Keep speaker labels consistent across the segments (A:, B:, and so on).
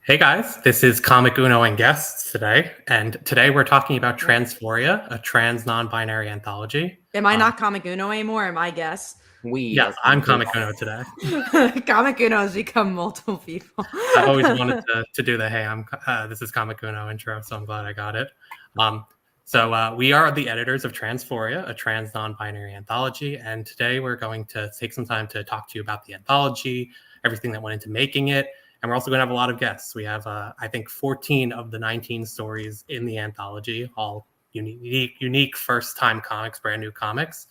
A: Hey guys, this is Comic Uno and guests today, and today we're talking about Transphoria, a trans non-binary anthology.
B: Am I not Comic Uno anymore? Am I guess?
C: We
A: Yes,
C: as
A: I'm
C: Comic
A: Comic
C: Uno.
A: Uno today.
B: Comic Uno has become multiple people.
A: I've always wanted to do the this is Comic Uno intro, so I'm glad I got it. We are the editors of Transphoria, a trans non-binary anthology, and today we're going to take some time to talk to you about the anthology, everything that went into making it, and we're also going to have a lot of guests. We have, I think, 14 of the 19 stories in the anthology, all unique first-time comics, brand new comics.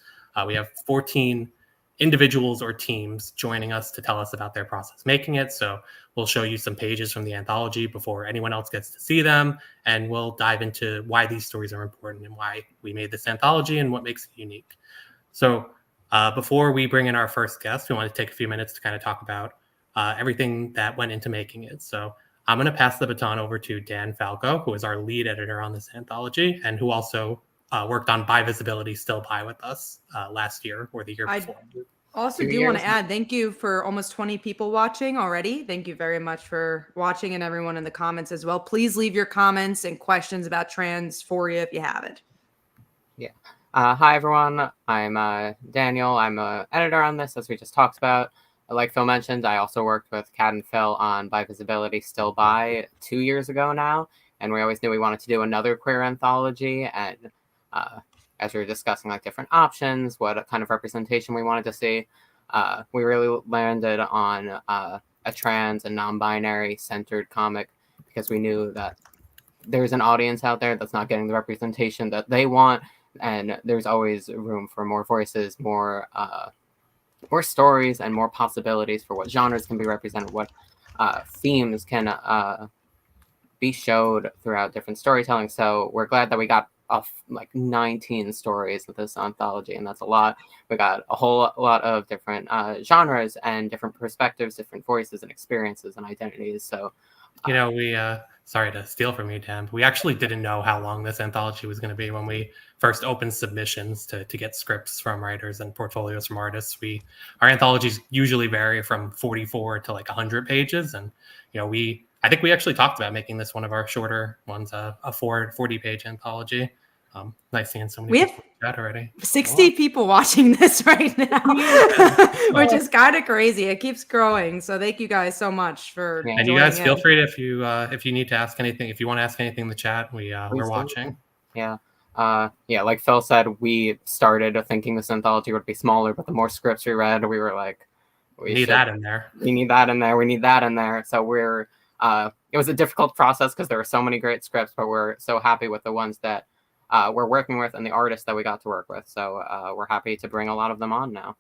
A: We have 14 individuals or teams joining us to tell us about their process making it. So we'll show you some pages from the anthology before anyone else gets to see them, and we'll dive into why these stories are important and why we made this anthology and what makes it unique. So before we bring in our first guest, we want to take a few minutes to kind of talk about everything that went into making it. So I'm going to pass the baton over to Dan Falco, who is our lead editor on this anthology and who also worked on By Visibility Still By with us last year or the year before.
B: I also do want to add, thank you for almost 20 people watching already. Thank you very much for watching, and everyone in the comments as well. Please leave your comments and questions about Transphoria if you have it.
C: Yeah. Hi, everyone. I'm Daniel. I'm an editor on this, as we just talked about. Like Phil mentioned, I also worked with Kat and Phil on By Visibility Still By 2 years ago now, and we always knew we wanted to do another queer anthology, and as we were discussing like different options, what kind of representation we wanted to see, we really landed on a trans and non-binary centered comic because we knew that there's an audience out there that's not getting the representation that they want, and there's always room for more voices, more stories, and more possibilities for what genres can be represented, what themes can be showed throughout different storytelling. So we're glad that we got like 19 stories with this anthology, and that's a lot. We got a whole lot of different genres and different perspectives, different voices and experiences and identities. So
A: we sorry to steal from you, Dan, but we actually didn't know how long this anthology was going to be when we first opened submissions to get scripts from writers and portfolios from artists. Our anthologies usually vary from 44 to like 100 pages, and I think we actually talked about making this one of our shorter ones, a 40-page anthology. Nice seeing so many people in chat already.
B: 60 people watching this right now, which is kind of crazy. It keeps growing. So thank you guys so much for joining.
A: And you guys feel free to, if you need to ask anything, if you want to ask anything in the chat, we're watching.
C: Yeah. Like Phil said, we started thinking this anthology would be smaller, but the more scripts we read, we were like,
A: we need that in there.
C: We need that in there. We need that in there. So it was a difficult process because there were so many great scripts, but we're so happy with the ones that we're working with and the artists that we got to work with. So we're happy to bring a lot of them on now.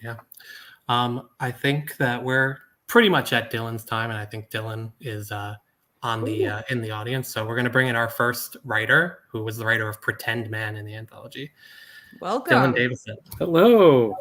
A: Yeah. I think that we're pretty much at Dylan's time, and I think Dylan is in the audience. So we're going to bring in our first writer, who was the writer of Pretend Man in the anthology.
B: Welcome.
A: Dylan Davison.
D: Hello.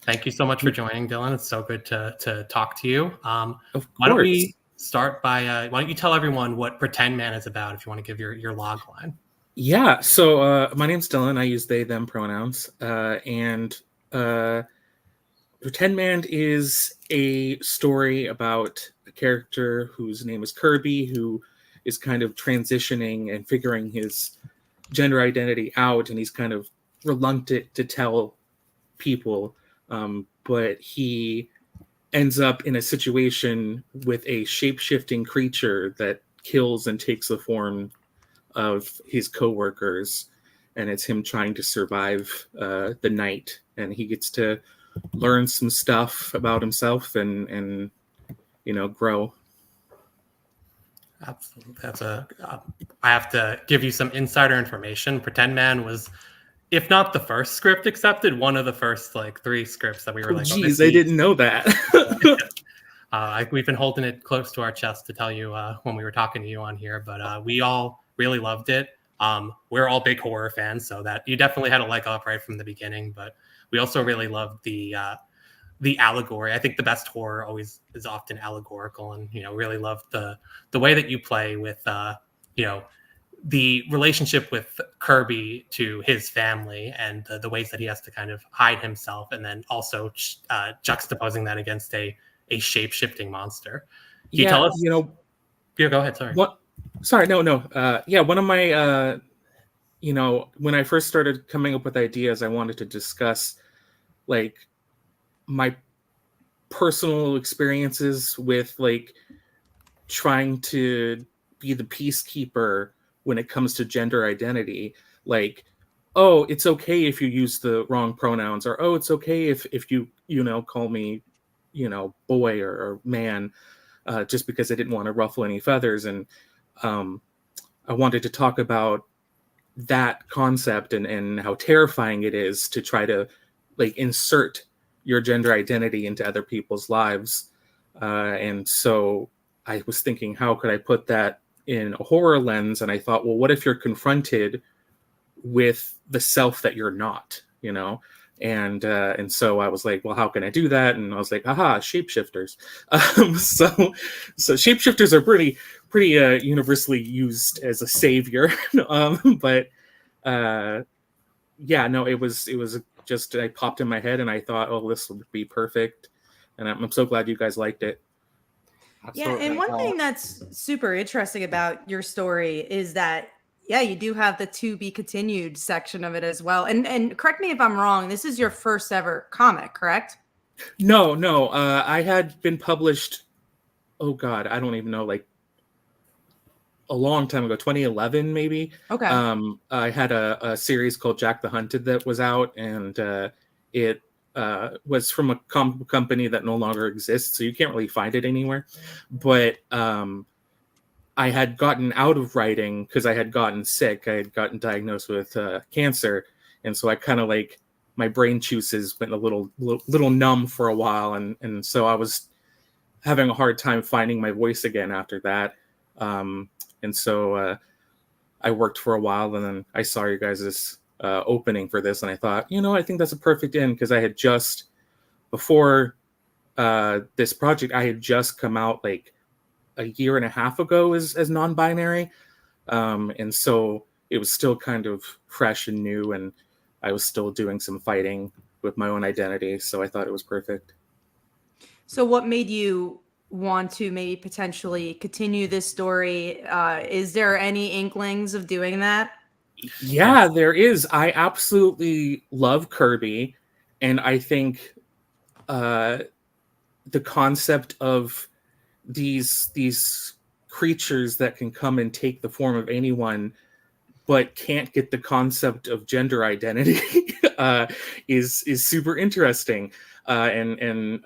A: Thank you so much for joining, Dylan. It's so good to talk to you.
D: Of course.
A: Why don't we start by, why don't you tell everyone what Pretend Man is about, if you want to give your log line.
D: Yeah, so my name's Dylan. I use they, them pronouns. And Pretend Man is a story about a character whose name is Kirby, who is kind of transitioning and figuring his gender identity out, and he's kind of reluctant to tell people, but he ends up in a situation with a shape-shifting creature that kills and takes the form of his co-workers, and it's him trying to survive the night, and he gets to learn some stuff about himself and grow.
A: Absolutely. I have to give you some insider information. Pretend Man was, if not the first script accepted, one of the first 3 scripts that we were
D: geez, I didn't know that.
A: We've been holding it close to our chest to tell you when we were talking to you on here, but we all really loved it. We're all big horror fans, so that you definitely had a leg up right from the beginning, but we also really loved the allegory. I think the best horror always is often allegorical, and really loved the way that you play with the relationship with Kirby to his family, and the ways that he has to kind of hide himself, and then also juxtaposing that against a shape-shifting monster. Can you tell us? Yeah, go ahead. Sorry.
D: What? Sorry, no. Yeah, one of my, when I first started coming up with ideas, I wanted to discuss like my personal experiences with like trying to be the peacekeeper when it comes to gender identity. Like, oh, it's okay if you use the wrong pronouns, or oh, it's okay if you call me boy or man, just because I didn't want to ruffle any feathers. And I wanted to talk about that concept and how terrifying it is to try to like insert your gender identity into other people's lives. And so I was thinking, how could I put that in a horror lens? And I thought, well, what if you're confronted with the self that you're not, And so I was like, well, how can I do that? And I was like, aha, shapeshifters. So shapeshifters are pretty universally used as a savior. But yeah, no, it was just, I popped in my head and I thought, oh, this would be perfect. And I'm so glad you guys liked it.
B: Absolutely. Yeah, and one thing that's super interesting about your story is that, yeah, you do have the to be continued section of it as well. And correct me if I'm wrong, this is your first ever comic, correct?
D: No. I had been published, oh God, I don't even know, like a long time ago, 2011 maybe.
B: Okay.
D: I had a series called Jack the Hunted that was out, and it was from a company that no longer exists, so you can't really find it anywhere. But I had gotten out of writing because I had gotten sick. I had gotten diagnosed with cancer, and so I kind of like, my brain juices went a little numb for a while, and so I was having a hard time finding my voice again after that. And so I worked for a while, and then I saw you guys' opening for this, and I thought, I think that's a perfect end, because I had just, before this project, I had just come out like a year and a half ago as non-binary. And so it was still kind of fresh and new, and I was still doing some fighting with my own identity. So I thought it was perfect.
B: So what made you want to maybe potentially continue this story? Is there any inklings of doing that?
D: Yeah, there is. I absolutely love Kirby, and I think the concept of these creatures that can come and take the form of anyone but can't get the concept of gender identity is super interesting, and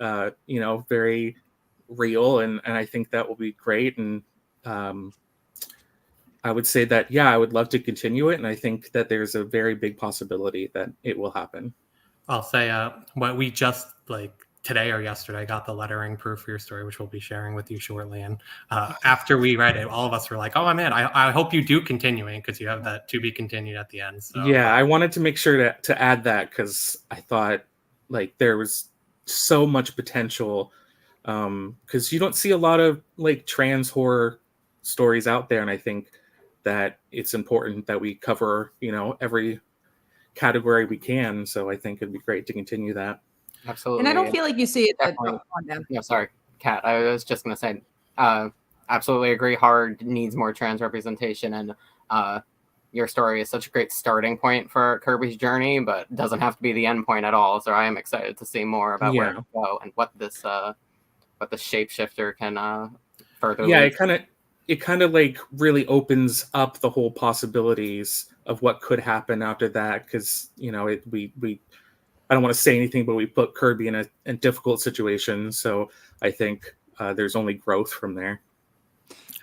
D: very real, and I think that will be great. And I would say that, yeah, I would love to continue it, and I think that there's a very big possibility that it will happen.
A: I'll say what we just today or yesterday got the lettering proof for your story, which we'll be sharing with you shortly. And after we read it, all of us were like, oh man, I hope you do continuing, because you have that to be continued at the end. So
D: yeah, I wanted to make sure to add that, because I thought like there was so much potential, because you don't see a lot of like trans horror stories out there, and I think that it's important that we cover every category we can. So I think it'd be great to continue that.
C: Absolutely.
B: And I don't feel like you see it.
C: No, sorry, Kat. I was just going to say, absolutely agree. Horror needs more trans representation, and your story is such a great starting point for Kirby's journey, but doesn't have to be the end point at all. So I am excited to see more about where to go and what this, what the shapeshifter can further.
D: Yeah, it kind of like really opens up the whole possibilities of what could happen after that, because we I don't want to say anything, but we put Kirby in a difficult situation. So I think there's only growth from there.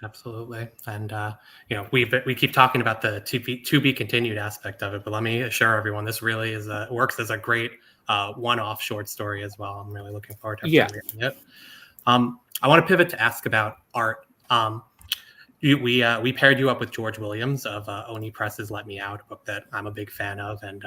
A: Absolutely. And, we keep talking about the to be continued aspect of it, but let me assure everyone, this really works as a great one-off short story as well. I'm really looking forward to reading it. I want to pivot to ask about art. We paired you up with George Williams of Oni Press's Let Me Out, a book that I'm a big fan of, and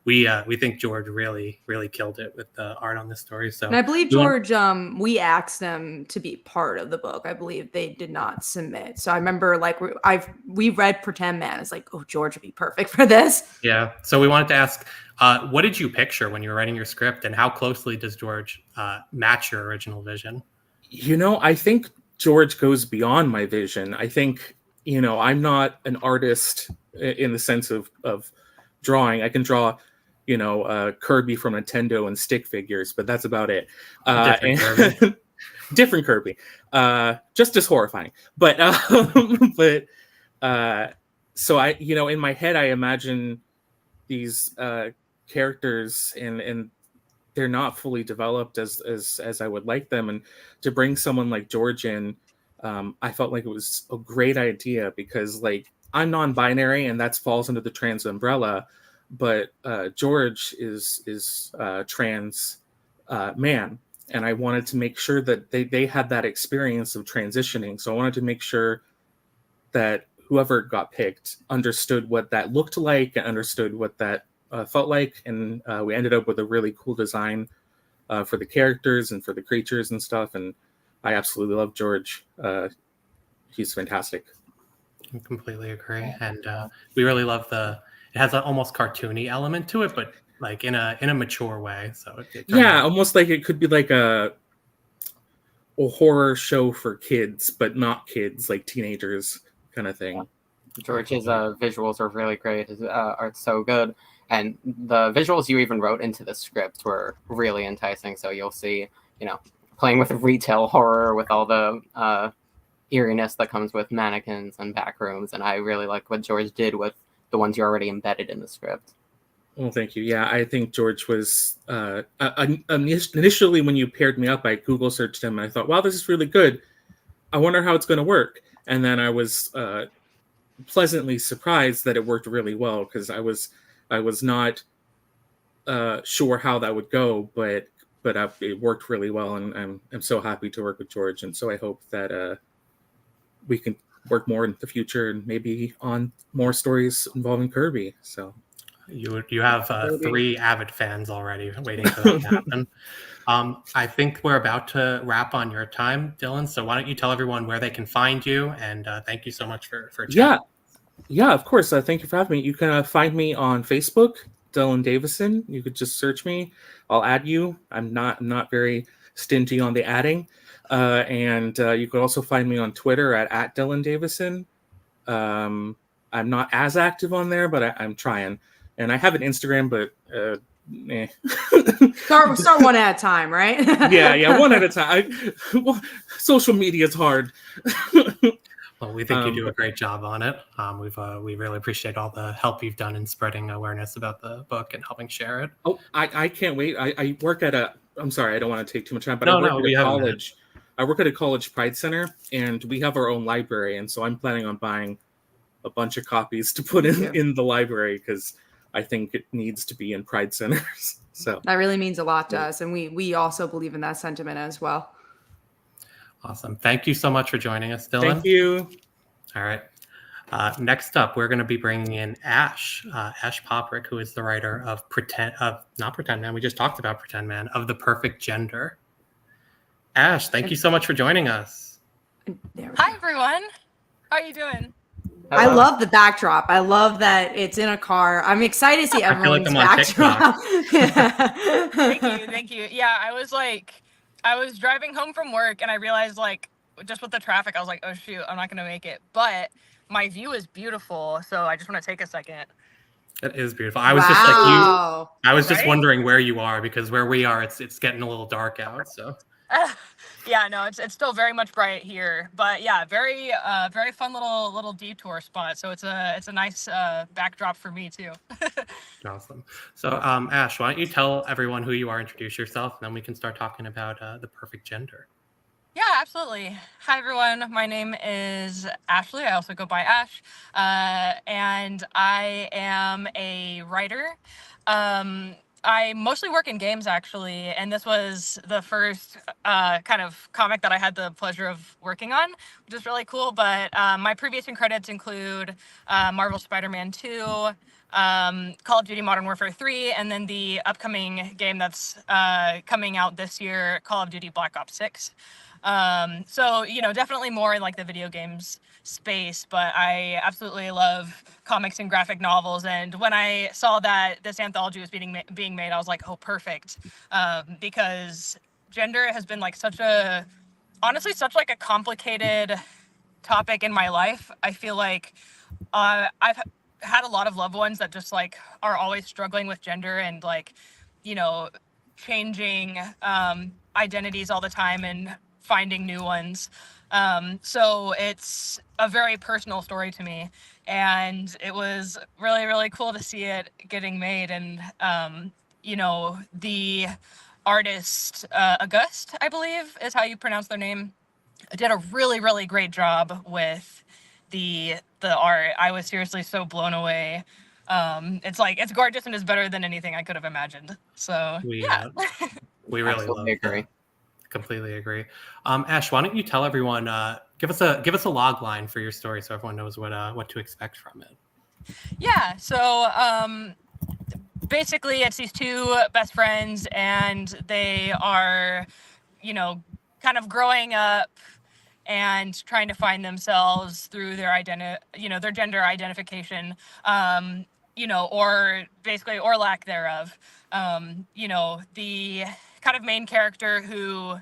A: we think George really killed it with the art on this story. So,
B: and I believe George, we asked them to be part of the book. I believe they did not submit. So I remember we read Pretend Man. It's like, oh, George would be perfect for this.
A: Yeah. So we wanted to ask, what did you picture when you were writing your script, and how closely does George match your original vision?
D: I think George goes beyond my vision. I think, you know, I'm not an artist in the sense of drawing. I can draw, you know, Kirby from Nintendo and stick figures, but that's about it.
A: Different Kirby.
D: Different Kirby. Just as horrifying. But so I, you know, in my head, I imagine these characters, and they're not fully developed as I would like them. And to bring someone like George in, I felt like it was a great idea, because like I'm non-binary and that falls under the trans umbrella, but George is trans man, and I wanted to make sure that they had that experience of transitioning. So I wanted to make sure that whoever got picked understood what that looked like and understood what that felt like, and we ended up with a really cool design for the characters and for the creatures and stuff. And I absolutely love George. He's fantastic.
A: I completely agree, and we really love it has an almost cartoony element to it, but like in a mature way. So
D: yeah, almost like it could be like a horror show for kids, but not kids, like teenagers kind of thing.
C: George's visuals are really great. His art's so good. And the visuals you even wrote into the script were really enticing. So you'll see, you know, playing with retail horror with all the eeriness that comes with mannequins and back rooms. And I really like what George did with the ones you already embedded in the script.
D: Well, thank you. Yeah, I think George was initially when you paired me up, I Google searched him and I thought, wow, this is really good. I wonder how it's going to work. And then I was pleasantly surprised that it worked really well, because I was not sure how that would go, but it worked really well, and I'm so happy to work with George. And so I hope that we can work more in the future, and maybe on more stories involving Kirby. So
A: you have 3 avid fans already waiting for that to happen. I think we're about to wrap on your time, Dylan. So why don't you tell everyone where they can find you? And thank you so much for chatting.
D: Yeah, of course. Thank you for having me. You can find me on Facebook, Dylan Davison. You could just search me. I'll add you. I'm not very stingy on the adding. And you could also find me on Twitter at Dylan Davison. I'm not as active on there, but I'm trying. And I have an Instagram, but
B: Start one at a time, right?
D: yeah, one at a time. Social media is hard.
A: Well, we think you do a great job on it. We really appreciate all the help you've done in spreading awareness about the book and helping share it.
D: Oh, I can't wait. I work at I'm sorry, I don't want to take too much time, but
A: I
D: work at a college. I work at a college pride center, and we have our own library, and so I'm planning on buying a bunch of copies to put in the library, because I think it needs to be in pride centers. So
B: that really means a lot to us, and we also believe in that sentiment as well.
A: Awesome. Thank you so much for joining us, Dylan.
D: Thank you.
A: All right. Next up, we're going to be bringing in Ash Poprick, who is the writer of not Pretend Man. We just talked about Pretend Man, of The Perfect Gender. Ash, thank you so much for joining us.
E: Hi, everyone. How are you doing?
B: I love the backdrop. I love that it's in a car. I'm excited to see everyone's backdrop.
E: Thank you. Yeah, I was driving home from work, and I realized, like, just with the traffic, I was like, oh shoot, I'm not gonna make it. But my view is beautiful, so I just want to take a second.
A: It is beautiful. I was just like you. I was just wondering where you are, because where we are, it's getting a little dark out. So.
E: Yeah, no, it's still very much bright here, but yeah, very fun little detour spot. So it's a nice backdrop for me too.
A: Awesome. So Ash, why don't you tell everyone who you are, introduce yourself, and then we can start talking about The Perfect Gender.
E: Yeah, absolutely. Hi, everyone. My name is Ashley. I also go by Ash, and I am a writer. I mostly work in games, actually, and this was the first kind of comic that I had the pleasure of working on, which is really cool. But my previous credits include Marvel Spider-Man 2, Call of Duty Modern Warfare 3, and then the upcoming game that's coming out this year, Call of Duty Black Ops 6. So, you know, definitely more in like the video games space, but I absolutely love comics and graphic novels. And when I saw that this anthology was being made, I was like, oh, perfect. Because gender has been like such a honestly such like a complicated topic in my life. I feel like I've had a lot of loved ones that just like are always struggling with gender and like, you know, changing identities all the time and finding new ones. So it's a very personal story to me, and it was really, really cool to see it getting made. And you know, the artist August, I believe is how you pronounce their name, did a really, really great job with the art. I was seriously so blown away. It's like, it's gorgeous and is better than anything I could have imagined. So
A: We
E: yeah.
A: we really
C: Absolutely
A: love
C: agree.
A: that. Completely agree. Ash, why don't you tell everyone, give us a log line for your story so everyone knows what to expect from it.
E: Yeah. So basically, it's these two best friends, and they are, you know, kind of growing up and trying to find themselves through their their gender identification, you know, or basically, or lack thereof. You know, the kind of main character who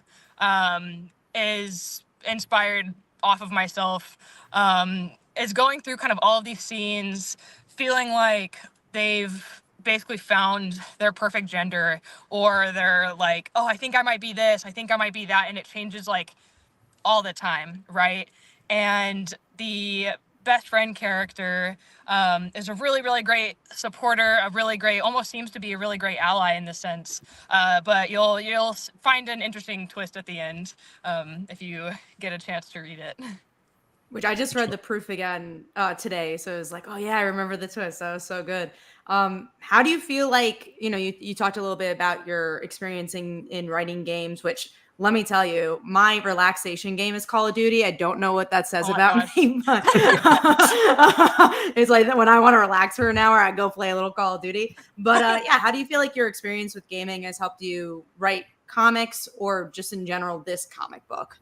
E: is inspired off of myself is going through kind of all of these scenes, feeling like they've basically found their perfect gender, or they're like, oh, I think I might be this, I think I might be that, and it changes like all the time, right? And the best friend character is a really, really great supporter, a really great, almost seems to be a really great ally in this sense. But you'll find an interesting twist at the end if you get a chance to read it.
B: Which I just read the proof again today, so it was like, oh yeah, I remember the twist. That was so good. How do you feel like, you know, you talked a little bit about your experience in writing games, which let me tell you, my relaxation game is Call of Duty. I don't know what that says about me, but it's like when I want to relax for an hour, I go play a little Call of Duty. But yeah, how do you feel like your experience with gaming has helped you write comics, or just in general this comic book?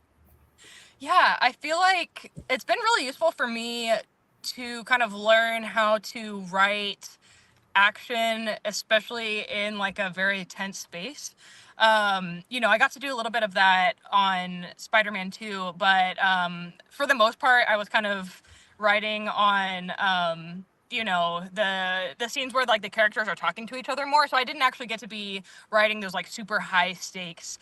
E: Yeah, I feel like it's been really useful for me to kind of learn how to write action, especially in like a very tense space. You know, I got to do a little bit of that on Spider-Man 2, but for the most part, I was kind of writing on you know, the scenes where like the characters are talking to each other more, so I didn't actually get to be writing those like super high stakes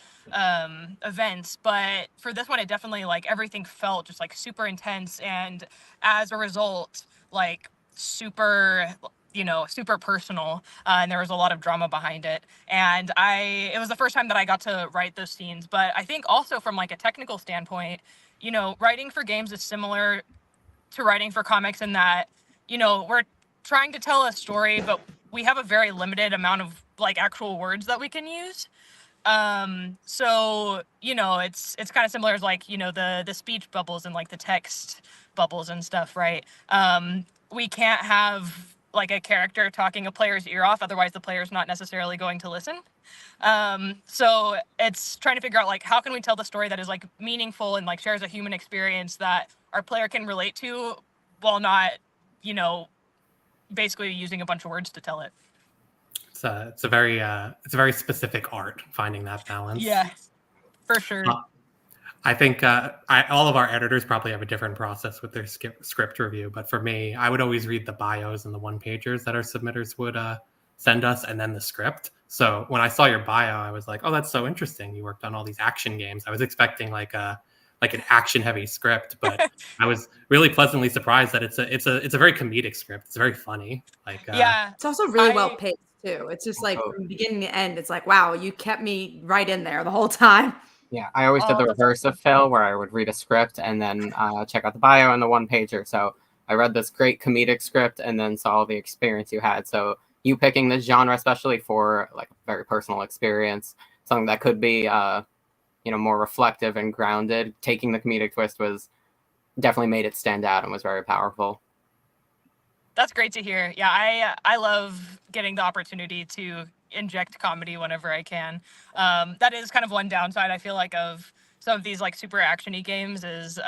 E: events. But for this one, it definitely, like, everything felt just like super intense, and as a result, like super, you know, super personal, and there was a lot of drama behind it. And it was the first time that I got to write those scenes. But I think also from like a technical standpoint, you know, writing for games is similar to writing for comics in that, you know, we're trying to tell a story, but we have a very limited amount of like actual words that we can use. So, you know, it's kind of similar as like, you know, the speech bubbles and like the text bubbles and stuff, right? We can't have like a character talking a player's ear off, otherwise the player's not necessarily going to listen. So it's trying to figure out like, how can we tell the story that is like meaningful and like shares a human experience that our player can relate to, while not, you know, basically using a bunch of words to tell it.
A: It's a very specific art, finding that balance.
E: Yeah, for sure.
A: I think all of our editors probably have a different process with their script review, but for me, I would always read the bios and the one-pagers that our submitters would send us, and then the script. So when I saw your bio, I was like, oh, that's so interesting. You worked on all these action games. I was expecting like an action-heavy script, but I was really pleasantly surprised that it's a very comedic script. It's very funny. Like
E: yeah,
B: it's also really well paced too. It's just like from beginning to end, it's like, wow, you kept me right in there the whole time.
C: Yeah, I always did the reverse of Phil, where I would read a script and then check out the bio and the one-pager. So I read this great comedic script and then saw the experience you had. So you picking this genre, especially for like a very personal experience, something that could be, you know, more reflective and grounded, taking the comedic twist was definitely made it stand out and was very powerful.
E: That's great to hear. Yeah, I love getting the opportunity to inject comedy whenever I can. That is kind of one downside, I feel like, of some of these like super actiony games is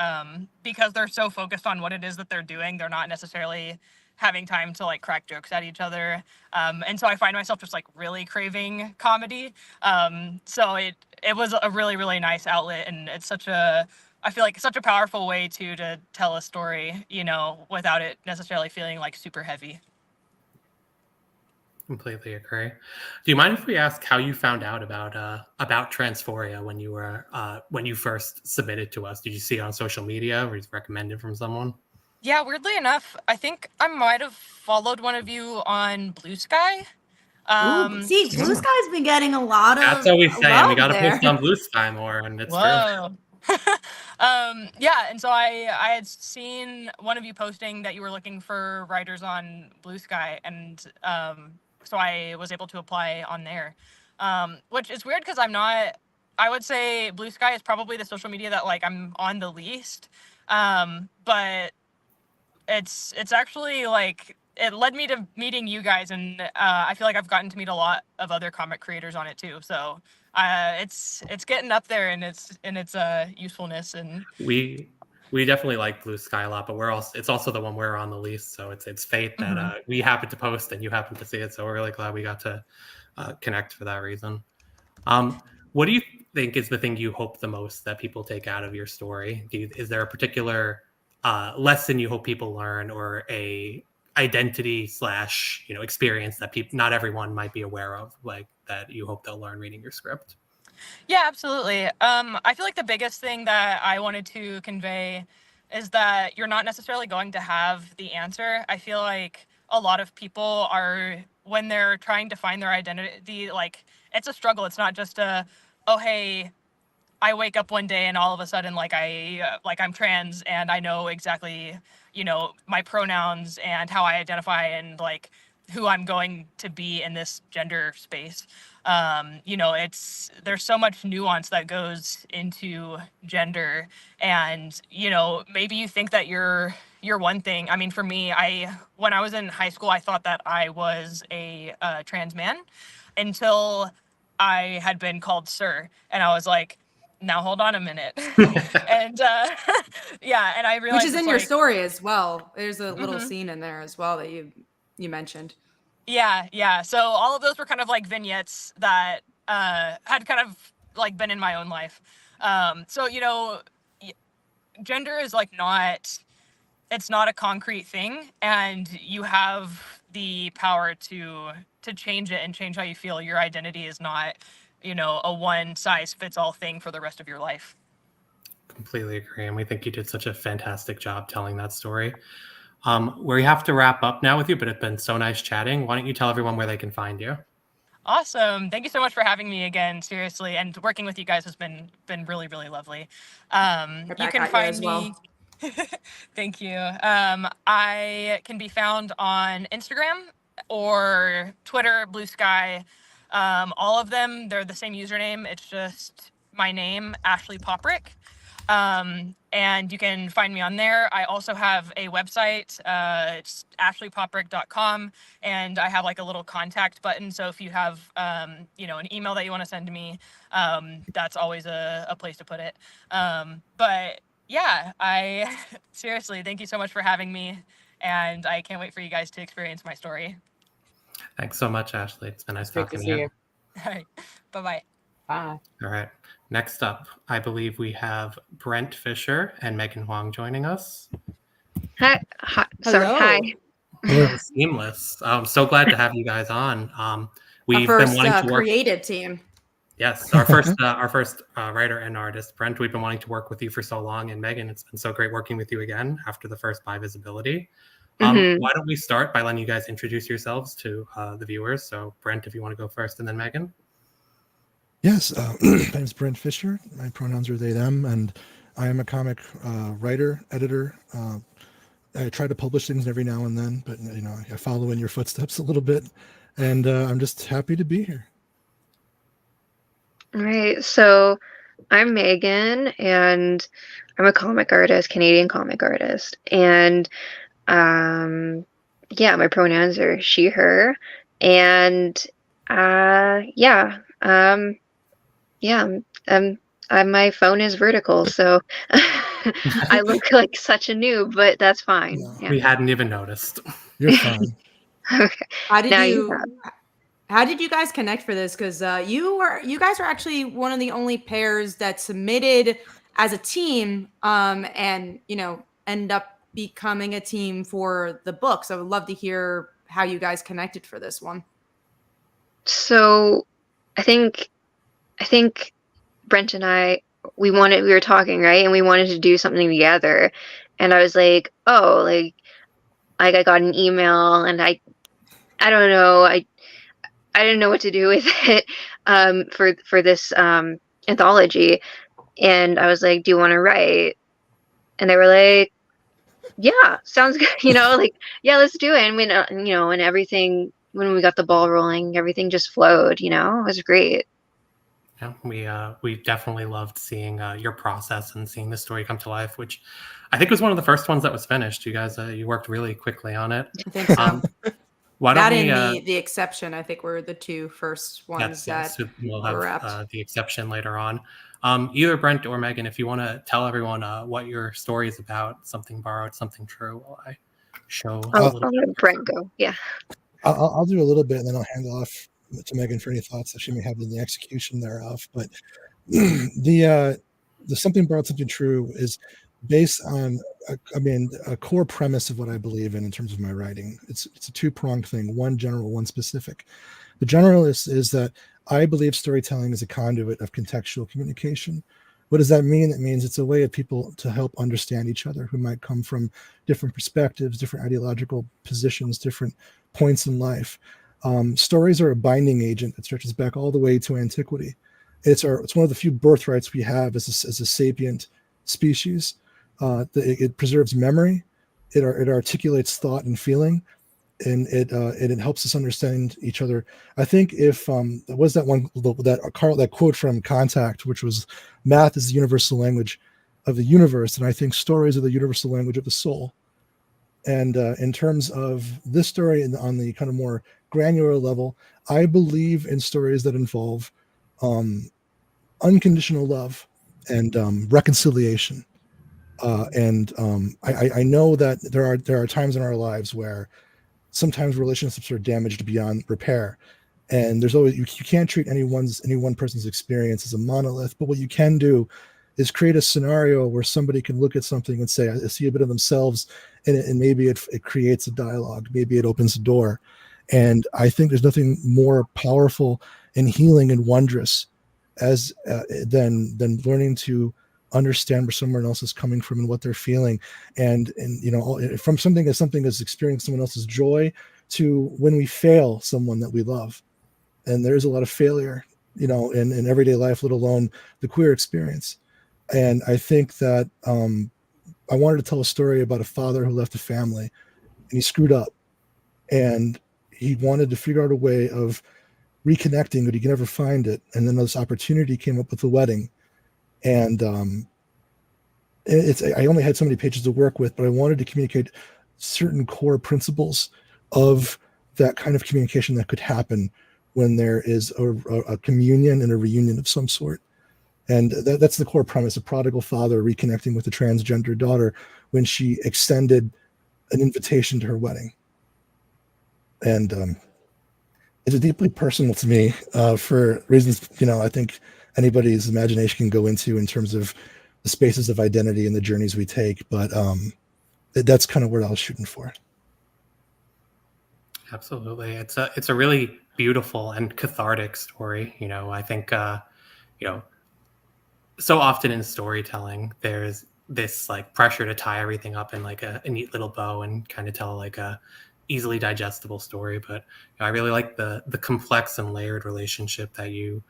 E: because they're so focused on what it is that they're doing, they're not necessarily having time to like crack jokes at each other. And so I find myself just like really craving comedy. So it was a really, really nice outlet, and it's I feel like such a powerful way to tell a story, without it necessarily feeling like super heavy.
A: Completely agree. Do you mind if we ask how you found out about Transphoria when you first submitted to us? Did you see it on social media, or was it recommended from someone?
E: Yeah, weirdly enough, I think I might have followed one of you on Blue Sky.
B: See, Blue Sky's been getting a lot of
A: That's what we say. We got to
B: there.
A: post on Blue Sky more, and it's
E: Whoa. True. Yeah, and so I had seen one of you posting that you were looking for writers on Blue Sky, and so I was able to apply on there, which is weird because I would say Blue Sky is probably the social media that like I'm on the least, but it's actually like it led me to meeting you guys, and I feel like I've gotten to meet a lot of other comic creators on it too. So it's getting up there in its usefulness, and
A: we definitely like Blue Sky a lot, but it's also the one we're on the least. So it's fate that we happen to post and you happen to see it. So we're really glad we got to connect for that reason. What do you think is the thing you hope the most that people take out of your story? Is there a particular lesson you hope people learn, or a identity / experience that not everyone might be aware of, like that you hope they'll learn reading your script?
E: Yeah, absolutely. I feel like the biggest thing that I wanted to convey is that you're not necessarily going to have the answer. I feel like a lot of people when they're trying to find their identity, like it's a struggle. It's not just oh, hey, I wake up one day and all of a sudden I'm trans and I know exactly, my pronouns and how I identify and like who I'm going to be in this gender space. There's so much nuance that goes into gender, and maybe you think that you're one thing. I mean, for me, when I was in high school, I thought that I was a trans man until I had been called sir, and I was like, now hold on a minute. And yeah, and I realized,
B: which is in your story as well. There's a little scene in there as well that you mentioned.
E: Yeah. So all of those were kind of like vignettes that had kind of like been in my own life. So gender is like it's not a concrete thing, and you have the power to change it and change how you feel. Your identity is not a one size fits all thing for the rest of your life.
A: Completely agree, and we think you did such a fantastic job telling that story. We have to wrap up now with you, but it's been so nice chatting. Why don't you tell everyone where they can find you?
E: Awesome. Thank you so much for having me again, seriously. And working with you guys has been really, really lovely. You can find me. Thank you. I can be found on Instagram or Twitter, Blue Sky. All of them, they're the same username. It's just my name, Ashley Poprick. And you can find me on there. I also have a website, it's ashleypoprick.com, and I have like a little contact button. So if you have, an email that you want to send to me, that's always a place to put it. But yeah, seriously, thank you so much for having me. And I can't wait for you guys to experience my story.
A: Thanks so much, Ashley. It's been nice talking to you.
E: All right. Bye-bye.
C: Bye.
A: All right. Next up, I believe we have Brent Fisher and Megan Huang joining us.
F: Hi. Sorry. Hi.
A: Seamless. I'm so glad to have you guys on. We've
B: our first,
A: been wanting to work.
B: Creative team.
A: Yes, our first writer and artist. Brent, we've been wanting to work with you for so long, and Megan, it's been so great working with you again after the first By Visibility. Why don't we start by letting you guys introduce yourselves to the viewers? So, Brent, if you want to go first, and then Megan.
G: Yes, my name is Brent Fisher. My pronouns are they, them, and I am a comic writer, editor. I try to publish things every now and then, but I follow in your footsteps a little bit, and I'm just happy to be here.
F: All right, so I'm Megan, and I'm a comic artist, Canadian comic artist, and yeah, my pronouns are she, her, and my phone is vertical, so I look like such a noob, but that's fine.
G: Yeah.
F: Yeah.
A: We hadn't even noticed.
G: You're fine.
F: Okay.
B: How did How did you guys connect for this? Because you guys are actually one of the only pairs that submitted as a team, and end up becoming a team for the book. So I would love to hear how you guys connected for this one.
F: So I think Brent and I, we were talking, right? And we wanted to do something together. And I was like, oh, like I got an email, and I don't know, I didn't know what to do with it for this anthology. And I was like, do you want to write? And they were like, yeah, sounds good. Like, yeah, let's do it. And when, and everything, when we got the ball rolling, everything just flowed, it was great.
A: Yeah, we definitely loved seeing your process and seeing the story come to life, which I think was one of the first ones that was finished. You guys, you worked really quickly on it.
B: I think so.
A: Why
B: that
A: don't we,
B: and the exception, I think, were the two first ones
A: yes, we'll
B: were
A: have
B: wrapped.
A: The exception later on. Either Brent or Megan, if you want to tell everyone what your story is about, something borrowed, something true, while I show.
F: I'll let Brent go. Yeah.
G: I'll do a little bit, and then I'll hand off to Megan for any thoughts that she may have in the execution thereof. But the something borrowed, something true is based on a core premise of what I believe in terms of my writing. It's a two-pronged thing, one general, one specific. The general is that I believe storytelling is a conduit of contextual communication. What does that mean? It means it's a way of people to help understand each other who might come from different perspectives, different ideological positions, different points in life. Stories are a binding agent that stretches back all the way to antiquity. It's one of the few birthrights we have as a sapient species. It preserves memory, it articulates thought and feeling, and it helps us understand each other. I think if there was that quote from Contact, which was, "Math is the universal language of the universe," and I think stories are the universal language of the soul. And in terms of this story, on the kind of more granular level, I believe in stories that involve unconditional love and reconciliation. I know that there are times in our lives where sometimes relationships are damaged beyond repair, and there's always you can't treat any one person's experience as a monolith. But what you can do is create a scenario where somebody can look at something and say, I see a bit of themselves in it, and maybe it creates a dialogue, maybe it opens a door. And I think there's nothing more powerful and healing and wondrous as than learning to understand where someone else is coming from and what they're feeling, and from something as experiencing someone else's joy to when we fail someone that we love. And there's a lot of failure, in everyday life, let alone the queer experience. And I think that I wanted to tell a story about a father who left a family, and he screwed up, and he wanted to figure out a way of reconnecting, but he could never find it. And then this opportunity came up with the wedding. And I only had so many pages to work with, but I wanted to communicate certain core principles of that kind of communication that could happen when there is a communion and a reunion of some sort. And that's the core premise: a prodigal father reconnecting with a transgender daughter when she extended an invitation to her wedding. And it's deeply personal to me for reasons, I think anybody's imagination can go into in terms of the spaces of identity and the journeys we take. But that's kind of what I was shooting for.
A: Absolutely. It's a really beautiful and cathartic story. I think, so often in storytelling, there's this like pressure to tie everything up in like a neat little bow and kind of tell like a easily digestible story. But I really like the complex and layered relationship that you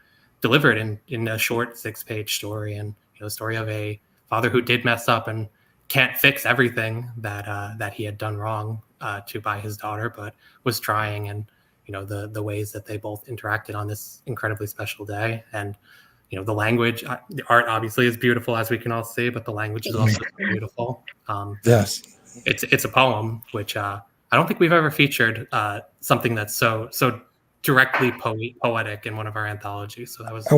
A: delivered in a short 6-page story, and the story of a father who did mess up and can't fix everything that he had done wrong by his daughter, but was trying, and the ways that they both interacted on this incredibly special day. And the language, the art obviously is beautiful, as we can all see, but the language is also beautiful.
G: Yes,
A: it's a poem, which I don't think we've ever featured something that's so directly poetic in one of our anthologies. So that was.
G: I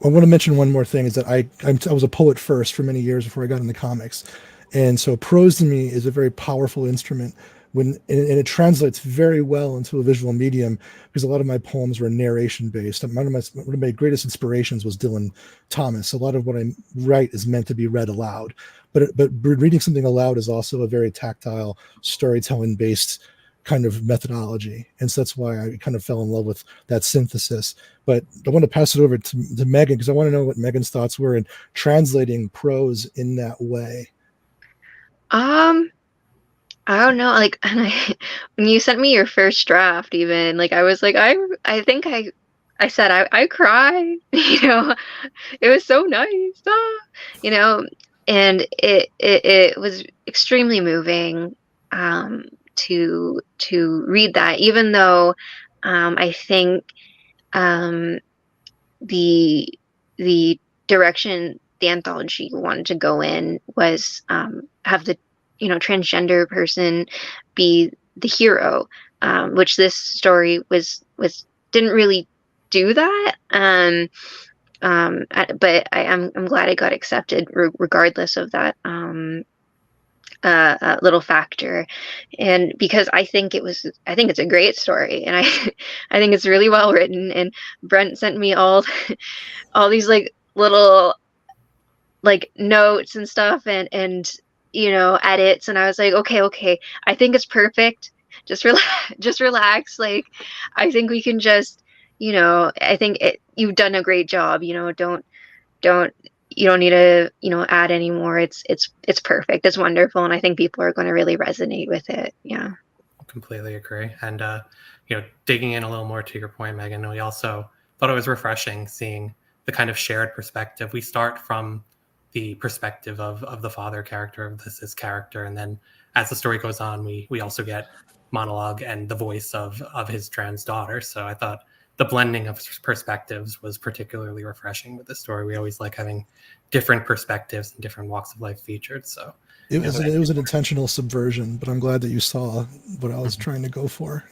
G: want to mention one more thing: is that I was a poet first for many years before I got into comics, and so prose to me is a very powerful instrument and it translates very well into a visual medium, because a lot of my poems were narration based. One of my greatest inspirations was Dylan Thomas. A lot of what I write is meant to be read aloud, but reading something aloud is also a very tactile, storytelling based kind of methodology, and so that's why I kind of fell in love with that synthesis. But I want to pass it over to Megan, because I want to know what Megan's thoughts were in translating prose in that way.
F: I don't know, like, when you sent me your first draft, even, like, I was like, I think I said I cry, you know, it was so nice, you know, and it was extremely moving to read that, even though I think the direction the anthology wanted to go in was have the transgender person be the hero, which this story didn't really do that. But I'm glad it got accepted regardless of that little factor, and because I think it's a great story, and I I think it's really well written. And Brent sent me all these like little like notes and stuff, and edits, and I was like, okay, I think it's perfect. Just relax. Like, I think we can just, I think you've done a great job. You don't need to, add any more. It's perfect. It's wonderful, and I think people are going to really resonate with it. Yeah.
A: Completely agree. And digging in a little more to your point, Megan, we also thought it was refreshing seeing the kind of shared perspective. We start from the perspective of the father character, of this character, and then as the story goes on, we also get monologue and the voice of his trans daughter. So I thought the blending of perspectives was particularly refreshing with the story. We always like having different perspectives and different walks of life featured. So
G: it was an intentional subversion, but I'm glad that you saw what I was trying to go for.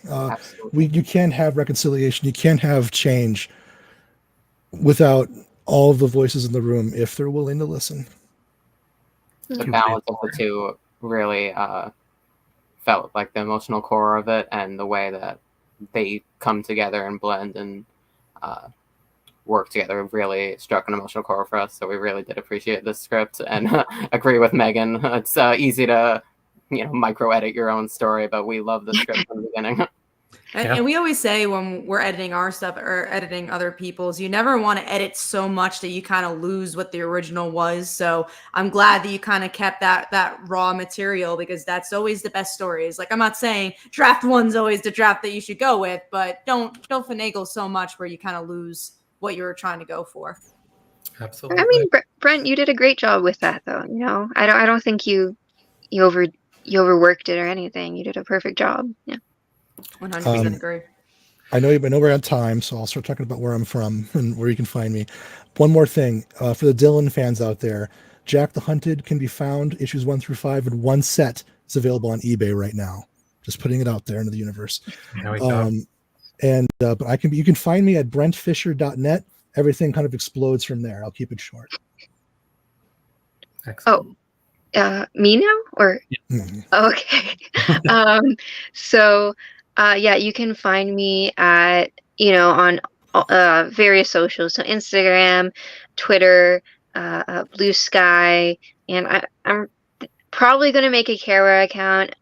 G: You can't have reconciliation, you can't have change without all of the voices in the room if they're willing to listen.
C: The balance of the two really felt like the emotional core of it, and the way that they come together and blend and work together really struck an emotional core for us. So we really did appreciate this script, and agree with Megan. It's easy to micro edit your own story, but we love the script from the beginning.
B: And we always say when we're editing our stuff or editing other people's, you never want to edit so much that you kind of lose what the original was. So I'm glad that you kind of kept that raw material, because that's always the best stories. Like, I'm not saying draft one's always the draft that you should go with, but don't finagle so much where you kind of lose what you were trying to go for.
A: Absolutely.
F: I mean, Brent, you did a great job with that, though. I don't think you overworked it or anything. You did a perfect job. Yeah.
B: 100% agree.
G: I know we're on time, so I'll start talking about where I'm from and where you can find me. One more thing, for the Dylan fans out there, Jack the Hunted can be found issues 1 through 5 in one set. It's available on eBay right now. Just putting it out there into the universe.
A: There we go.
G: But you can find me at brentfisher.net. Everything kind of explodes from there. I'll keep it short.
A: Excellent.
F: Me now, or okay. You can find me at on various socials, so Instagram, Twitter, Blue Sky, and I'm probably going to make a Kara account,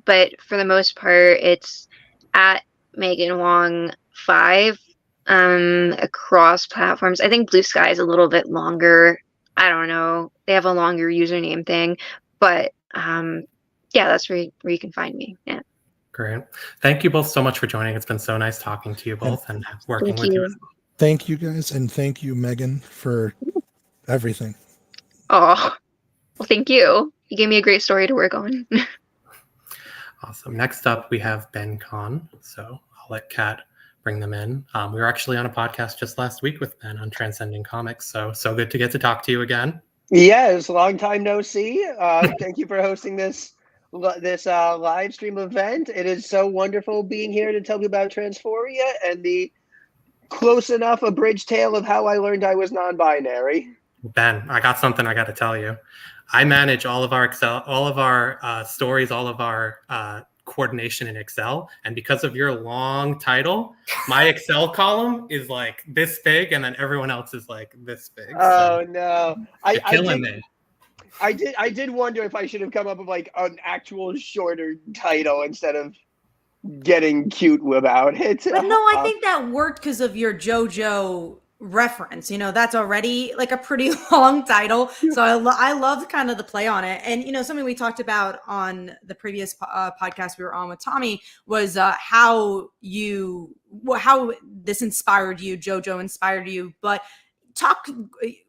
F: but for the most part it's at Megan Wong 5 across platforms. I think Blue Sky is a little bit longer. I don't know, they have a longer username thing, but that's where you can find me. Yeah.
A: Great. Thank you both so much for joining. It's been so nice talking to you both and working with you.
G: Thank you guys, and thank you, Megan, for everything.
F: Oh, well, thank you. You gave me a great story to work on.
A: Awesome. Next up, we have Ben Kahn. So I'll let Kat bring them in. We were actually on a podcast just last week with Ben on Transcending Comics. So good to get to talk to you again.
H: Yes, long time no see. Thank you for hosting this live stream event. It is so wonderful being here to tell you about Transphoria and the close enough abridged tale of how I learned I was non-binary.
A: Ben, I got something I got to tell you. I manage all of our stories, all of our coordination in Excel, and because of your long title, my Excel column is like this big, and then everyone else is like this big.
H: Oh no,
A: you're killing me.
H: I did wonder if I should have come up with like an actual shorter title instead of getting cute about it.
B: But no, I think that worked because of your JoJo reference. You know, that's already like a pretty long title. So I loved kind of the play on it. And, you know, something we talked about on the previous podcast we were on with Tommy was how this inspired you, JoJo inspired you. But talk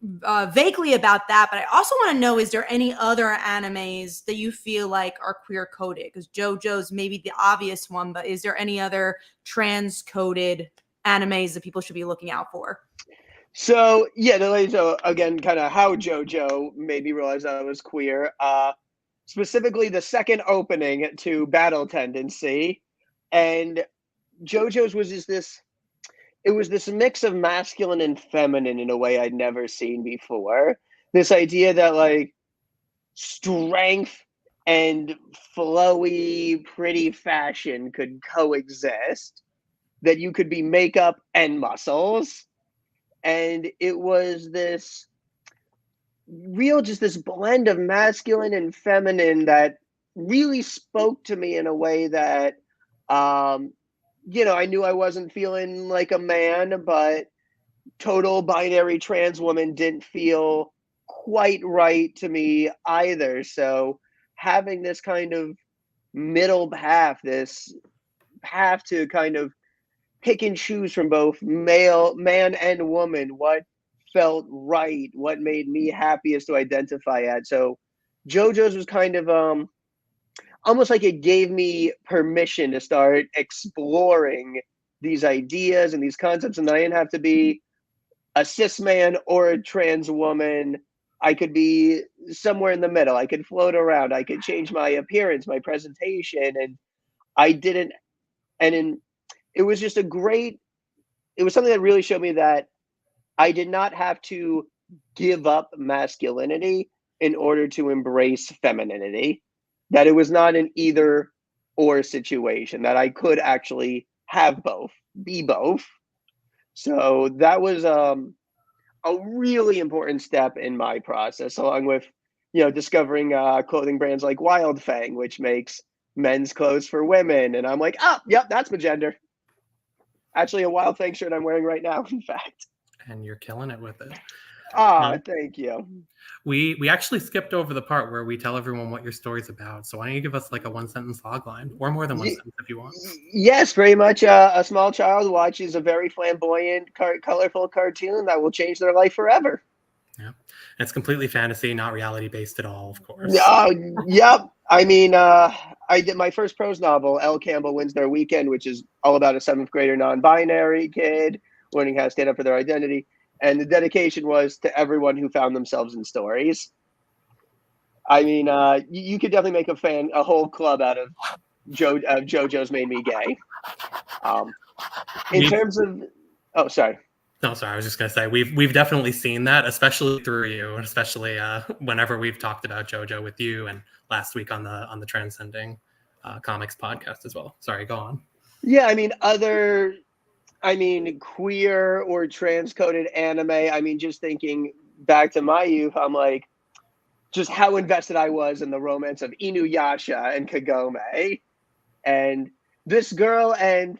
B: vaguely about that, but I also want to know, is there any other animes that you feel like are queer coded? Because JoJo's maybe the obvious one, but is there any other trans coded animes that people should be looking out for?
H: So yeah, so again, kind of how JoJo made me realize I was queer. Specifically the second opening to Battle Tendency, and JoJo's was just this. It was this mix of masculine and feminine in a way I'd never seen before. This idea that like strength and flowy, pretty fashion could coexist, that you could be makeup and muscles. And it was this just this blend of masculine and feminine that really spoke to me in a way that, you know, I knew I wasn't feeling like a man, but total binary trans woman didn't feel quite right to me either. So having this kind of middle path, this path to kind of pick and choose from both man and woman, what felt right, what made me happiest to identify at. So JoJo's was kind of almost like it gave me permission to start exploring these ideas and these concepts, and I didn't have to be a cis man or a trans woman. I could be somewhere in the middle. I could float around. I could change my appearance, my presentation, and I didn't. It was just it was something that really showed me that I did not have to give up masculinity in order to embrace femininity. That it was not an either or situation, that I could actually have both, be both. So that was a really important step in my process, along with, you know, discovering clothing brands like Wild Fang, which makes men's clothes for women. And I'm like, oh, yep, that's my gender. Actually, a Wild Fang shirt I'm wearing right now, in fact.
A: And you're killing it with it.
H: Thank you.
A: We actually skipped over the part where we tell everyone what your story's about. So why don't you give us like a 1-sentence logline, or more than one sentence if you want?
H: Yes, very much. A small child watches a very flamboyant, colorful cartoon that will change their life forever.
A: Yeah, and it's completely fantasy, not reality based at all, of course.
H: Yep. I mean, I did my first prose novel, Elle Campbell Wins Their Weekend, which is all about a 7th grader non-binary kid learning how to stand up for their identity. And the dedication was to everyone who found themselves in stories. I mean, you could definitely make a whole club out of JoJo's Made Me Gay. In terms of, oh, sorry.
A: No, sorry. I was just gonna say we've definitely seen that, especially through you, and especially whenever we've talked about JoJo with you, and last week on the Transcending Comics podcast as well. Sorry, go on.
H: Yeah, I mean, queer or trans-coded anime. I mean, just thinking back to my youth, I'm like, just how invested I was in the romance of Inuyasha and Kagome, and this girl and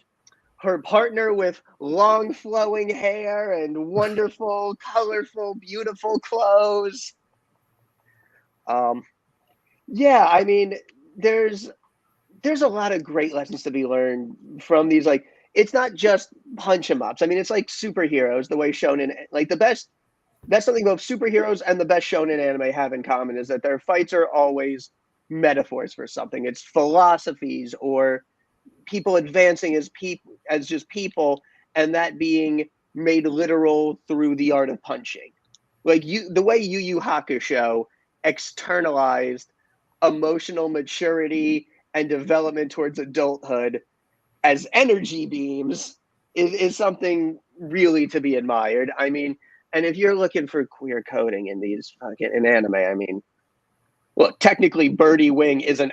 H: her partner with long flowing hair and wonderful, colorful, beautiful clothes. Yeah, I mean, there's a lot of great lessons to be learned from these. Like, it's not just punch 'em ups. I mean, it's like superheroes, the way shonen, like that's something both superheroes and the best shonen anime have in common, is that their fights are always metaphors for something. It's philosophies or people advancing as just people, and that being made literal through the art of punching. Like the way Yu Yu Hakusho externalized emotional maturity and development towards adulthood as energy beams is something really to be admired. I mean, and if you're looking for queer coding in anime, I mean, well, technically Birdie Wing is an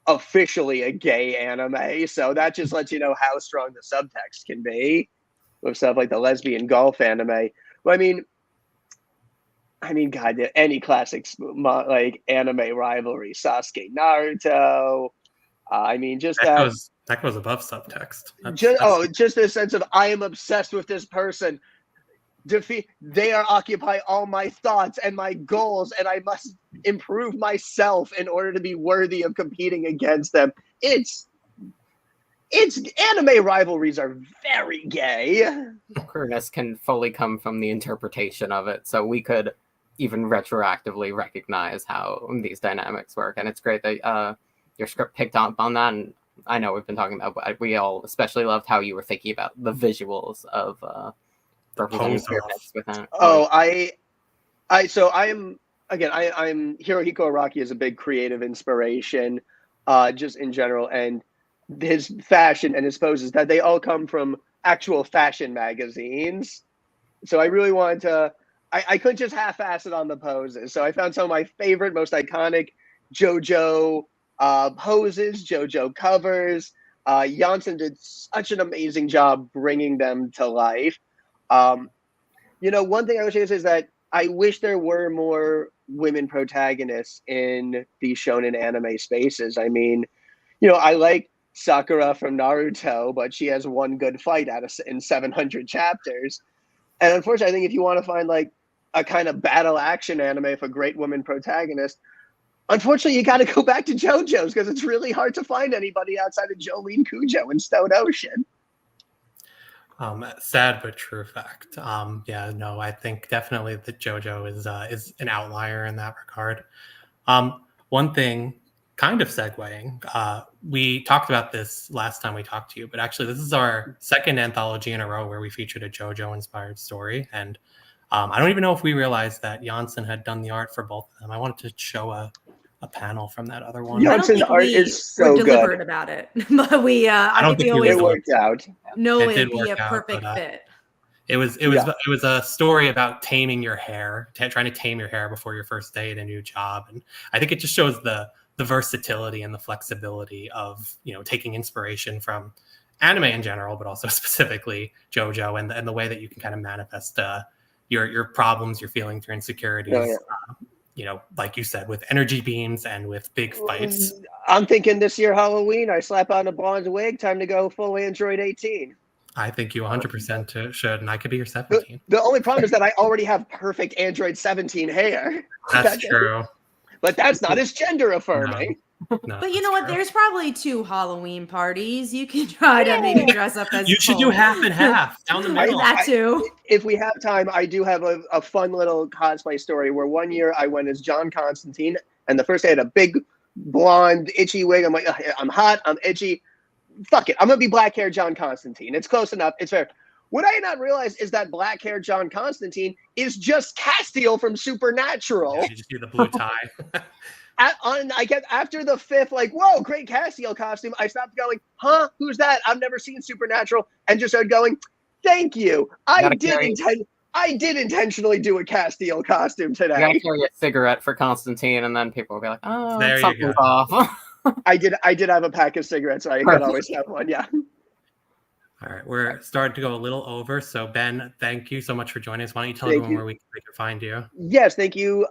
H: officially a gay anime. So that just lets you know how strong the subtext can be with stuff like the lesbian golf anime. But I mean, God, any classics like anime rivalry, Sasuke, Naruto. I mean, just
A: that goes above subtext.
H: Just the sense of I am obsessed with this person. They occupy all my thoughts and my goals, and I must improve myself in order to be worthy of competing against them. It's anime rivalries are very gay.
C: Queerness can fully come from the interpretation of it, so we could even retroactively recognize how these dynamics work. And it's great that your script picked up on that. And I know we've been talking about, but we all especially loved how you were thinking about the visuals of representing queerness with that.
H: I'm Hirohiko Araki is a big creative inspiration, just in general, and his fashion and his poses, that they all come from actual fashion magazines. So I really wanted to, I couldn't just half-ass it on the poses. So I found some of my favorite, most iconic JoJo poses, JoJo covers. Janssen did such an amazing job bringing them to life. One thing I wish I say is that I wish there were more women protagonists in these shonen anime spaces. I mean, I like Sakura from Naruto, but she has one good fight in 700 chapters. And unfortunately, I think if you want to find like a kind of battle action anime with a great woman protagonist, unfortunately, you got to go back to JoJo's because it's really hard to find anybody outside of Jolene Cujo and Stone Ocean.
A: Sad but true fact. I think definitely that JoJo is an outlier in that regard. One thing, kind of segueing, we talked about this last time we talked to you, but actually this is our second anthology in a row where we featured a JoJo-inspired story, and I don't even know if we realized that Janssen had done the art for both of them. I wanted to show a panel from that other one.
H: Janssen's art is so good.
B: Deliberate about it, but I think we always
H: it worked out.
B: No, it'd be a perfect fit.
A: It was a story about taming your hair, trying to tame your hair before your first day at a new job, and I think it just shows the versatility and the flexibility of taking inspiration from anime in general, but also specifically JoJo and the way that you can kind of manifest your problems, your feelings, your insecurities. Like you said, with energy beams and with big fights.
H: I'm thinking this year Halloween, I slap on a blonde wig, time to go full Android 18.
A: I think you 100% should, and I could be your 17.
H: The only problem is that I already have perfect Android 17 hair.
A: That's true.
H: But that's not as gender affirming.
B: No, but you know what? There's probably 2 Halloween parties. You can try to maybe dress up as
A: you should do half and half down the middle.
B: That too.
H: If we have time, I do have a fun little cosplay story where one year I went as John Constantine, and the first day I had a big blonde itchy wig. I'm like, I'm hot, I'm itchy. Fuck it, I'm gonna be black hair John Constantine. It's close enough. It's fair. What I not realized is that black hair John Constantine is just Castiel from Supernatural.
A: You just do the blue tie.
H: After the 5th, like, whoa, great Castiel costume, I stopped going, huh, who's that? I've never seen Supernatural, and just started going, thank you. I did intentionally do a Castiel costume today.
C: You gotta carry a cigarette for Constantine, and then people will be like, oh,
A: there
C: something's off.
H: I did have a pack of cigarettes, so I could always have one, yeah.
A: All right, we're starting to go a little over. So Ben, thank you so much for joining us. Why don't you tell everyone where we can find you?
H: Yes, thank you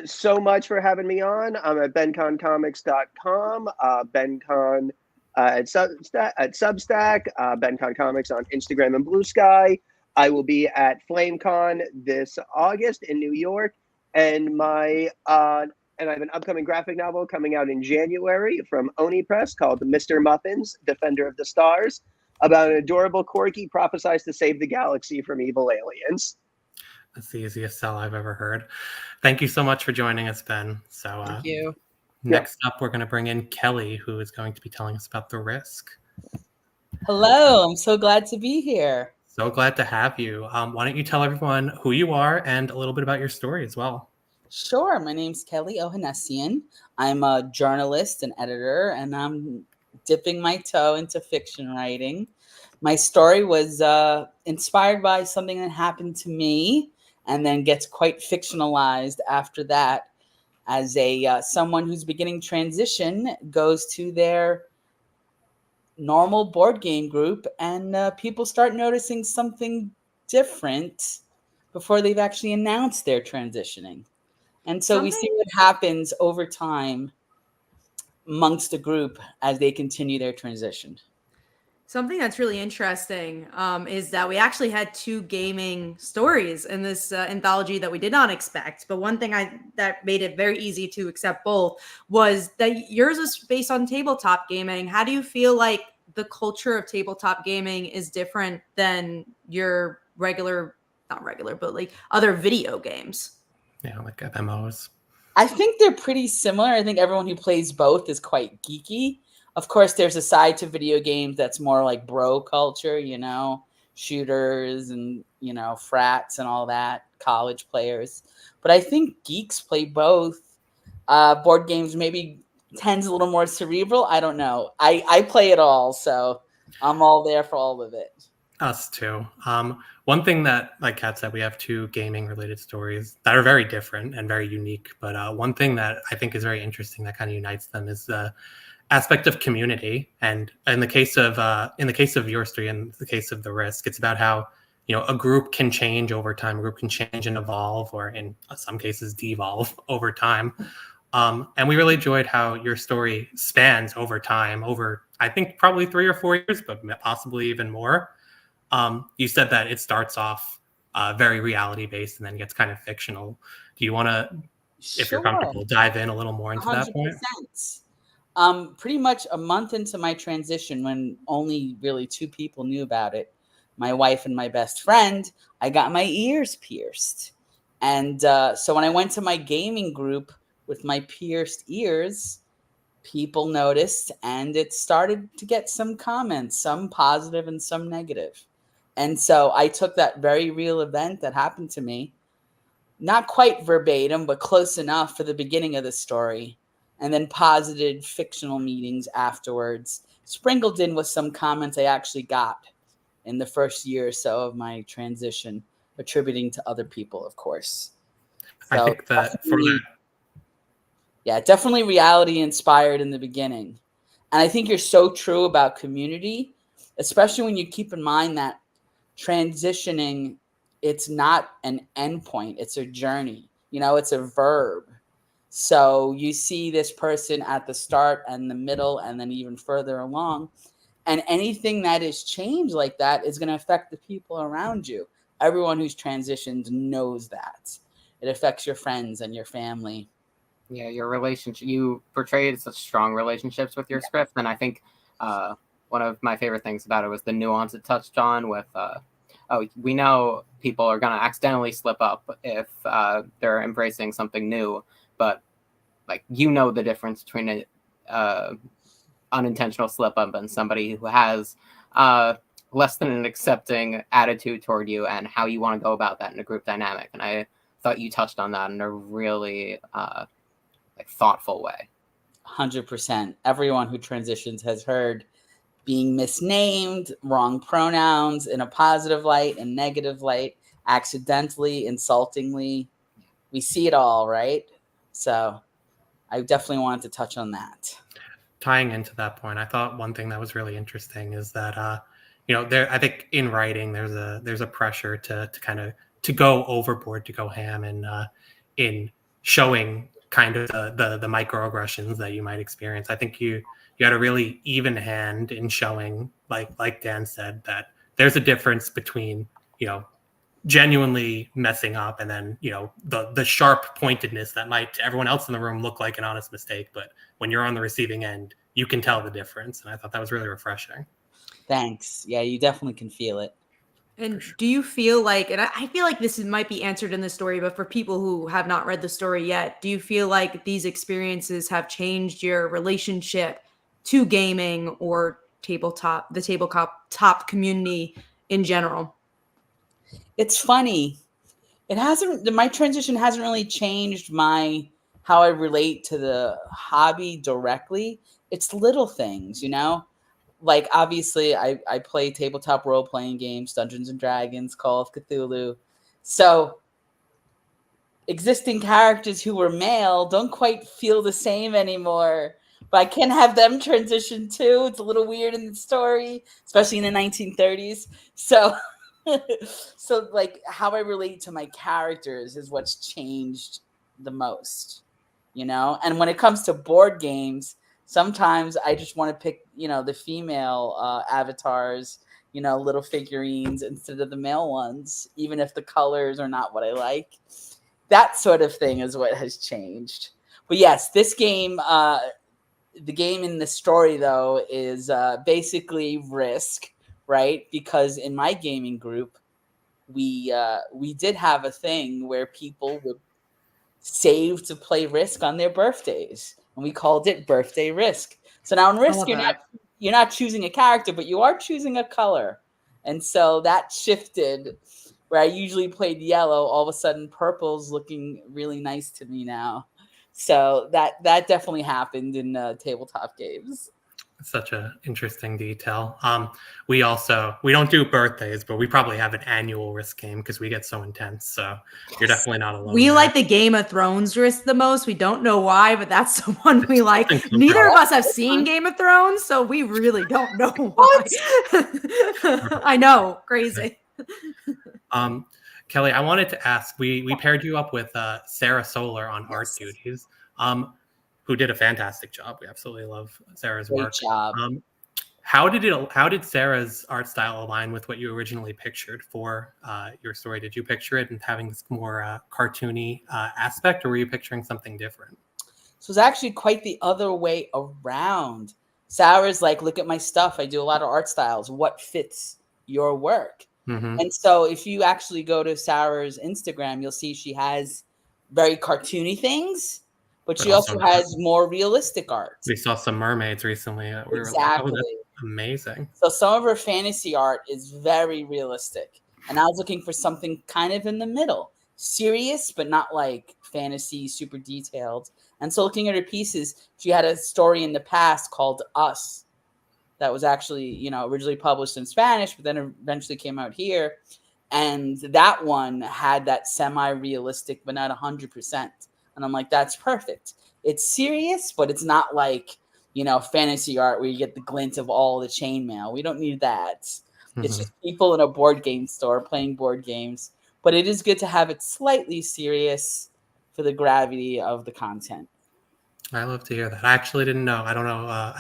H: so much for having me on. I'm at benconcomics.com, bencon at Substack, bencon comics on Instagram and Blue Sky. I will be at FlameCon this August in New York, and I have an upcoming graphic novel coming out in January from Oni Press called Mr. Muffins, Defender of the Stars, about an adorable corgi prophesies to save the galaxy from evil aliens.
A: That's the easiest sell I've ever heard. Thank you so much for joining us, Ben. So
I: thank you.
A: Next up, we're going to bring in Kelly, who is going to be telling us about The Risk.
I: Hello, I'm so glad to be here.
A: So glad to have you. Why don't you tell everyone who you are and a little bit about your story as well?
I: Sure. My name's Kelly Ohanessian. I'm a journalist and editor, and I'm dipping my toe into fiction writing. My story was inspired by something that happened to me and then gets quite fictionalized after that. as a someone who's beginning transition goes to their normal board game group, and people start noticing something different before they've actually announced they're transitioning. And so we see what happens over time amongst the group as they continue their transition.
B: Something that's really interesting is that we actually had 2 gaming stories in this anthology that we did not expect. But one thing that made it very easy to accept both was that yours is based on tabletop gaming. How do you feel like the culture of tabletop gaming is different than your not regular, but like other video games?
A: Yeah, like MMOs.
I: I think they're pretty similar. I think everyone who plays both is quite geeky. Of course, there's a side to video games that's more like bro culture, shooters and, frats and all that, college players. But I think geeks play both. Board games maybe tends a little more cerebral. I don't know. I play it all, so I'm all there for all of it.
A: Us too. One thing that, like Kat said, we have 2 gaming-related stories that are very different and very unique. But one thing that I think is very interesting that kind of unites them is the aspect of community. And in the case of your story, and the case of The Risk, it's about how a group can change over time. A group can change and evolve, or in some cases, devolve over time. And we really enjoyed how your story spans over time, over I think probably 3 or 4 years, but possibly even more. You said that it starts off very reality-based and then gets kind of fictional. Do you want to, if you're comfortable, dive in a little more into 100%. That point?
I: Pretty much a month into my transition, when only really 2 people knew about it, my wife and my best friend, I got my ears pierced. And so when I went to my gaming group with my pierced ears, people noticed, and it started to get some comments, some positive and some negative. And so I took that very real event that happened to me, not quite verbatim, but close enough for the beginning of the story, and then posited fictional meetings afterwards, sprinkled in with some comments I actually got in the first year or so of my transition, attributing to other people, of course. So
A: I think that for that.
I: Yeah, definitely reality inspired in the beginning. And I think you're so true about community, especially when you keep in mind that transitioning, it's not an endpoint, it's a journey. It's a verb. So you see this person at the start and the middle and then even further along. And anything that is changed like that is going to affect the people around you. Everyone who's transitioned knows that. It affects your friends and your family.
C: Yeah, your relationship, you portrayed such strong relationships with your script. And I think one of my favorite things about it was the nuance it touched on with, we know people are going to accidentally slip up if they're embracing something new. But the difference between an unintentional slip up and somebody who has less than an accepting attitude toward you, and how you want to go about that in a group dynamic. And I thought you touched on that in a really thoughtful way.
I: 100%. Everyone who transitions has heard being misnamed, wrong pronouns in a positive light and negative light, accidentally, insultingly. We see it all, right? So I definitely wanted to touch on that.
A: Tying into that point, I thought one thing that was really interesting is that I think in writing there's a pressure to kind of to go overboard, to go ham, and in showing kind of the microaggressions that you might experience. I think you had a really even hand in showing, like Dan said, that there's a difference between genuinely messing up and then the sharp pointedness that might to everyone else in the room look like an honest mistake, but when you're on the receiving end, you can tell the difference. And I thought that was really refreshing.
I: Thanks. Yeah, you definitely can feel it.
B: And do you feel like, and I feel like this might be answered in the story, but for people who have not read the story yet, do you feel like these experiences have changed your relationship to gaming or the tabletop community in general?
I: It's funny. My transition hasn't really changed how I relate to the hobby directly. It's little things, Like, obviously, I play tabletop role-playing games, Dungeons & Dragons, Call of Cthulhu. So existing characters who were male don't quite feel the same anymore. But I can have them transition too. It's a little weird in the story, especially in the 1930s. So, so like how I relate to my characters is what's changed the most, you know? And when it comes to board games, sometimes I just want to pick, you know, the female avatars, you know, little figurines instead of the male ones, even if the colors are not what I like. That sort of thing is what has changed. But yes, this game, the game in the story, though, is basically Risk, right? Because in my gaming group, we did have a thing where people would save to play Risk on their birthdays, and we called it Birthday Risk. So now in Risk, you're not choosing a character, but you are choosing a color, and so that shifted. Where I usually played yellow, all of a sudden purple's looking really nice to me now. So that definitely happened in tabletop games.
A: Such an interesting detail. We don't do birthdays, but we probably have an annual Risk game because we get so intense. So you're definitely not alone.
B: We like the Game of Thrones Risk the most. We don't know why, but that's the one we like. Neither of us have seen Game of Thrones, so we really don't know why. I know, crazy.
A: Kelly, I wanted to ask, we paired you up with Sarah Solar on art duties, who did a fantastic job. We absolutely love Sarah's work.
I: Great job.
A: How did Sarah's art style align with what you originally pictured for your story? Did you picture it and having this more cartoony aspect, or were you picturing something different?
I: So it's actually quite the other way around. Sarah's like, look at my stuff. I do a lot of art styles. What fits your work? Mm-hmm. And so if you actually go to Sarah's Instagram, you'll see she has very cartoony things, but she also has more realistic art.
A: We saw some mermaids recently. We
I: exactly. Were like, oh,
A: that's amazing.
I: So some of her fantasy art is very realistic. And I was looking for something kind of in the middle. Serious, but not like fantasy, super detailed. And so looking at her pieces, she had a story in the past called Us. That was actually, you know, originally published in Spanish, but then eventually came out here. And that one had that semi-realistic, but not 100%. And I'm like, that's perfect. It's serious, but it's not like, you know, fantasy art where you get the glint of all the chainmail. We don't need that. Mm-hmm. It's just people in a board game store playing board games. But it is good to have it slightly serious for the gravity of the content.
A: I love to hear that. I actually didn't know. I don't know.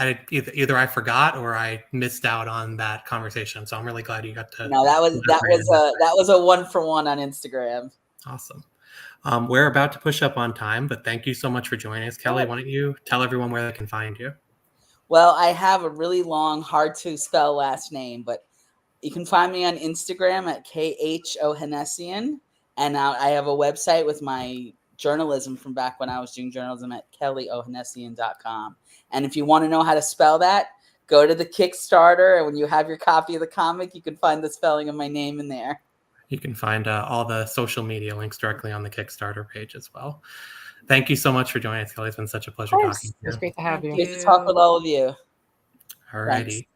A: Either I forgot or I missed out on that conversation. So I'm really glad you got to.
I: No, that was a 1-for-1 on Instagram.
A: Awesome. We're about to push up on time, but thank you so much for joining us, Kelly. Why don't you tell everyone where they can find you?
I: Well, I have a really long, hard to spell last name, but you can find me on Instagram at KHOHennessian, and I have a website with my journalism from back when I was doing journalism at kellyohennessian.com. And if you want to know how to spell that, go to the Kickstarter, and when you have your copy of the comic, you can find the spelling of my name in there.
A: You can find all the social media links directly on the Kickstarter page as well. Thank you so much for joining us, Kelly. It's been such a pleasure talking to you.
C: It's great to have you.
I: Great to talk with all of you.
A: All righty.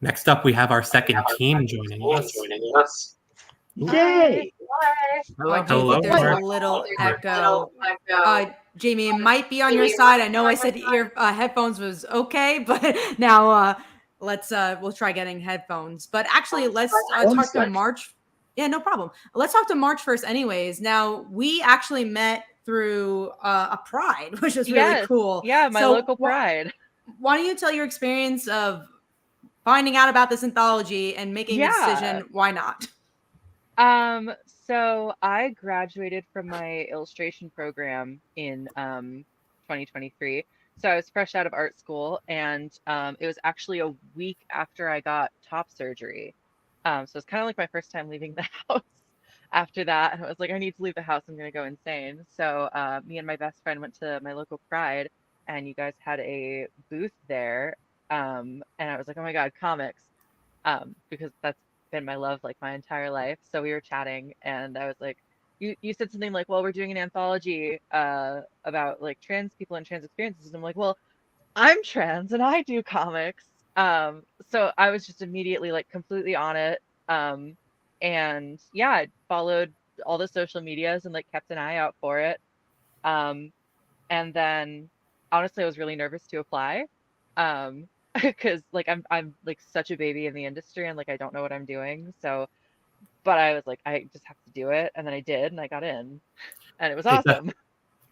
A: Next up, we have our second team joining us.
H: Yay!
A: Hello.
B: There's a little echo. Jamie, it might be on your side. I know I said headphones was okay, but now we'll try getting headphones. But actually, let's talk to March. Yeah, no problem. Let's talk to March first anyways. Now, we actually met through a Pride, which was really cool.
J: Yeah, my local Pride.
B: Why don't you tell your experience of finding out about this anthology and making a decision? Why not?
J: So I graduated from my illustration program in 2023. So I was fresh out of art school, and it was actually a week after I got top surgery. So it's kind of like my first time leaving the house after that. And I was like, I need to leave the house. I'm going to go insane. So me and my best friend went to my local Pride, and you guys had a booth there. And I was like, oh my God, comics. Because that's been my love like my entire life. So we were chatting, and I was like, you said something like, well, we're doing an anthology about like trans people and trans experiences. And I'm like, well, I'm trans and I do comics. So I was just immediately like completely on it. And yeah, I followed all the social medias and like kept an eye out for it. And then honestly, I was really nervous to apply. Because like I'm like such a baby in the industry and like I don't know what I'm doing. So, but I was like, I just have to do it. And then I did, and I got in, and it was awesome.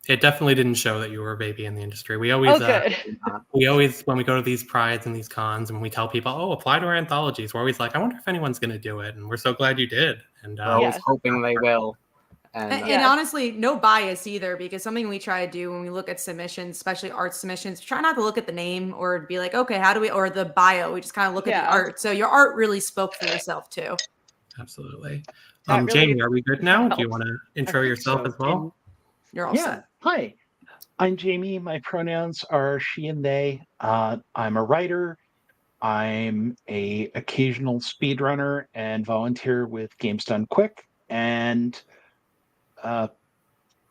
A: It definitely didn't show that you were a baby in the industry. We
J: Oh,
A: always,
J: good.
A: when we go to these prides and these cons, and we tell people, "Oh, apply to our anthologies," we're always like, "I wonder if anyone's going to do it," and we're so glad you did. And
C: We're always
J: Yes.
C: hoping they will.
B: And
J: Yes.
B: honestly, no bias either, because something we try to do when we look at submissions, especially art submissions, try not to look at the name or be like, okay, how do we, or the bio. We just kind of look at the
J: Yeah.
B: art. So your art really spoke for yourself too.
A: absolutely.
J: That really
A: Jamie, are we good now? Do you
J: helps.
A: want to intro
J: think
A: yourself
K: so.
A: as well?
B: You're all
K: Yeah.
B: set.
K: Hi, I'm Jamie. My pronouns are she and they. I'm a writer. I'm a occasional speedrunner and volunteer with Games Done Quick. And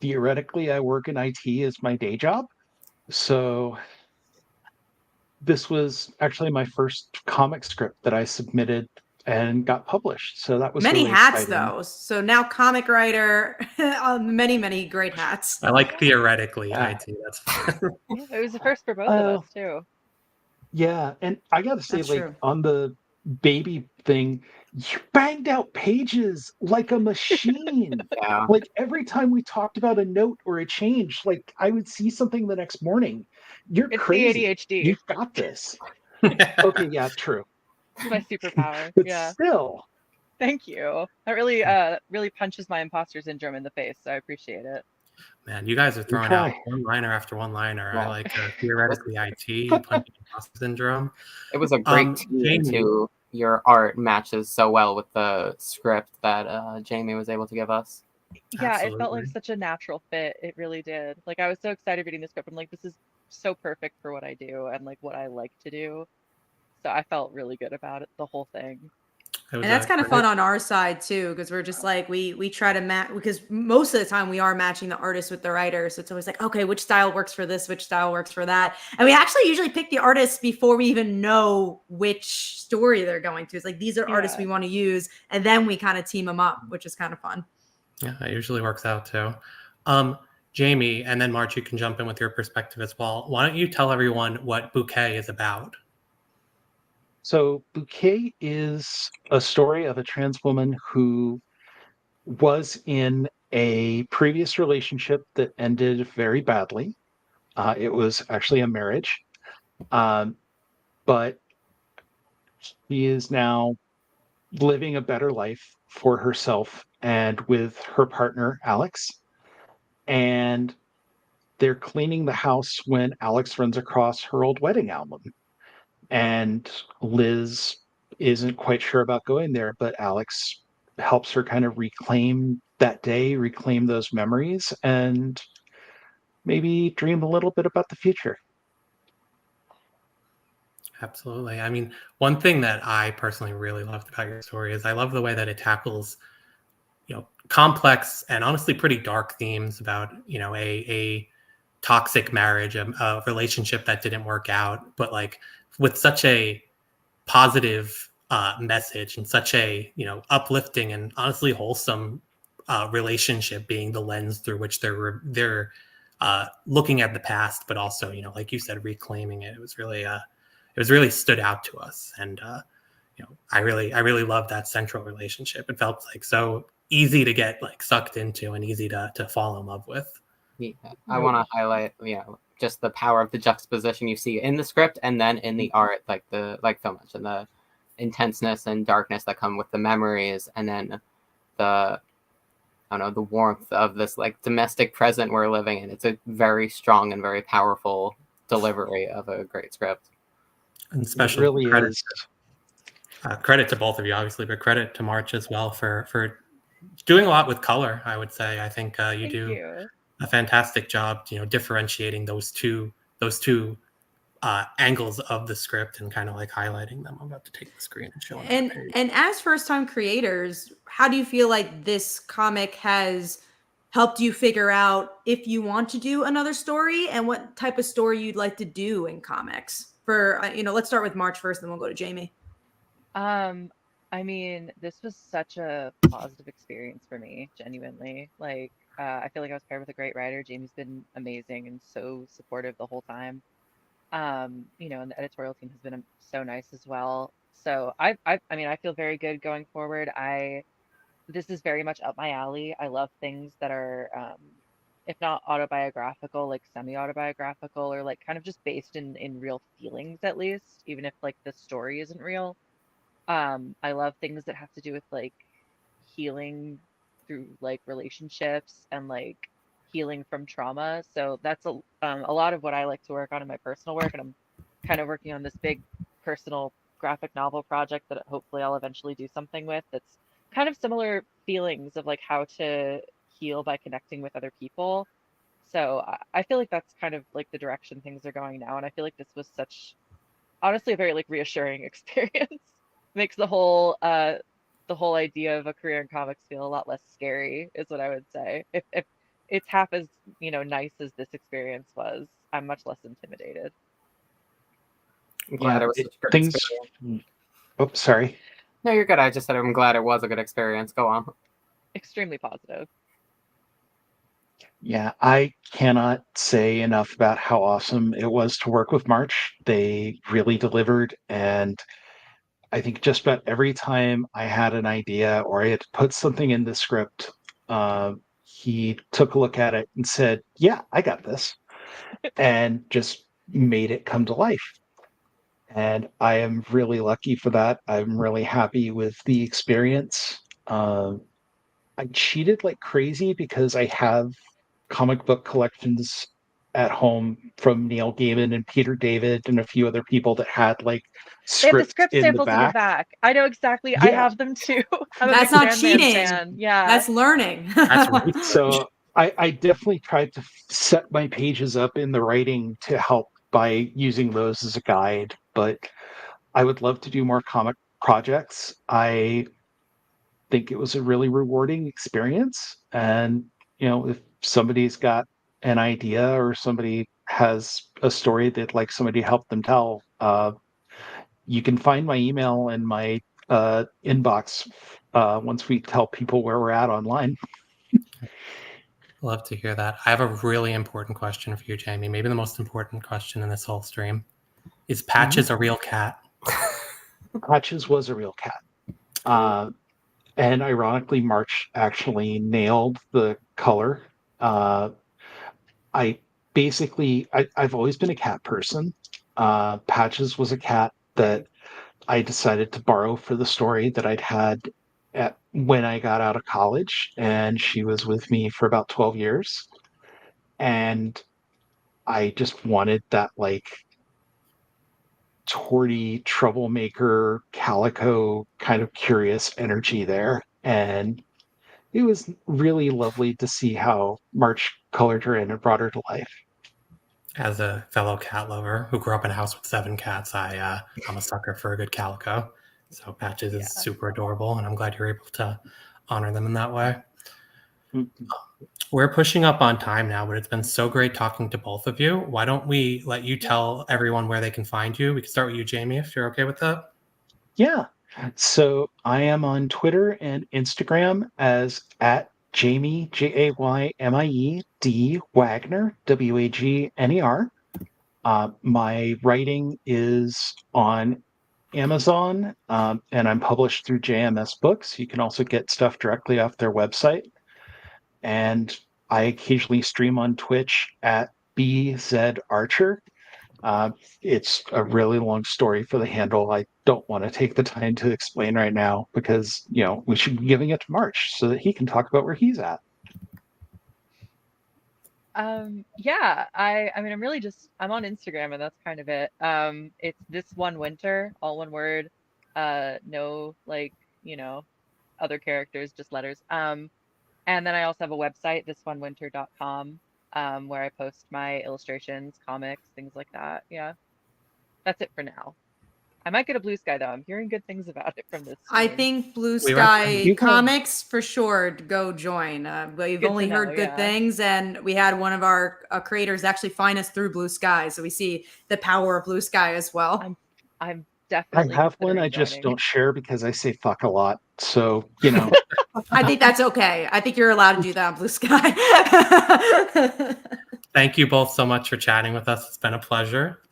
K: theoretically, I work in IT as my day job. So this was actually my first comic script that I submitted and got published. So that was
B: Many
K: really
B: hats
K: exciting.
B: though. So now comic writer, many, many great hats.
A: I like theoretically
K: Yeah.
A: IT. That's fine.
J: Yeah, it was the first for both of us too.
K: Yeah, and I gotta say,
B: That's
K: like
B: true.
K: on the baby thing, you banged out pages like a machine.
C: Yeah.
K: Like every time we talked about a note or a change, like I would see something the next morning. You're
J: It's
K: crazy.
J: the ADHD.
K: You've got this. Okay, yeah, true.
J: It's my superpower.
K: But
J: Yeah.
K: still,
J: Thank you. That really punches my imposter syndrome in the face. So I appreciate it.
A: Man, you guys are throwing out
K: try.
A: one-liner after one-liner. I
C: Yeah.
A: like theoretically IT, you punch imposter syndrome.
C: It was a great team
A: Jamie.
C: too. Your art matches so well with the script that Jamie was able to give us.
J: Yeah, it felt like
A: Absolutely.
J: such a natural fit. It really did. Like I was so excited reading the script. I'm like, this is so perfect for what I do and like what I like to do. So I felt really good about it, the whole thing.
A: It was
B: And that's
A: a
B: kind of
A: great-
B: fun on our side too, because we're just like we try to match, because most of the time we are matching the artist with the writer. So it's always like, okay, which style works for this, which style works for that. And we actually usually pick the artists before we even know which story they're going to. It's like, these are artists we want to use, and then we kind of team them up, which is kind of fun.
A: Yeah, it usually works out too. Jamie, and then March, you can jump in with your perspective as well. Why don't you tell everyone what Bouquet is about?
K: so Bouquet is a story of a trans woman who was in a previous relationship that ended very badly. It was actually a marriage. But she is now living a better life for herself and with her partner, Alex. And they're cleaning the house when Alex runs across her old wedding album. And Liz isn't quite sure about going there, but Alex helps her kind of reclaim that day, reclaim those memories, and maybe dream a little bit about the future.
A: Absolutely. I mean, one thing that I personally really loved about your story is I love the way that it tackles, complex and honestly pretty dark themes about, a toxic marriage, a relationship that didn't work out, but like with such a positive message and such a, uplifting and honestly wholesome relationship being the lens through which they're looking at the past, but also, like you said, reclaiming it. It was really stood out to us. And, I really love that central relationship. It felt like so easy to get like sucked into and easy to fall in love with.
C: Yeah. I want to highlight, just the power of the juxtaposition you see in the script and then in the art, like Phil mentioned, the intenseness and darkness that come with the memories, and then the warmth of this like domestic present we're living in. It's a very strong and very powerful delivery of a great script.
A: And special
K: really
A: credit,
K: is.
A: Credit to both of you, obviously, but credit to March as well for doing a lot with color. I would say I think you do a fantastic job, differentiating those two angles of the script and kind of like highlighting them. I'm about to take the screen and show them.
B: And as first time creators, how do you feel like this comic has helped you figure out if you want to do another story and what type of story you'd like to do in comics? For let's start with March first, then we'll go to Jamie.
J: I I mean, this was such a positive experience for me, genuinely. Like, I feel like I was paired with a great writer. Jamie's been amazing and so supportive the whole time. And the editorial team has been so nice as well. So I mean, I feel very good going forward. This is very much up my alley. I love things that are, if not autobiographical, like semi-autobiographical, or like kind of just based in real feelings, at least, even if like the story isn't real. I love things that have to do with like healing through like relationships and like healing from trauma. So that's a lot of what I like to work on in my personal work, and I'm kind of working on this big personal graphic novel project that hopefully I'll eventually do something with. That's kind of similar feelings of like how to heal by connecting with other people. So I feel like that's kind of like the direction things are going now, and I feel like this was such honestly a very like reassuring experience. Makes the whole idea of a career in comics feel a lot less scary, is what I would say. If it's half as, nice as this experience was, I'm much less intimidated.
C: I'm glad it was such a good
K: things.
C: experience.
K: Oh, sorry.
C: No, you're good. I just said I'm glad it was a good experience. Go on.
J: Extremely positive.
K: Yeah, I cannot say enough about how awesome it was to work with March. They really delivered, and I think just about every time I had an idea or I had to put something in the script, he took a look at it and said, "Yeah, I got this," and just made it come to life. And I am really lucky for that. I'm really happy with the experience. I cheated like crazy because I have comic book collections at home from Neil Gaiman and Peter David and a few other people that had like
J: They have the
K: script
J: script
K: in the
J: samples in the
K: back.
J: back. I know exactly.
K: Yeah.
J: I have them too. I'm
B: That's
J: a big
B: not
J: Sandman
B: cheating.
J: fan. Yeah.
B: That's learning.
A: That's right.
K: So I definitely tried to set my pages up in the writing to help by using those as a guide, but I would love to do more comic projects. I think it was a really rewarding experience. And, if somebody's got an idea or somebody has a story that like somebody helped them tell, you can find my email in my inbox once we tell people where we're at online.
A: Love to hear that. I have a really important question for you, Jamie. Maybe the most important question in this whole stream. Is Patches a real cat?
K: Patches was a real cat. And ironically, March actually nailed the color. I've always been a cat person. Patches was a cat that I decided to borrow for the story that I'd had when I got out of college, and she was with me for about 12 years. And I just wanted that like torty troublemaker calico kind of curious energy there. And it was really lovely to see how March colored her in and brought her to life.
A: As a fellow cat lover who grew up in a house with 7 cats, I'm a sucker for a good calico. So Patches is super adorable, and I'm glad you're able to honor them in that way. Mm-hmm. We're pushing up on time now, but it's been so great talking to both of you. Why don't we let you tell everyone where they can find you? We can start with you, Jamie, if you're okay with that.
K: Yeah. So I am on Twitter and Instagram as at Jamie, JAYMIE Wagner, WAGNER. My writing is on Amazon, and I'm published through JMS Books. You can also get stuff directly off their website. And I occasionally stream on Twitch at BZ Archer. It's a really long story for the handle. I don't want to take the time to explain right now because, we should be giving it to March so that he can talk about where he's at.
J: Yeah, I mean, I'm on Instagram, and that's kind of it. It's this one winter, all one word, no other characters, just letters. And then I also have a website, thisoneWinter.com, where I post my illustrations, comics, things like that. Yeah, that's it for now. I might get a Blue Sky though. I'm hearing good things about it from this stream.
B: I think Blue Sky Comics for sure. Go join. We've only heard good things, and we had one of our creators actually find us through Blue Sky, so we see the power of Blue Sky as well.
J: I'm definitely
K: I have one.
J: considering
K: I just
J: joining.
K: don't share because I say fuck a lot. So,
B: I think that's okay. I think you're allowed to do that on Blue Sky.
A: Thank you both so much for chatting with us. It's been a pleasure.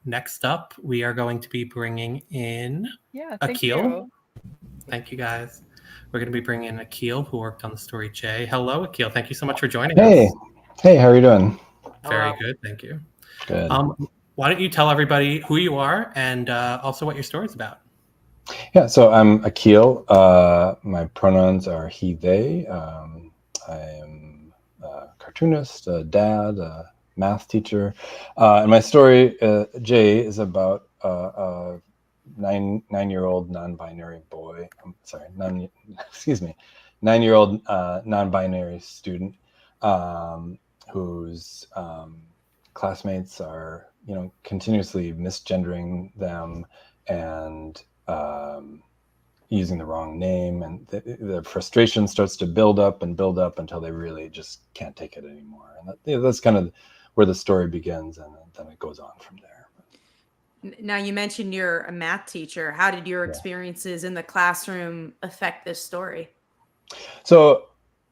A: Next up, we are going to be bringing in
J: Thank
A: Akil.
J: you.
A: Thank you, guys. We're going to be bringing in Akil, who worked on the story Jay. Hello, Akil. Thank you so much for joining us.
L: Hey, how are you doing?
A: Very good, thank you.
L: Good.
A: Why don't you tell everybody who you are and also what your story's about?
L: Yeah, so I'm Akil. My pronouns are he, they. I am a cartoonist, a dad, a math teacher. And my story, Jay, is about a nine-year-old non-binary boy. I'm sorry, 9-year-old non-binary student whose classmates are, continuously misgendering them and using the wrong name, and the frustration starts to build up until they really just can't take it anymore. And that's kind of where the story begins, and then it goes on from there.
B: Now, you mentioned you're a math teacher. How did your experiences in the classroom affect this story?
L: So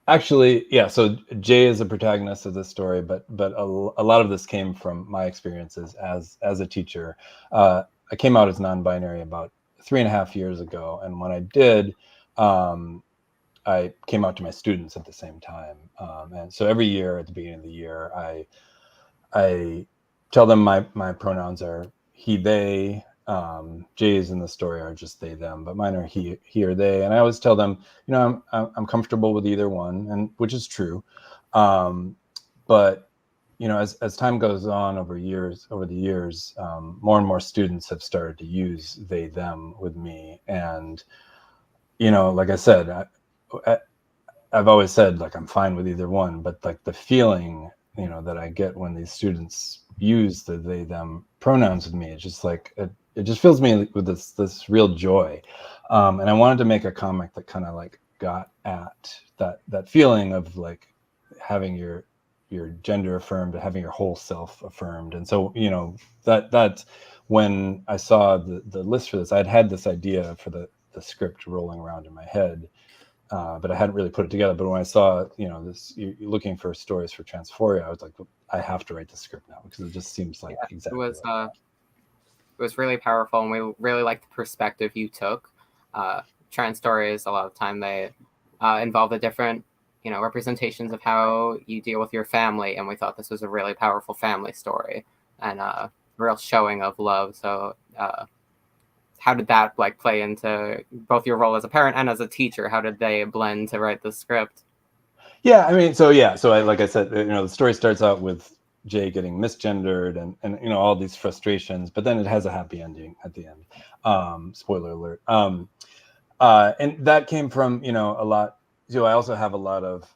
L: actually, so Jay is the protagonist of this story, but a lot of this came from my experiences as a teacher. I came out as non-binary about 3.5 years ago, and when I did, I came out to my students at the same time. And so every year at the beginning of the year, I tell them my pronouns are he, they. Jay's in the story are just they, them, but mine are he or they. And I always tell them, I'm comfortable with either one, and which is true. But as time goes on over the years, more and more students have started to use they, them with me. And, like I said, I've always said, like, I'm fine with either one, but like the feeling, that I get when these students use the they, them pronouns with me, it's just like, it just fills me with this real joy. And I wanted to make a comic that kind of like got at that feeling of like having your gender affirmed, having your whole self affirmed. And so, that when I saw the list for this, I'd had this idea for the script rolling around in my head, but I hadn't really put it together. But when I saw, this, you're looking for stories for Transphoria, I was like, I have to write the script now because it just seems like exactly.
C: It was really powerful, and we really liked the perspective you took. Trans stories, a lot of the time, they involve the different, representations of how you deal with your family, and we thought this was a really powerful family story and a real showing of love. So how did that play into both your role as a parent and as a teacher? How did they blend to write the script?
L: Yeah, I mean, so like I said, the story starts out with Jay getting misgendered and all these frustrations, but then it has a happy ending at the end. Spoiler alert. And that came from a lot. I also have a lot of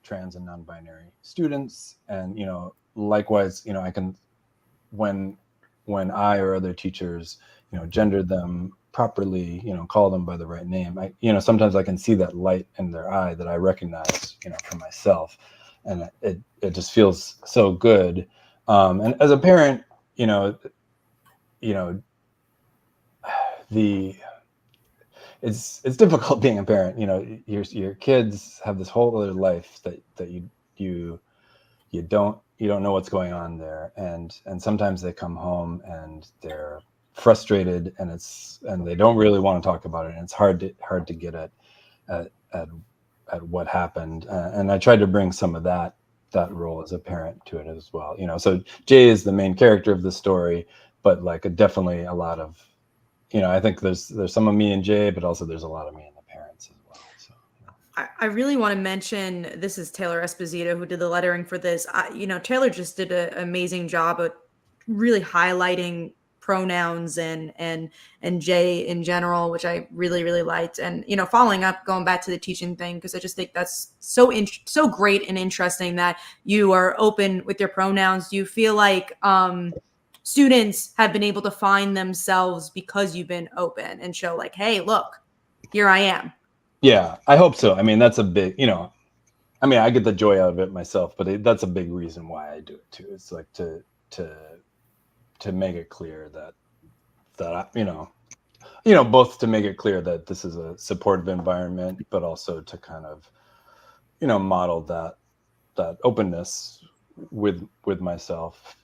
L: trans and non-binary students, and likewise, I can when I or other teachers gender them properly, call them by the right name, sometimes I can see that light in their eye that I recognize for myself, and it just feels so good. And as a parent, it's difficult being a parent. Your kids have this whole other life that you don't know what's going on there, and sometimes they come home and they're frustrated, and they don't really want to talk about it, and it's hard to get at what happened. And I tried to bring some of that role as a parent to it as well. So Jay is the main character of the story, but definitely a lot of I think there's some of me and Jay, but also there's a lot of me and the parents as well. So
B: I really want to mention, this is Taylor Esposito who did the lettering for this. Taylor just did an amazing job of really highlighting pronouns and Jay in general, which I really, really liked. And, following up, going back to the teaching thing, because I just think that's so great and interesting that you are open with your pronouns. Do you feel like students have been able to find themselves because you've been open and show like, hey, look, here I am?
L: Yeah, I hope so. I mean, that's a big, I get the joy out of it myself, but that's a big reason why I do it too. It's like to make it clear that that both to make it clear that this is a supportive environment, but also to kind of, model that openness with myself,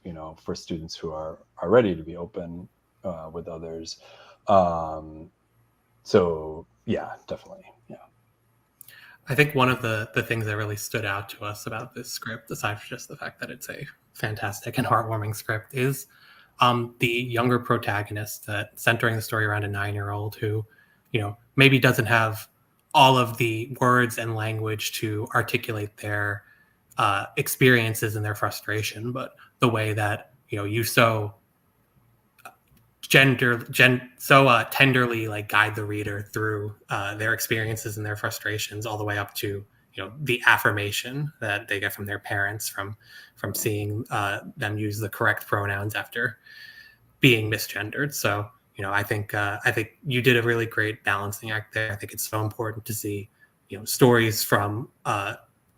L: for students who are ready to be open with others. So yeah, definitely. Yeah.
A: I think one of the things that really stood out to us about this script, aside from just the fact that it's a fantastic and heartwarming script, is the younger protagonist that centering the story around a 9-year-old who, maybe doesn't have all of the words and language to articulate their experiences and their frustration, but the way that, you so tenderly like guide the reader through their experiences and their frustrations, all the way up to the affirmation that they get from their parents from seeing them use the correct pronouns after being misgendered. So I think you did a really great balancing act there. I think it's so important to see stories from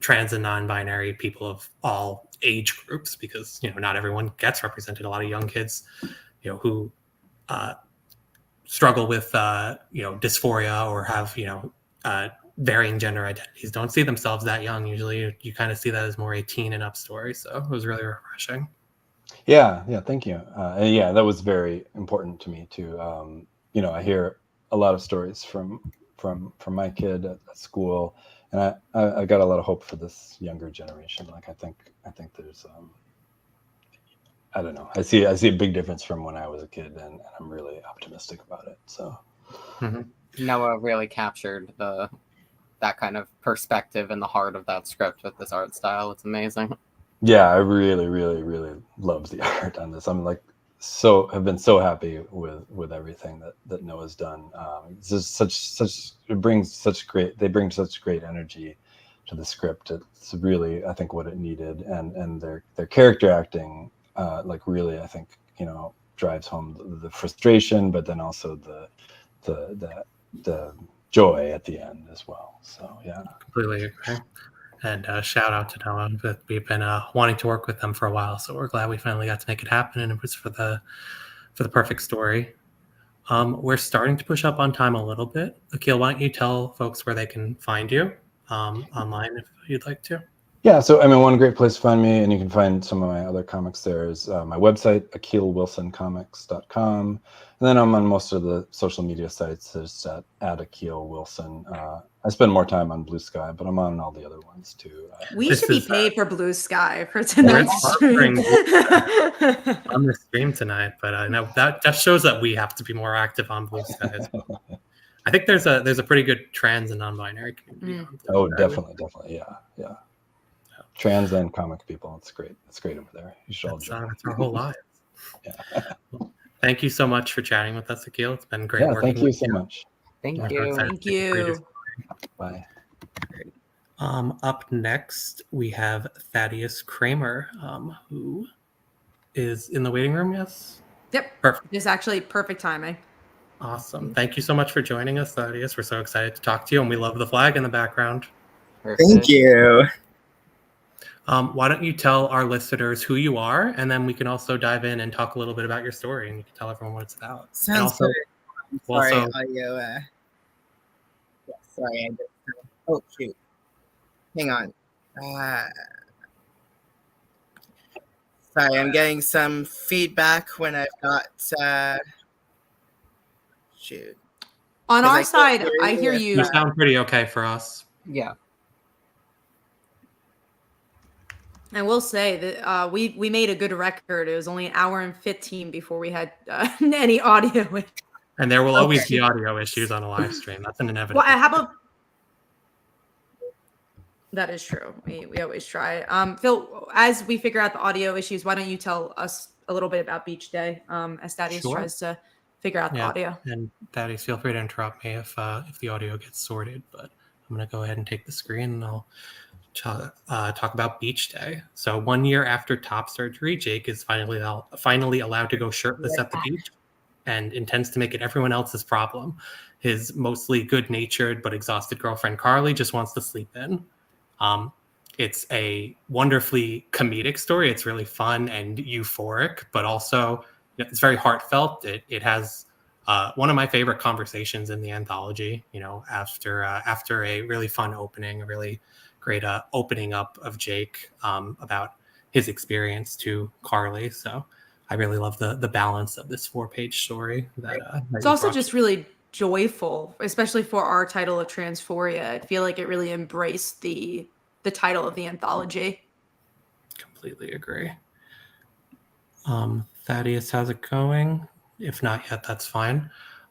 A: trans and non-binary people of all age groups, because not everyone gets represented. A lot of young kids who struggle with dysphoria or have varying gender identities don't see themselves that young. Usually you kind of see that as more a teen and up story. So it was really refreshing.
L: Yeah, thank you. And yeah, that was very important to me too. I hear a lot of stories from my kid at school, and I got a lot of hope for this younger generation. Like I think there's I don't know. I see a big difference from when I was a kid, and I'm really optimistic about it. So
C: Noah really captured that kind of perspective in the heart of that script with this art style. It's amazing.
L: Yeah, I really, really, really love the art on this. I'm have been so happy with everything that Noah's done. It's just they bring such great energy to the script. It's really, I think, what it needed, and their character acting, really, I think, drives home the frustration, but then also the joy at the end as well. So yeah,
A: completely agree. And shout out to Noah. We've been wanting to work with them for a while, so we're glad we finally got to make it happen, and it was for the perfect story. We're starting to push up on time a little bit. Akil, why don't you tell folks where they can find you online if you'd like to?
L: Yeah, so one great place to find me, and you can find some of my other comics there, is my website, akilwilsoncomics.com. And then I'm on most of the social media sites, just at Akil Wilson. I spend more time on Blue Sky, but I'm on all the other ones too.
B: We should be paid for Blue Sky for tonight's stream.
A: On the stream tonight, but I know that shows that we have to be more active on Blue Sky as well. I think there's a pretty good trans and non-binary community.
L: Oh, definitely, yeah. Trans and comic people. It's great over there. You should all join.
A: That's our whole lives.
L: Yeah.
A: Thank you so much for chatting with us, Akil. It's been great working with you.
L: Thank you so much.
C: Thank you.
B: Thank you.
L: Bye.
A: Up next, we have Thaddeus Kramer, who is in the waiting room. Yes.
B: Yep.
A: Perfect.
B: It's actually perfect timing.
A: Awesome. Thank you so much for joining us, Thaddeus. We're so excited to talk to you, and we love the flag in the background.
C: Perfect.
M: Thank you.
A: Why don't you tell our listeners who you are, and then we can also dive in and talk a little bit about your story, and you can tell everyone what it's about.
M: Sounds good. Sorry, audio. Sorry, oh shoot. Hang on. Sorry, I'm getting some feedback when I've got. Shoot.
B: On our side, I hear you.
A: You sound pretty okay for us.
C: Yeah.
B: I will say that we made a good record. It was only an hour and 15 before we had any audio.
A: And there will always be audio issues on a live stream. That's an inevitable.
B: Well, how about that is true. We always try. Phil, as we figure out the audio issues, why don't you tell us a little bit about Beach Day as Thaddeus tries to figure out the audio.
A: And Thaddeus, feel free to interrupt me if the audio gets sorted, but I'm going to go ahead and take the screen and I'll talk about Beach Day. So 1 year after top surgery, Jake is finally allowed to go shirtless at the beach and intends to make it everyone else's problem. His mostly good-natured but exhausted girlfriend Carly just wants to sleep in. It's a wonderfully comedic story. It's really fun and euphoric, but also it's very heartfelt. It has one of my favorite conversations in the anthology. After a really fun opening, a really great opening up of Jake about his experience to Carly. So I really love the balance of this 4-page story.
B: It's also just really joyful, especially for our title of Transphoria. I feel like it really embraced the title of the anthology.
A: Completely agree. Thaddeus, how's it going? If not yet, that's fine.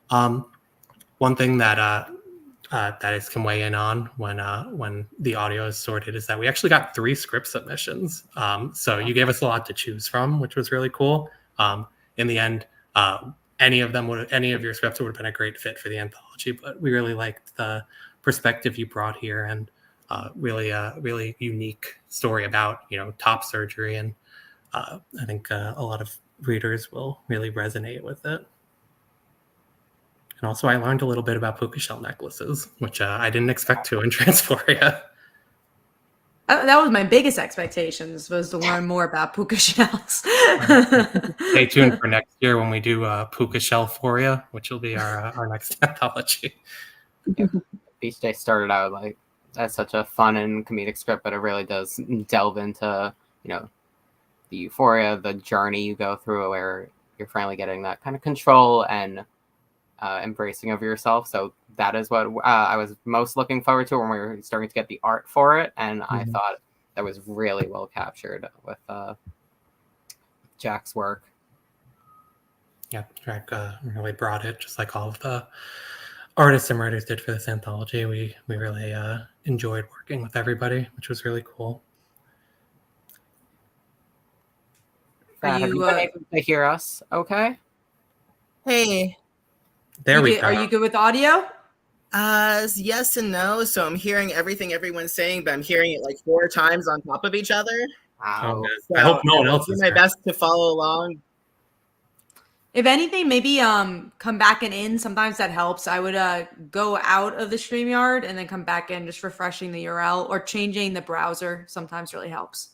A: One thing that Thaddeus can weigh in on when the audio is sorted is that we actually got 3 script submissions. So you gave us a lot to choose from, which was really cool. In the end, any of your scripts would have been a great fit for the anthology, but we really liked the perspective you brought here, and really unique story about top surgery, and I think a lot of readers will really resonate with it. And also, I learned a little bit about puka shell necklaces, which I didn't expect to in Transphoria.
B: That was my biggest expectations, was to learn more about puka shells.
A: Stay tuned for next year when we do puka shell Euphoria, which will be our next anthology.
C: Beach Day started out like as such a fun and comedic script, but it really does delve into the euphoria, the journey you go through, where you're finally getting that kind of control and embracing of yourself. So that is what I was most looking forward to when we were starting to get the art for it, and I thought that was really well captured with Jack's work.
A: Yeah, Jack really brought it, just like all of the artists and writers did for this anthology. We really enjoyed working with everybody, which was really cool.
C: Have you been able to hear us okay?
M: Hey.
A: There we go.
B: Are you good with audio?
M: Yes and no. So I'm hearing everything everyone's saying, but I'm hearing it like 4 times on top of each other.
C: Wow.
A: So I hope no one else
M: do
A: is
M: my
A: here.
M: best to follow along.
B: If anything, maybe come back and in. Sometimes that helps. I would go out of the StreamYard and then come back in, just refreshing the URL or changing the browser. Sometimes really helps.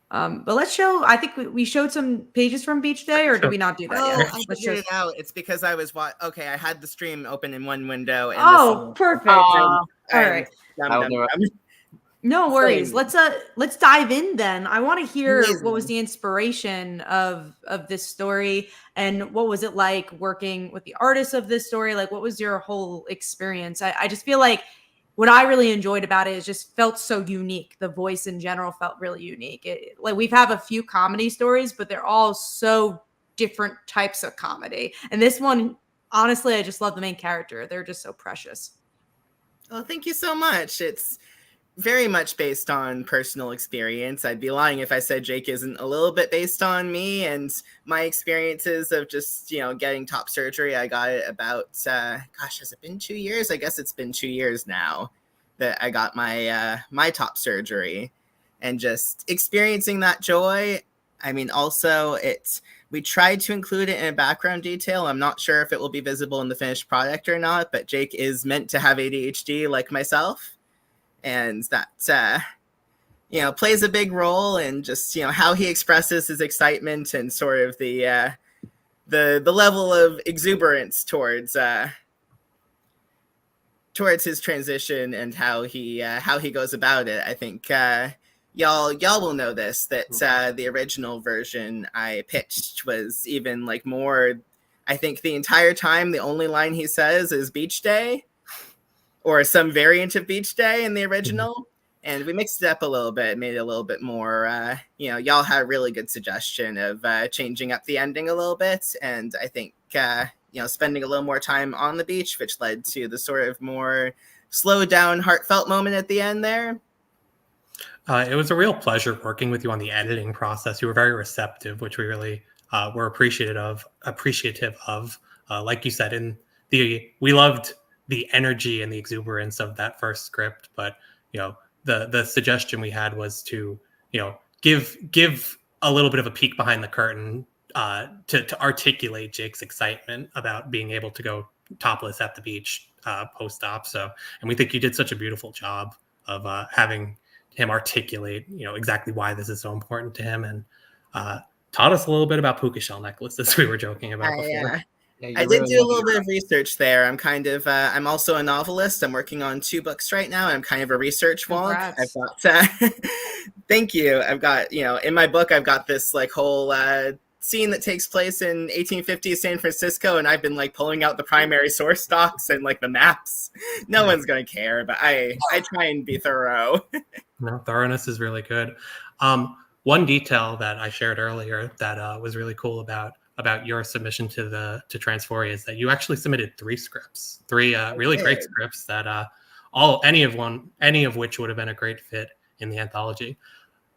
B: But let's show. I think we showed some pages from Beach Day, or did we not do that yet?
M: I figured it out. It's because I was okay. I had the stream open in one window. And
B: perfect.
M: All
B: right. No worries. Let's dive in then. I want to hear what was the inspiration of this story, and what was it like working with the artists of this story? Like, what was your whole experience? I just feel like what I really enjoyed about it is just felt so unique. The voice in general felt really unique. Like we've had a few comedy stories, but they're all so different types of comedy. And this one, honestly, I just love the main character. They're just so precious.
M: Well, thank you so much. It's very much based on personal experience. I'd be lying if I said Jake isn't a little bit based on me and my experiences of just, getting top surgery. I got it about, has it been 2 years? I guess it's been 2 years now that I got my top surgery, and just experiencing that joy. I mean, also we tried to include it in a background detail. I'm not sure if it will be visible in the finished product or not, but Jake is meant to have ADHD like myself. And that, plays a big role in just, how he expresses his excitement and sort of the level of exuberance towards his transition and how he goes about it. I think y'all will know this, that the original version I pitched was even like more. I think the entire time the only line he says is "Beach Day," or some variant of Beach Day in the original. And we mixed it up a little bit, made it a little bit more, y'all had a really good suggestion of changing up the ending a little bit. And I think, spending a little more time on the beach, which led to the sort of more slowed down, heartfelt moment at the end there.
A: It was a real pleasure working with you on the editing process. You were very receptive, which we really were appreciative of. Like you said, we loved the energy and the exuberance of that first script, but the suggestion we had was to give a little bit of a peek behind the curtain to articulate Jake's excitement about being able to go topless at the beach post-op. And we think you did such a beautiful job of having him articulate exactly why this is so important to him, and taught us a little bit about puka shell necklaces we were joking about before.
C: Yeah,
M: I did do a little bit of research there. I'm kind of, I'm also a novelist. I'm working on 2 books right now. I'm kind of a research wonk. I've got, thank you. I've got, in my book, I've got this like whole scene that takes place in 1850s San Francisco, and I've been like pulling out the primary source docs and like the maps. No one's going to care, but I try and be thorough.
A: No, thoroughness is really good. One detail that I shared earlier that was really cool about your submission to Transphoria is that you actually submitted 3 scripts, 3 really great scripts that any of which would have been a great fit in the anthology.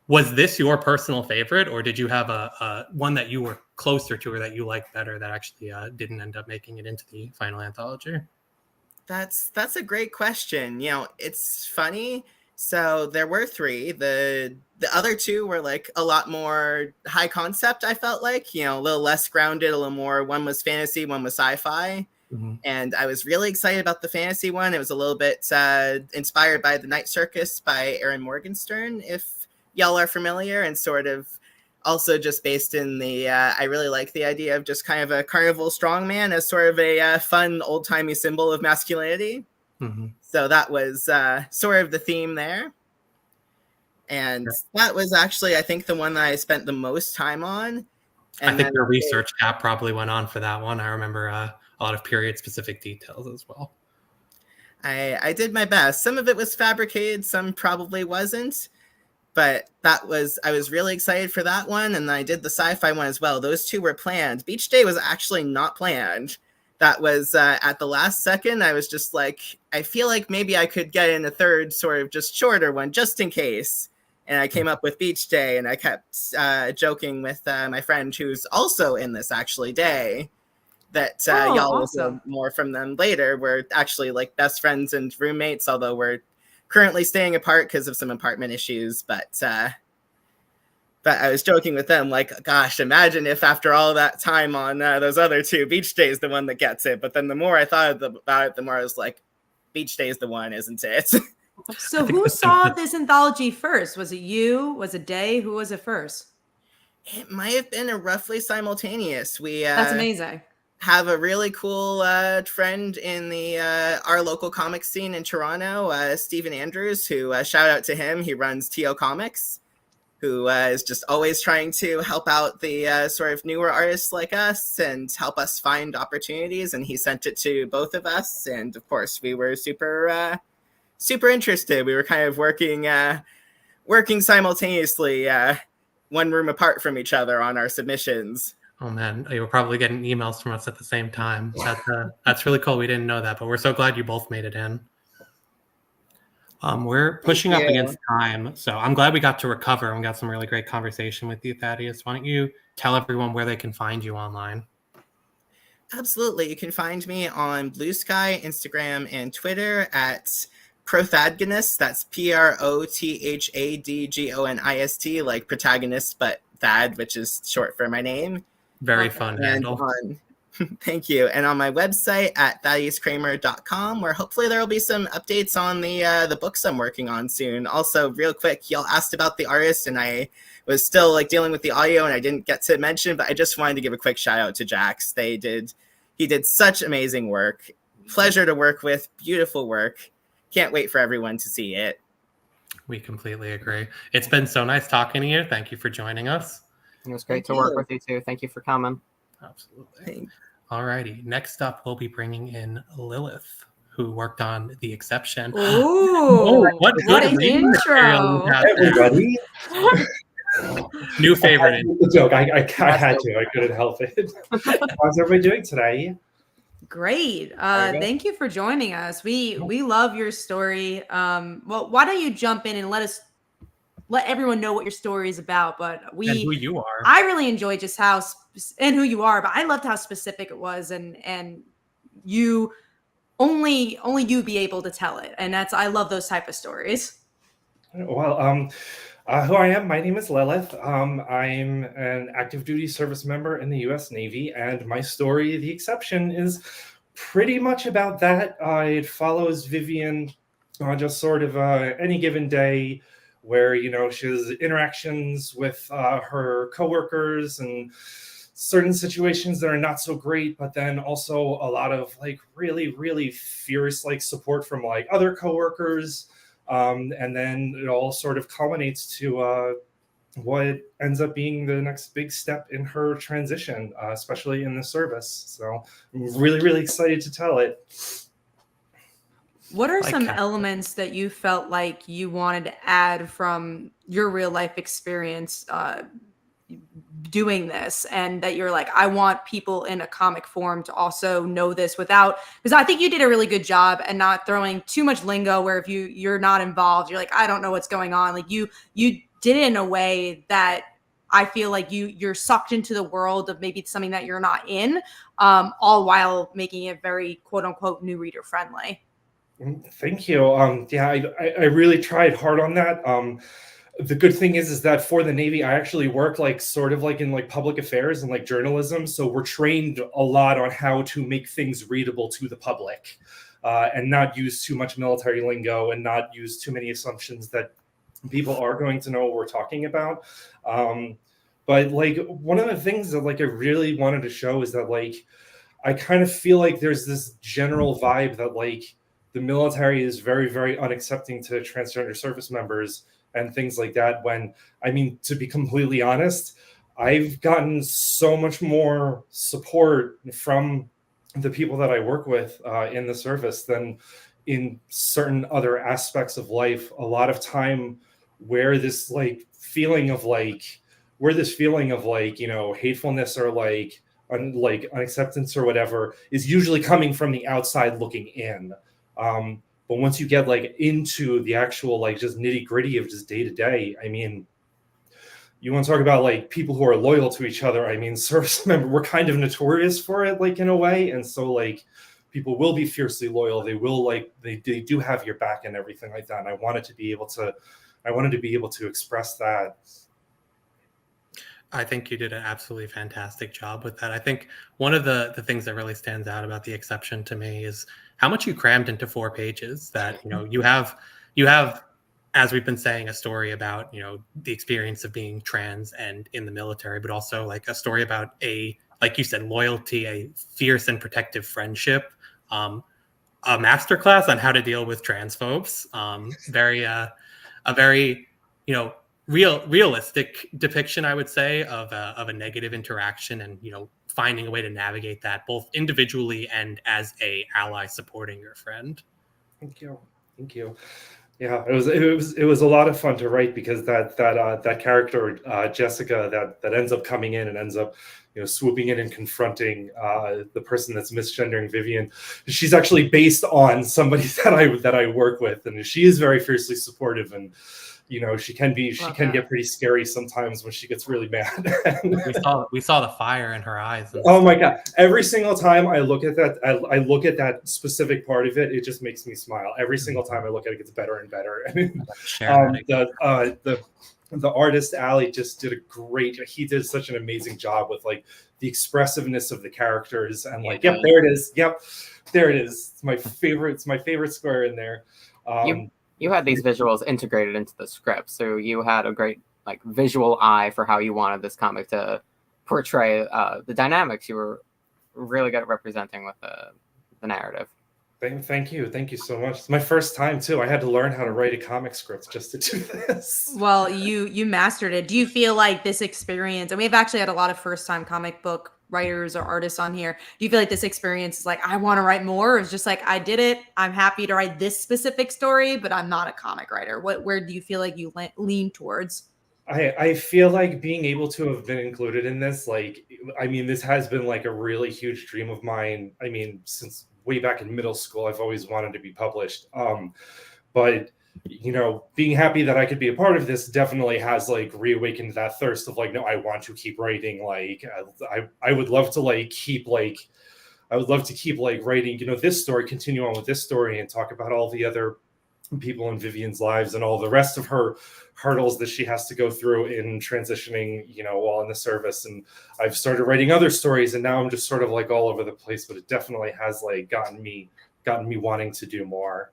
A: Was this your personal favorite, or did you have a one that you were closer to or that you liked better that actually didn't end up making it into the final anthology?
M: That's a great question. It's funny. So there were 3. The other 2 were like a lot more high concept, I felt like, a little less grounded, a little more. One was fantasy, one was sci-fi. Mm-hmm. And I was really excited about the fantasy one. It was a little bit inspired by The Night Circus by Aaron Morgenstern, if y'all are familiar, and sort of also just based in the, I really like the idea of just kind of a carnival strongman as sort of a fun old-timey symbol of masculinity. Mm-hmm. So that was sort of the theme there. And that was actually, I think, the one that I spent the most time on. And
A: I think your research cap probably went on for that one. I remember a lot of period-specific details as well.
M: I did my best. Some of it was fabricated, some probably wasn't. But I was really excited for that one. And I did the sci-fi one as well. Those 2 were planned. Beach Day was actually not planned. That was at the last second. I was just like, I feel like maybe I could get in a 3rd sort of just shorter one, just in case. And I came up with Beach Day, and I kept joking with my friend who's also in this actually, Day, that y'all will hear more from them later. We're actually like best friends and roommates, although we're currently staying apart because of some apartment issues. But I was joking with them, like, gosh, imagine if after all that time on those other 2, Beach Day is the one that gets it. But then the more I thought about it, the more I was like, Beach Day is the one, isn't it?
B: So who saw this anthology first? Was it you? Was it Day? Who was it first?
M: It might have been a roughly simultaneous.
B: That's amazing.
M: Have a really cool friend in the our local comic scene in Toronto, Stephen Andrews, who shout out to him. He runs TO Comics, who is just always trying to help out the sort of newer artists like us and help us find opportunities. And he sent it to both of us. And of course, we were super interested. We were kind of working simultaneously, one room apart from each other on our submissions.
A: Oh man, you were probably getting emails from us at the same time. That's really cool. We didn't know that, but we're so glad you both made it in. We're pushing up against time, so I'm glad we got to recover and got some really great conversation with you, Thaddeus. Why don't you tell everyone where they can find you online?
M: Absolutely. You can find me on Blue Sky, Instagram, and Twitter at Prothadgonist. That's Prothadgonist, like protagonist, but Thad, which is short for my name.
A: Very fun handle.
M: Thank you. And on my website at ThaddeusKramer.com, where hopefully there will be some updates on the books I'm working on soon. Also, real quick, y'all asked about the artist, and I was still like dealing with the audio, and I didn't get to mention, but I just wanted to give a quick shout out to Jax. He did such amazing work. Pleasure to work with. Beautiful work. Can't wait for everyone to see it.
A: We completely agree. It's been so nice talking to you. Thank you for joining us.
C: It was great to work with you too. Thank you for coming.
A: Absolutely. All righty. Next up, we'll be bringing in Lilith, who worked on The Exception.
B: Ooh, what an intro.
N: Everybody.
A: New favorite.
N: The joke. I had to. I couldn't help it. How's everybody doing today?
B: Great. Thank you for joining us. We love your story. Well, why don't you jump in and let everyone know what your story is about, but
A: and who you are.
B: I really enjoyed just how and who you are, but I loved how specific it was, and you only you be able to tell it, and I love those type of stories.
N: Well, who I am, my name is Lilith. I'm an active duty service member in the U.S. Navy, and my story, The Exception, is pretty much about that. It follows Vivian on just sort of any given day where, you know, she has interactions with her coworkers and certain situations that are not so great, but then also a lot of like really fierce like support from like other coworkers, and then it all sort of culminates to what ends up being the next big step in her transition, especially in the service. So I'm really excited to tell it.
B: What are some elements that you felt like you wanted to add from your real life experience doing this, and that you're like, I want people in a comic form to also know this without, because I think you did a really good job and not throwing too much lingo where if you're not involved, you're like, I don't know what's going on. Like you did it in a way that I feel like you're sucked into the world of maybe something that you're not in, all while making it very quote unquote new reader friendly.
N: Thank you. Yeah, I really tried hard on that. The good thing is that for the Navy, I actually work like sort of like in like public affairs and like journalism. So we're trained a lot on how to make things readable to the public, and not use too much military lingo and not use too many assumptions that people are going to know what we're talking about. But like one of the things that like I really wanted to show is that like I kind of feel like there's this general vibe that like the military is very unaccepting to transgender service members and things like that, when, I mean, to be completely honest, I've gotten so much more support from the people that I work with in the service than in certain other aspects of life. A lot of time where this feeling of you know, hatefulness or like unacceptance or whatever is usually coming from the outside looking in. But once you get like into the actual like just nitty gritty of just day to day, I mean, you want to talk about like people who are loyal to each other. I mean, service member, we're kind of notorious for it, like in a way. And so like people will be fiercely loyal. They will like, they do have your back and everything like that. And I wanted to be able to express that.
A: I think you did an absolutely fantastic job with that. I think one of the things that really stands out about the exception to me is how much you crammed into 4 pages. That, you know, you have, as we've been saying, a story about, you know, the experience of being trans and in the military, but also like a story about like you said, loyalty, a fierce and protective friendship, a masterclass on how to deal with transphobes, a very, you know, realistic depiction, I would say, of a negative interaction, and, you know, finding a way to navigate that both individually and as a ally supporting your friend.
N: Thank you. Yeah, it was a lot of fun to write, because that character Jessica that ends up coming in and ends up, you know, swooping in and confronting the person that's misgendering Vivian. She's actually based on somebody that I work with, and she is very fiercely supportive, and you know, she can get pretty scary sometimes when she gets really mad.
A: we saw the fire in her eyes.
N: Oh my god! Every single time I look at that, I look at that specific part of it. It just makes me smile. Every single time I look at it, it gets better and better. The artist Ali just did he did such an amazing job with like the expressiveness of the characters, and like, yep, there it is. Yep, there it is. It's my favorite. It's my favorite square in there.
C: You had these visuals integrated into the script, so you had a great like visual eye for how you wanted this comic to portray the dynamics. You were really good at representing with the narrative.
N: Thank you so much. It's my first time too. I had to learn how to write a comic script just to do this.
B: Well, you mastered it. Do you feel like this experience, and we've actually had a lot of first-time comic book writers or artists on here, do you feel like this experience is like, I want to write more, or is just like, I did it, I'm happy to write this specific story, but I'm not a comic writer? Where do you feel like you lean towards?
N: I feel like being able to have been included in this, like, I mean, this has been like a really huge dream of mine. I mean, since way back in middle school, I've always wanted to be published. But you know, being happy that I could be a part of this definitely has like reawakened that thirst of like, no, I want to keep writing. Like, I would love to keep writing, you know, this story, continue on with this story, and talk about all the other people in Vivian's lives and all the rest of her hurdles that she has to go through in transitioning, you know, while in the service. And I've started writing other stories, and now I'm just sort of like all over the place, but it definitely has like gotten me wanting to do more.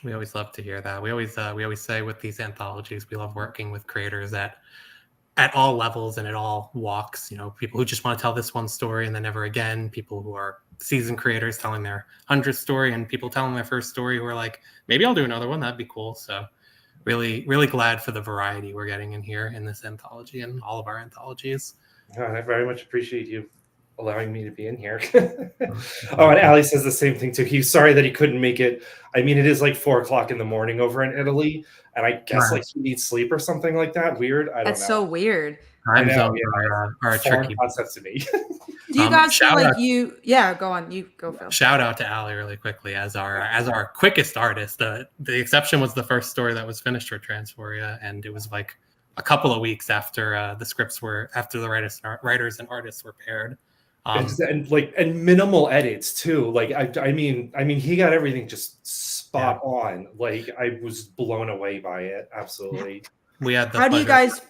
A: We always love to hear that. We always say with these anthologies, we love working with creators at all levels and at all walks. You know, people who just want to tell this one story and then never again. People who are seasoned creators telling their 100th story, and people telling their first story who are like, maybe I'll do another one. That'd be cool. So really, really glad for the variety we're getting in here in this anthology and all of our anthologies.
N: I very much appreciate you allowing me to be in here. Oh, and Ali says the same thing too. He's sorry that he couldn't make it. I mean, it is like 4:00 in the morning over in Italy, and I guess like he needs sleep or something like that. Weird. I don't know.
B: That's so weird.
A: Time zones
N: are tricky concepts to me.
B: Do you guys feel like you? Yeah, go on. You go, Phil.
A: Shout out to Ali really quickly as our quickest artist. The exception was the first story that was finished for Transphoria, and it was like a couple of weeks after the writers and artists were paired.
N: And minimal edits too. Like I mean he got everything just spot on. Like I was blown away by it. Absolutely.
A: We had the
B: How do you guys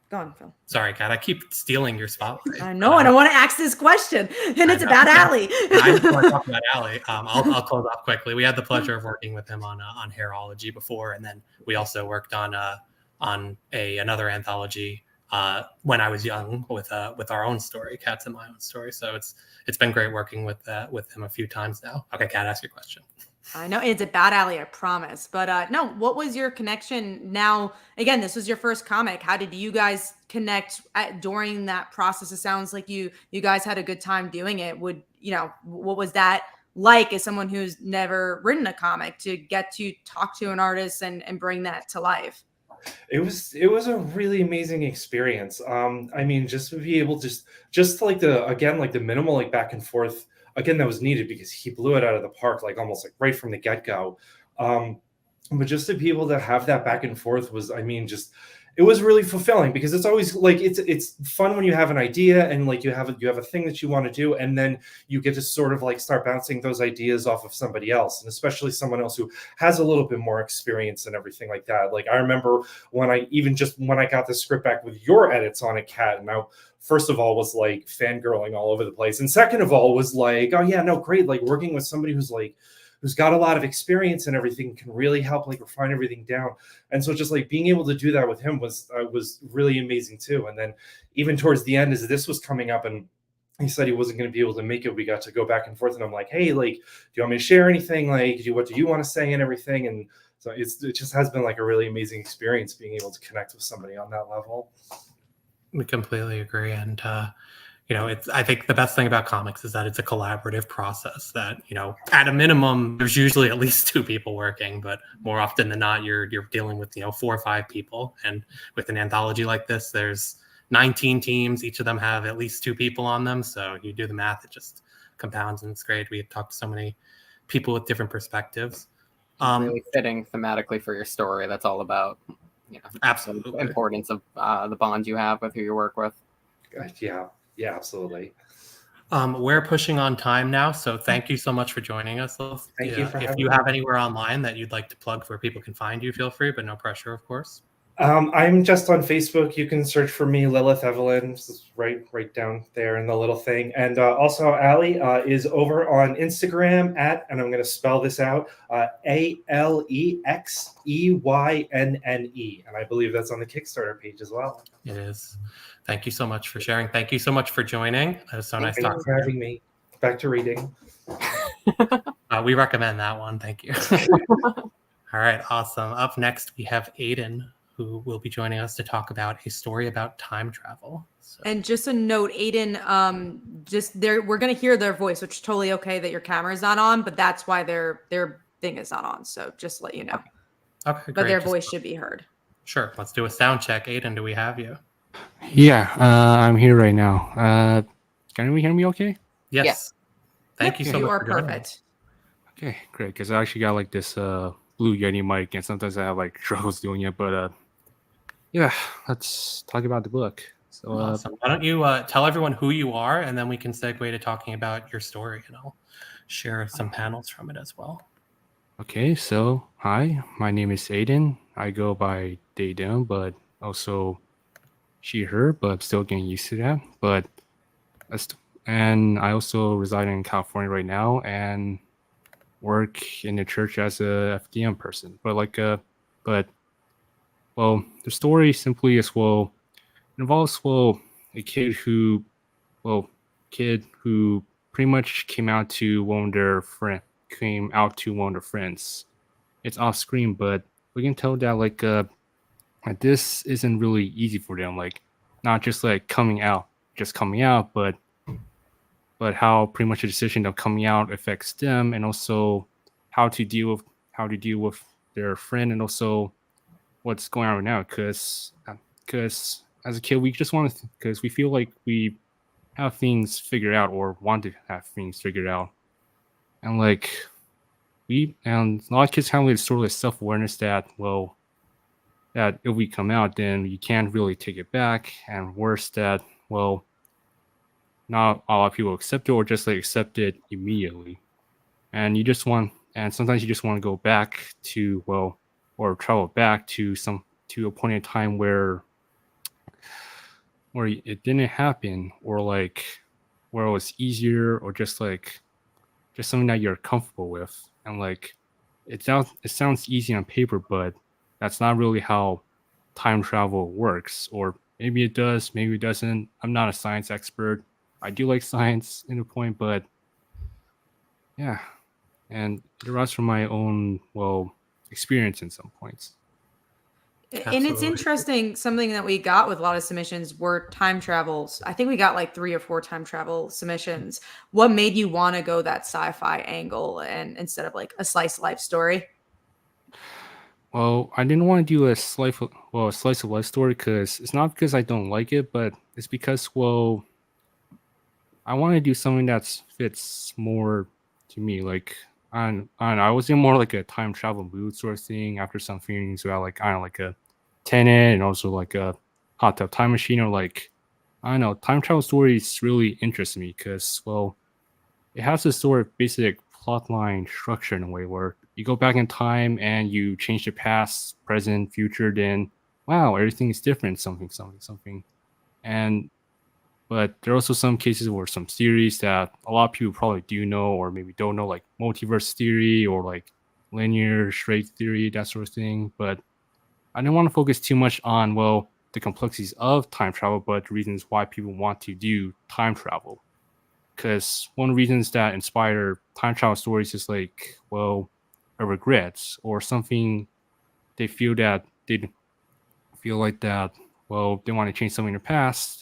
B: go on, Phil?
A: Sorry, Kat, I keep stealing your spotlight.
B: I know, and I want to ask this question, and it's about Ali.
A: I just want to talk about Ali. I'll close off quickly. We had the pleasure of working with him on Hairology before, and then we also worked on another anthology when I was young with our own story, Cats and My Own Story. So it's been great working with him a few times now. Okay, Kat, ask your question.
B: I know it's about Ali, I promise. But no, what was your connection? Now, again, this was your first comic. How did you guys connect during that process? It sounds like you guys had a good time doing it. What was that like as someone who's never written a comic to get to talk to an artist and bring that to life?
N: It was a really amazing experience. I mean, just to be able to just like the minimal like back and forth again that was needed because he blew it out of the park like almost like right from the get-go. But just to be able to have that back and forth was, I mean, just it was really fulfilling because it's always like it's fun when you have an idea and like you have a thing that you want to do, and then you get to sort of like start bouncing those ideas off of somebody else, and especially someone else who has a little bit more experience and everything like that. Like I remember when I got the script back with your edits on it, Kat, and now first of all was like fangirling all over the place, and second of all was like, oh yeah, no, great, like working with somebody who's got a lot of experience and everything can really help like refine everything down. And so just like being able to do that with him was really amazing too. And then even towards the end, as this was coming up and he said he wasn't going to be able to make it, we got to go back and forth, and I'm like, hey, like, do you want me to share anything? Like, what do you want to say and everything? And so it just has been like a really amazing experience being able to connect with somebody on that level.
A: We completely agree. And, I think the best thing about comics is that it's a collaborative process that, at a minimum, there's usually at least two people working, but more often than not, you're dealing with, 4 or 5 people. And with an anthology like this, there's 19 teams. Each of them have at least 2 people on them. So you do the math, it just compounds, and it's great. We talked to so many people with different perspectives.
C: Really fitting thematically for your story. That's all about,
A: absolutely
C: the importance of the bond you have with who you work with.
N: Yeah, absolutely.
A: We're pushing on time now, so thank you so much for joining us.
N: Thank you for having me.
A: If you have anywhere online that you'd like to plug where people can find you, feel free, but no pressure, of course.
N: I'm just on Facebook. You can search for me, Lilith Evelyn, right down there in the little thing. And also Ali is over on Instagram and I'm going to spell this out, ALEXEYNNE. And I believe that's on the Kickstarter page as well.
A: It is. Thank you so much for sharing. Thank you so much for joining. It was so nice talking
N: to you. Thank you for having me. Back to reading.
A: We recommend that one. Thank you. All right, awesome. Up next, we have Aiden, who will be joining us to talk about a story about time travel. So.
B: And just a note, Aiden, we're going to hear their voice, which is totally okay that your camera is not on, but that's why their thing is not on. So just let you know.
A: Okay,
B: but
A: great.
B: Their voice should be heard.
A: Sure. Let's do a sound check. Aiden, do we have you?
O: Yeah, I'm here right now. Can you hear me okay?
A: Yes.
B: Yes.
A: Thank you so much.
B: You are perfect.
O: Okay, great. Because I actually got like this Blue Yeti mic, and sometimes I have like struggles doing it. But yeah, let's talk about the book. So
A: awesome. Why don't you tell everyone who you are, and then we can segue to talking about your story, and I'll share some panels from it as well.
O: Okay, so hi, my name is Aiden. I go by they, them, but also she, her, but I'm still getting used to that. And I also reside in California right now. And work in the church as a FDM person. But the story simply is, it involves, a kid who pretty much came out to one of their friends. It's off screen, but we can tell that this isn't really easy for them. Like, not just like coming out, but how pretty much the decision of coming out affects them, and also how to deal with their friend, and also what's going on right now. Because as a kid, we just want to, because we feel like we have things figured out, or want to have things figured out, and and a lot of kids have sort of self-awareness that that if we come out, then you can't really take it back, and worse, that not a lot of people accept it, or just accept it immediately, and sometimes you just want to go back to or travel back to a point in time where it didn't happen, or where it was easier, or just something that you're comfortable with. And it sounds easy on paper, but that's not really how time travel works. Or maybe it does, maybe it doesn't. I'm not a science expert. I do like science in a point, but yeah. And it derives from my own experience in some points.
B: Absolutely. And it's interesting, something that we got with a lot of submissions were time travels. I think we got 3 or 4 time travel submissions. What made you want to go that sci-fi angle and instead of a slice of life story?
O: Well, I didn't want to do a slice of life story because it's not because I don't like it, but it's because I want to do something that fits more to me. I was in more a time travel mood sort of thing after some feelings about a Tenet, and also a Hot Tub Time Machine, or I don't know, time travel stories really interest me because it has this sort of basic plotline structure in a way where you go back in time and you change the past, present, future, then wow, everything is different, something. But there are also some cases where some theories that a lot of people probably do know or maybe don't know, like multiverse theory or linear straight theory, that sort of thing. But I didn't want to focus too much on, the complexities of time travel, but the reasons why people want to do time travel. Because one of the reasons that inspire time travel stories is a regret or something they feel that they want to change something in the past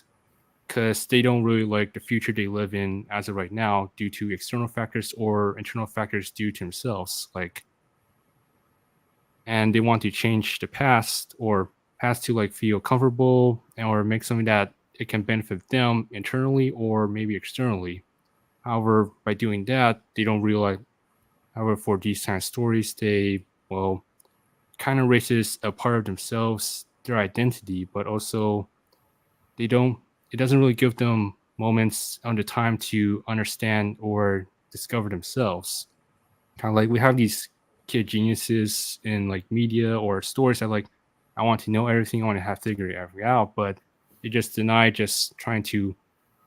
O: because they don't really like the future they live in as of right now due to external factors or internal factors due to themselves. And they want to change the past to feel comfortable or make something that it can benefit them internally or maybe externally. However, by doing that, they don't realize. However, for these kind of stories, they kind of erases a part of themselves, their identity, but also it doesn't really give them moments on the time to understand or discover themselves. Kind of we have these kid geniuses in media or stories that I want to know everything, I want to have to figure everything out, but they just deny just trying to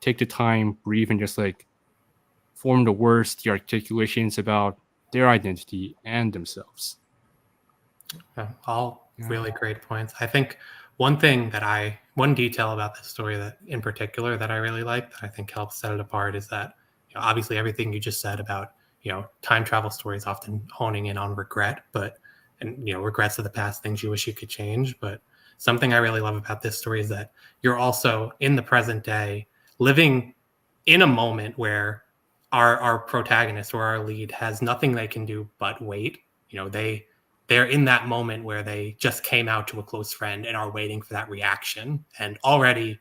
O: take the time, breathe, and just form the words, the articulations about their identity and themselves.
A: All really great points. I think one detail about this story that in particular that I really like, that I think helps set it apart, is that obviously everything you just said about time travel stories often honing in on regret, and regrets of the past, things you wish you could change. But something I really love about this story is that you're also in the present day, living in a moment where our protagonist or our lead has nothing they can do but wait. They're in that moment where they just came out to a close friend and are waiting for that reaction, and already,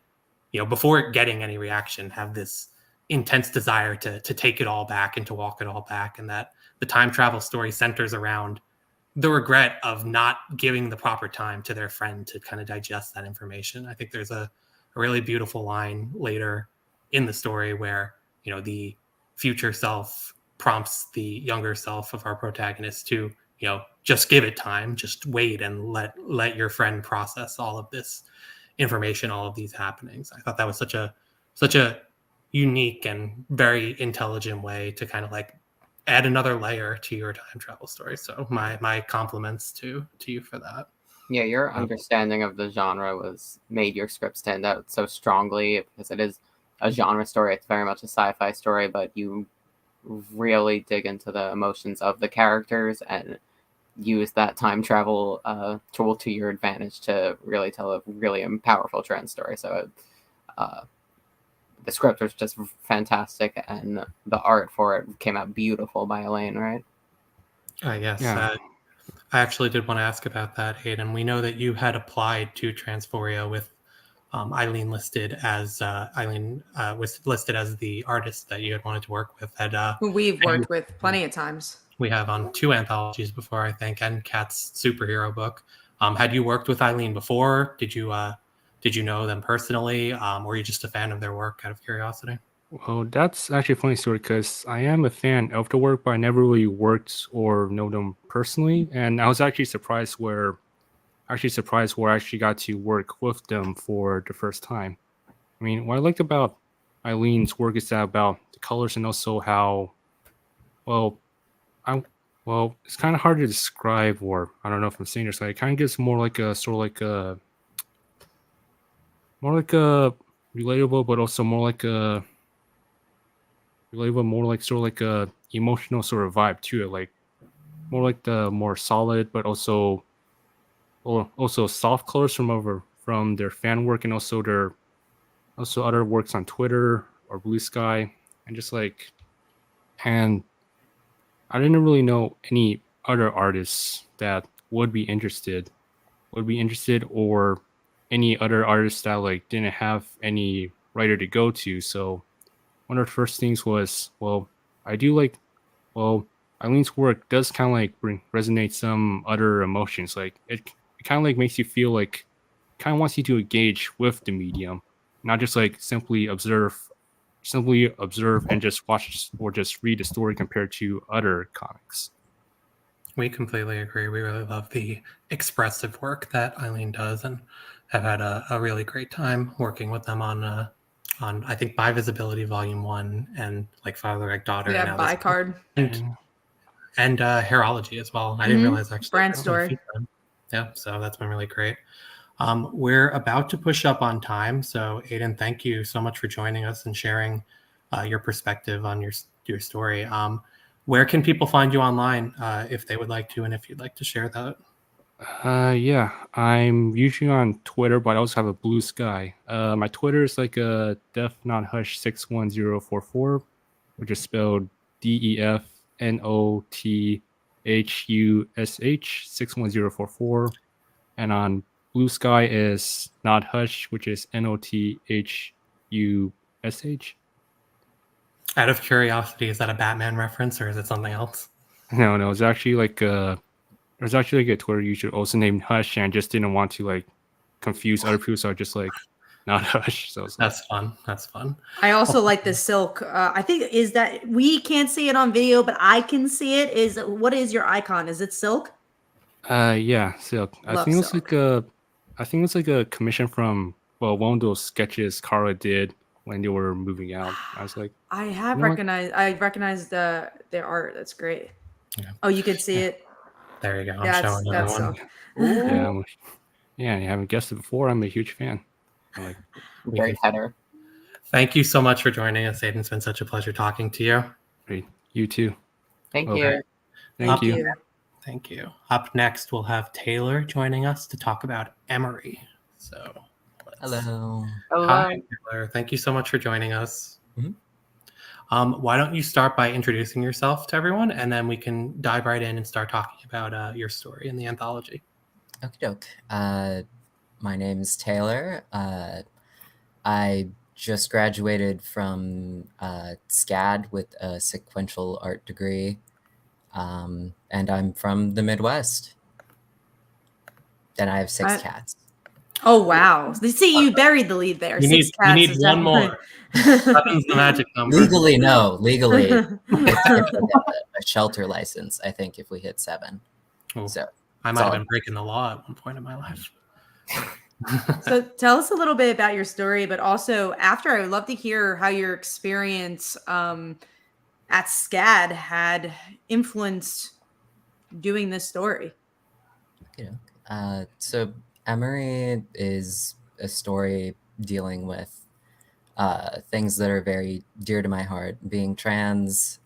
A: before getting any reaction, have this intense desire to take it all back and to walk it all back. And that the time travel story centers around the regret of not giving the proper time to their friend to kind of digest that information. I think there's a really beautiful line later in the story where the future self prompts the younger self of our protagonist to just give it time, just wait and let your friend process all of this information, all of these happenings. I thought that was such a unique and very intelligent way to kind of add another layer to your time travel story. So my compliments to you for that.
C: Yeah, your understanding of the genre made your script stand out so strongly because it is a genre story. It's very much a sci-fi story, but you really dig into the emotions of the characters and use that time travel tool to your advantage to really tell a really powerful trans story. So the script was just fantastic, and the art for it came out beautiful by Elaine, right?
A: Yes.
O: Yeah.
A: I actually did want to ask about that, Hayden. We know that you had applied to Transphoria with Eileen listed as was listed as the artist that you had wanted to work with.
B: Who we've worked with plenty of times.
A: We have on 2 anthologies before, I think, and Kat's superhero book. Had you worked with Eileen before? Did you know them personally? Or were you just a fan of their work out of curiosity?
O: Well, that's actually a funny story because I am a fan of the work, but I never really worked or know them personally. And I was actually surprised where I actually got to work with them for the first time. I mean, what I liked about Eileen's work is that about the colors and also how, it's kind of hard to describe, or I don't know if I'm saying this. Like, it kind of gives more like a relatable, but also more like a emotional sort of vibe to it, like more like the more solid, but also soft colors from their fan work and also other works on Twitter or Blue Sky, and I didn't really know any other artists that would be interested, or any other artists that like didn't have any writer to go to. So one of the first things was, Eileen's work does kind of like resonate some other emotions. Like it kind of like makes you feel like, kind of wants you to engage with the medium, not just like simply observe and just watch or just read the story compared to other comics.
A: We completely agree. We really love the expressive work that Eileen does, and have had a really great time working with them on I think By Visibility Volume 1 and like Father Like Daughter.
B: Yeah, Bicard.
A: And Herology as well. I didn't realize actually.
B: Brand story.
A: Yeah, so that's been really great. We're about to push up on time, so Aiden, thank you so much for joining us and sharing your perspective on your story. Where can people find you online if they would like to, and if you'd like to share that?
O: Yeah, I'm usually on Twitter, but I also have a Blue Sky. My Twitter is like a Def Not Hush 61044, which is spelled DEFNOTHUSH 61044, and on Blue Sky is Not Hush, which is NOTHUSH.
A: Out of curiosity, is that a Batman reference or is it something else?
O: No, it's actually like there's actually like a Twitter user also named Hush, and I just didn't want to like confuse other people, so I just like Not Hush. So
A: that's fun. That's fun.
B: I also like the silk. I think is that we can't see it on video, but I can see it. What is your icon? Is it silk?
O: Yeah, silk. I think it's like a commission from one of those sketches Kara did when they were moving out. I was like,
B: I recognized their art. That's great. Yeah. Oh, you can see it.
A: There you go. I'm showing everyone.
O: Yeah, you haven't guessed it before. I'm a huge fan.
C: Great header.
A: Thank you so much for joining us, Aiden. It's been such a pleasure talking to you.
O: Great. You too.
C: Thank you.
O: Thank you.
A: Thank you. Up next, we'll have Taylor joining us to talk about Emery. So,
P: hello.
A: Hi, Taylor. Thank you so much for joining us. Why don't you start by introducing yourself to everyone, and then we can dive right in and start talking about your story in the anthology.
P: Okie doke. My name's Taylor. I just graduated from SCAD with a sequential art degree, and I'm from the Midwest. And I have 6 cats.
B: Oh, wow. See, you buried the lead there.
A: You need one more. Seven's the magic number.
P: Legally, no. Legally, it's a shelter license, I think, if we hit 7.
A: Oh,
P: so
A: I might have been breaking the law at one point in my life.
B: So tell us a little bit about your story, but also after, I would love to hear how your experience at SCAD had influenced doing this story?
P: So Emery is a story dealing with things that are very dear to my heart, being trans,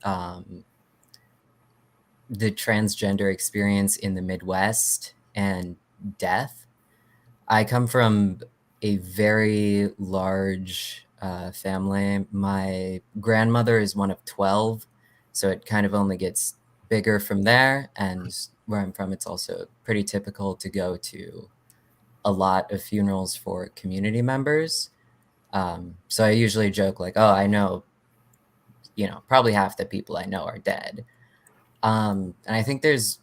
P: the transgender experience in the Midwest, and death. I come from a very large family. My grandmother is one of 12, so it kind of only gets bigger from there. And where I'm from, it's also pretty typical to go to a lot of funerals for community members. So I usually joke like, oh, I know, probably half the people I know are dead. And I think there's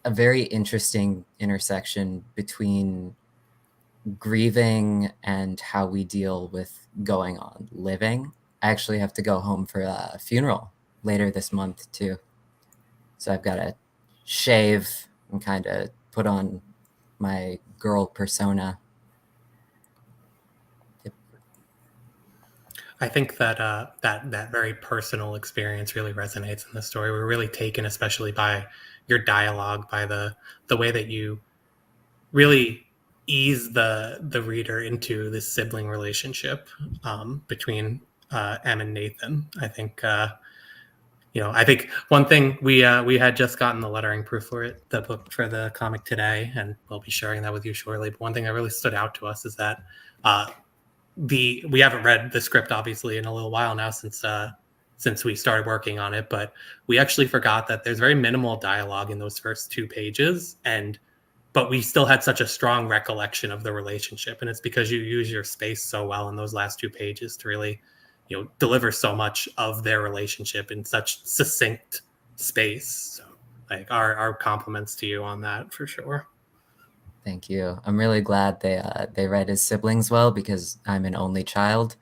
P: a very interesting intersection between grieving and how we deal with going on living. I actually have to go home for a funeral later this month too. So I've got to shave and kind of put on my girl persona.
A: I think that that very personal experience really resonates in the story. We're really taken, especially by your dialogue, by the way that you really ease the reader into this sibling relationship between Em and Nathan. I think I think one thing we had just gotten the lettering proof for it, the book for the comic today, and we'll be sharing that with you shortly. But one thing that really stood out to us is that we haven't read the script obviously in a little while now since we started working on it, but we actually forgot that there's very minimal dialogue in those first 2 pages, but we still had such a strong recollection of the relationship, and it's because you use your space so well in those last 2 pages to really deliver so much of their relationship in such succinct space. So like our compliments to you on that for sure.
P: Thank you. I'm really glad they read his siblings well, because I'm an only child.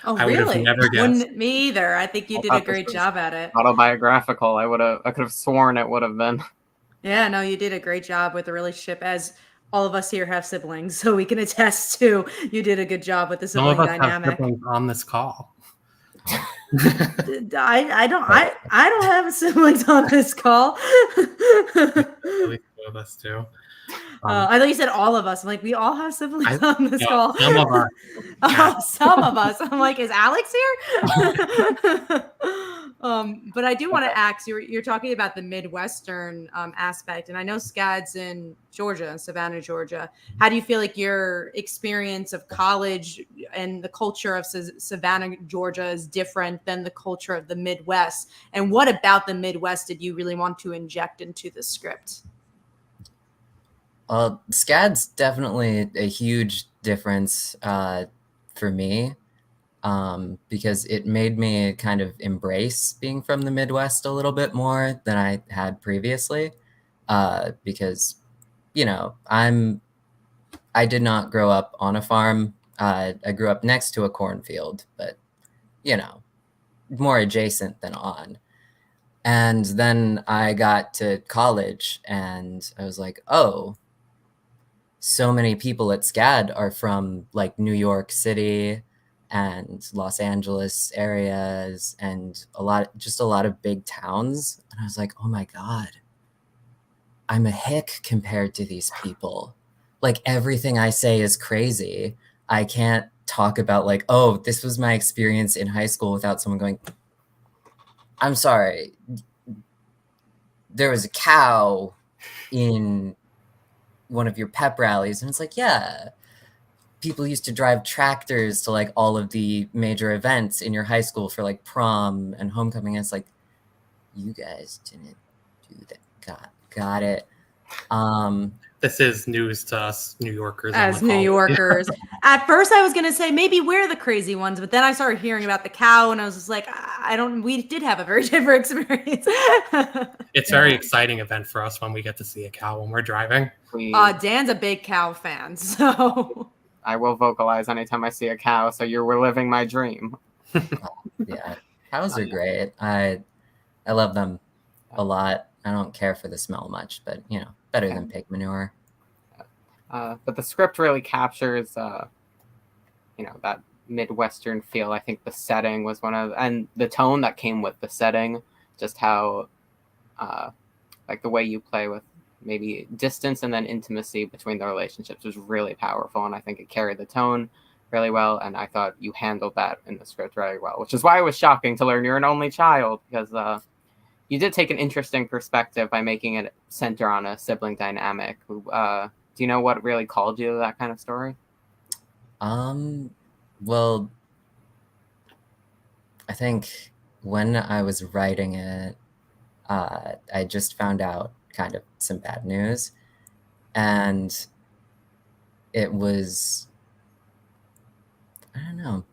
B: Oh,
A: I would have
B: really?
A: never guessed.
B: Wouldn't me either. I think you did a great job at it.
C: Autobiographical. I could have sworn it would have been.
B: Yeah, no, you did a great job with the relationship, as all of us here have siblings, so we can attest to you did a good job with the
A: Some
B: sibling
A: of us
B: dynamic.
A: have siblings on this call.
B: I don't have siblings on this call.
A: At least 2 of us do.
B: I thought you said all of us. I'm like, we all have siblings on this call.
A: Some of us.
B: Oh, some of us. I'm like, is Alex here? But I do want to ask, you're talking about the Midwestern aspect, and I know SCAD's in Georgia, Savannah, Georgia. How do you feel like your experience of college and the culture of Savannah, Georgia is different than the culture of the Midwest? And what about the Midwest did you really want to inject into the script?
P: SCAD's definitely a huge difference for me, because it made me kind of embrace being from the Midwest a little bit more than I had previously, because, I did not grow up on a farm. I grew up next to a cornfield, but, more adjacent than on. And then I got to college and I was like, oh, so many people at SCAD are from like New York City and Los Angeles areas and a lot of big towns. And I was like, oh my God, I'm a hick compared to these people. Like everything I say is crazy. I can't talk about like, oh, this was my experience in high school without someone going, I'm sorry, there was a cow in one of your pep rallies. And it's like, yeah, people used to drive tractors to like all of the major events in your high school for like prom and homecoming. And it's like, you guys didn't do that. Got it.
A: This is news to us New Yorkers.
B: As New Yorkers. At first I was going to say maybe we're the crazy ones, but then I started hearing about the cow and I was just like, we did have a very different experience.
A: It's a very exciting event for us when we get to see a cow when we're driving.
B: Dan's a big cow fan, so.
C: I will vocalize anytime I see a cow, so you were living my dream.
P: Yeah, cows are great. I love them a lot. I don't care for the smell much, but, better than pig manure.
C: But the script really captures, that Midwestern feel. I think the setting was and the tone that came with the setting, just how, like the way you play with maybe distance and then intimacy between the relationships was really powerful. And I think it carried the tone really well. And I thought you handled that in the script very well, which is why it was shocking to learn you're an only child, because you did take an interesting perspective by making it center on a sibling dynamic. Do you know what really called you to that kind of story?
P: Well, I think when I was writing it, I just found out kind of some bad news, and it was, I don't know,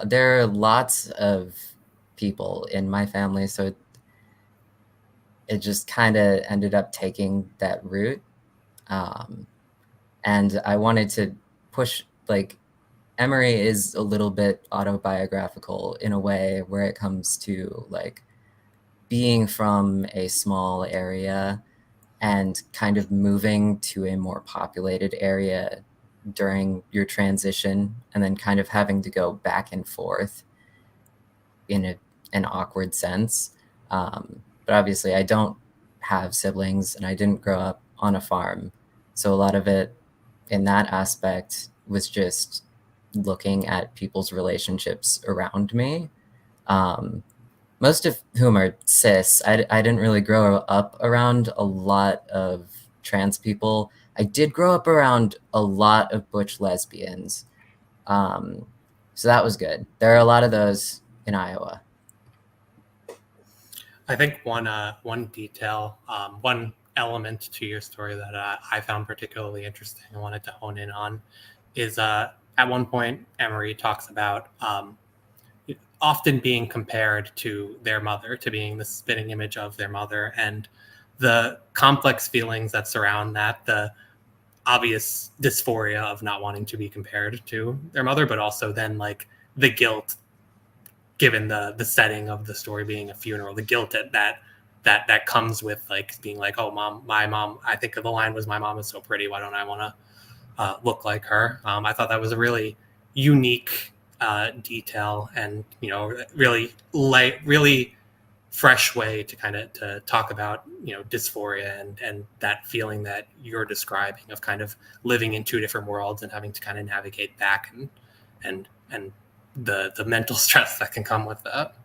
P: there are lots of people in my family, so it just kind of ended up taking that route. And I wanted to push, like, Emery is a little bit autobiographical in a way where it comes to like being from a small area and kind of moving to a more populated area during your transition, and then kind of having to go back and forth in an awkward sense. But obviously I don't have siblings and I didn't grow up on a farm. So a lot of it in that aspect was just looking at people's relationships around me, most of whom are cis. I didn't really grow up around a lot of trans people. I did grow up around a lot of butch lesbians. So that was good. There are a lot of those in Iowa.
A: I think one detail, one element to your story that I found particularly interesting and wanted to hone in on is at one point, Emery talks about often being compared to their mother, to being the spitting image of their mother, and the complex feelings that surround that, the obvious dysphoria of not wanting to be compared to their mother, but also then like the guilt, given the setting of the story being a funeral, the guilt that comes with like being like, oh, my mom, I think the line was, my mom is so pretty, why don't I want to look like her. I thought that was a really unique detail, and really fresh way to kind of to talk about dysphoria and that feeling that you're describing of kind of living in two different worlds and having to kind of navigate back and the mental stress that can come with that.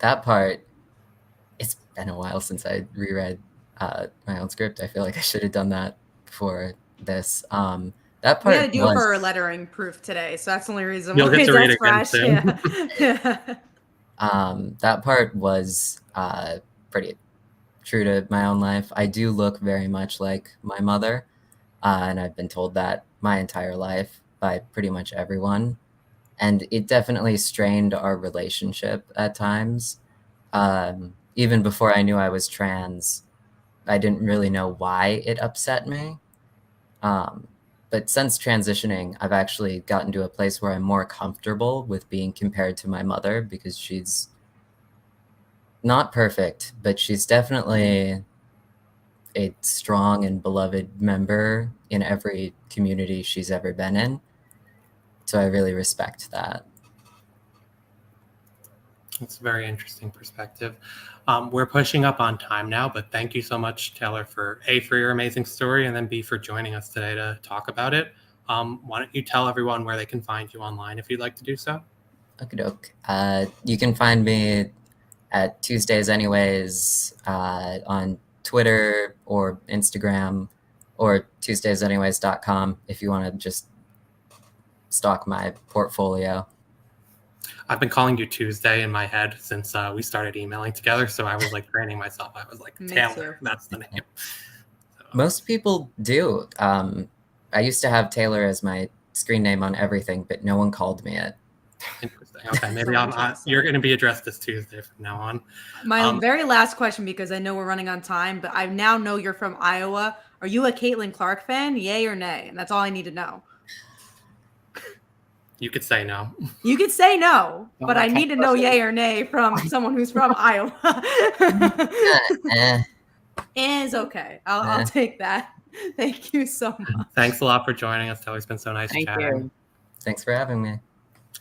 P: That part, it's been a while since I reread my own script. I feel like I should have done that before this. That part
B: we had to do it for our lettering proof today, so that's the only reason
A: you'll get to read it again soon.
P: That part was pretty true to my own life. I do look very much like my mother, and I've been told that my entire life by pretty much everyone, and it definitely strained our relationship at times. Even before I knew I was trans, I didn't really know why it upset me. But since transitioning, I've actually gotten to a place where I'm more comfortable with being compared to my mother, because she's not perfect, but she's definitely a strong and beloved member in every community she's ever been in. So I really respect that.
A: It's a very interesting perspective. We're pushing up on time now, but thank you so much, Taylor, for your amazing story, and then B, for joining us today to talk about it. Why don't you tell everyone where they can find you online if you'd like to do so?
P: Okie doke. You can find me at Tuesdays Anyways on Twitter or Instagram, or TuesdaysAnyways.com if you want to just stalk my portfolio.
A: I've been calling you Tuesday in my head since we started emailing together, so I was like training myself. I was like, Taylor, that's the name. So.
P: Most people do. I used to have Taylor as my screen name on everything, but no one called me it.
A: Interesting. Okay, maybe you're going to be addressed as Tuesday from now on.
B: My very last question, because I know we're running on time, but I now know you're from Iowa. Are you a Caitlin Clark fan? Yay or nay? And that's all I need to know.
A: You could say no.
B: You could say no, but I need to know yay or nay from someone who's from Iowa. Is okay. I'll take that. Thank you so much.
A: Thanks a lot for joining us, Taylor. It's been so nice chatting.
I: You.
P: Thanks for having me.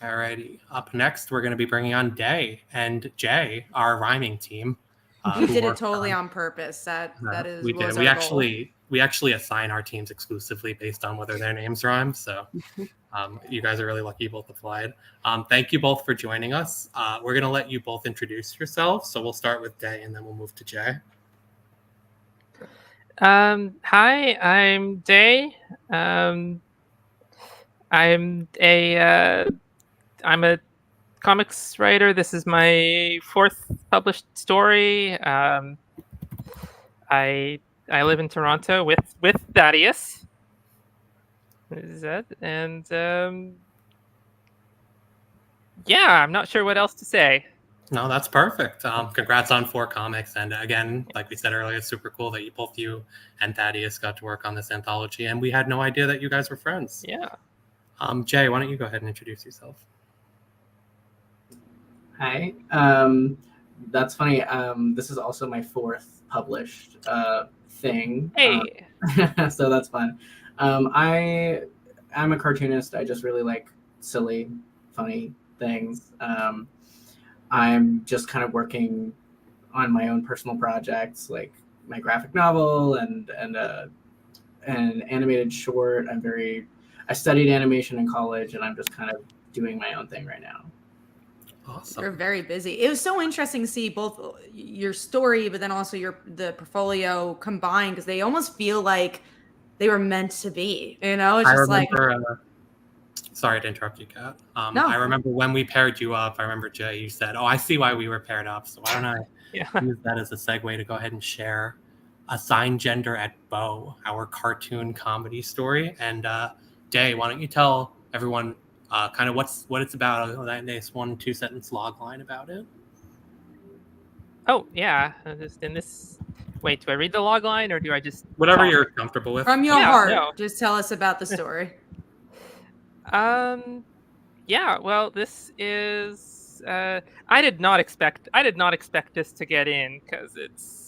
A: Alrighty. Up next, we're going to be bringing on Day and Jay, our rhyming team.
B: We did it totally on purpose. That is
A: we did. We actually assign our teams exclusively based on whether their names rhyme. So you guys are really lucky you both applied. Thank you both for joining us. We're going to let you both introduce yourselves. So we'll start with Day and then we'll move to Jay.
Q: Hi, I'm Day. I'm a comics writer. This is my 4th published story. I live in Toronto with Thaddeus. Is that? And yeah, I'm not sure what else to say.
A: No, that's perfect. Congrats on 4 comics. And again, like we said earlier, it's super cool that both you and Thaddeus got to work on this anthology. And we had no idea that you guys were friends.
Q: Yeah.
A: Jay, why don't you go ahead and introduce yourself?
R: Hi. That's funny. This is also my 4th published thing.
Q: Hey.
R: So that's fun. I'm a cartoonist. I just really like silly, funny things. I'm just kind of working on my own personal projects, like my graphic novel and an animated short. I studied animation in college, and I'm just kind of doing my own thing right now.
A: Awesome.
B: You're very busy. It was so interesting to see both your story, but then also the portfolio combined, because they almost feel like they were meant to be. You know, it's just
A: sorry to interrupt you, Kat.
B: No.
A: I remember when we paired you up. I remember Jay, you said, "Oh, I see why we were paired up." So why don't I use that as a segue to go ahead and share Assign Gender at Bow, our cartoon comedy story. And Day, why don't you tell everyone kind of what it's about, that nice 1-2 sentence log line about it?
Q: Oh yeah, just in this. Wait, do I read the log line or do I just
A: whatever you're comfortable with?
B: From your heart, just tell us about the story.
Q: Yeah. Well, this is. I did not expect this to get in, because it's,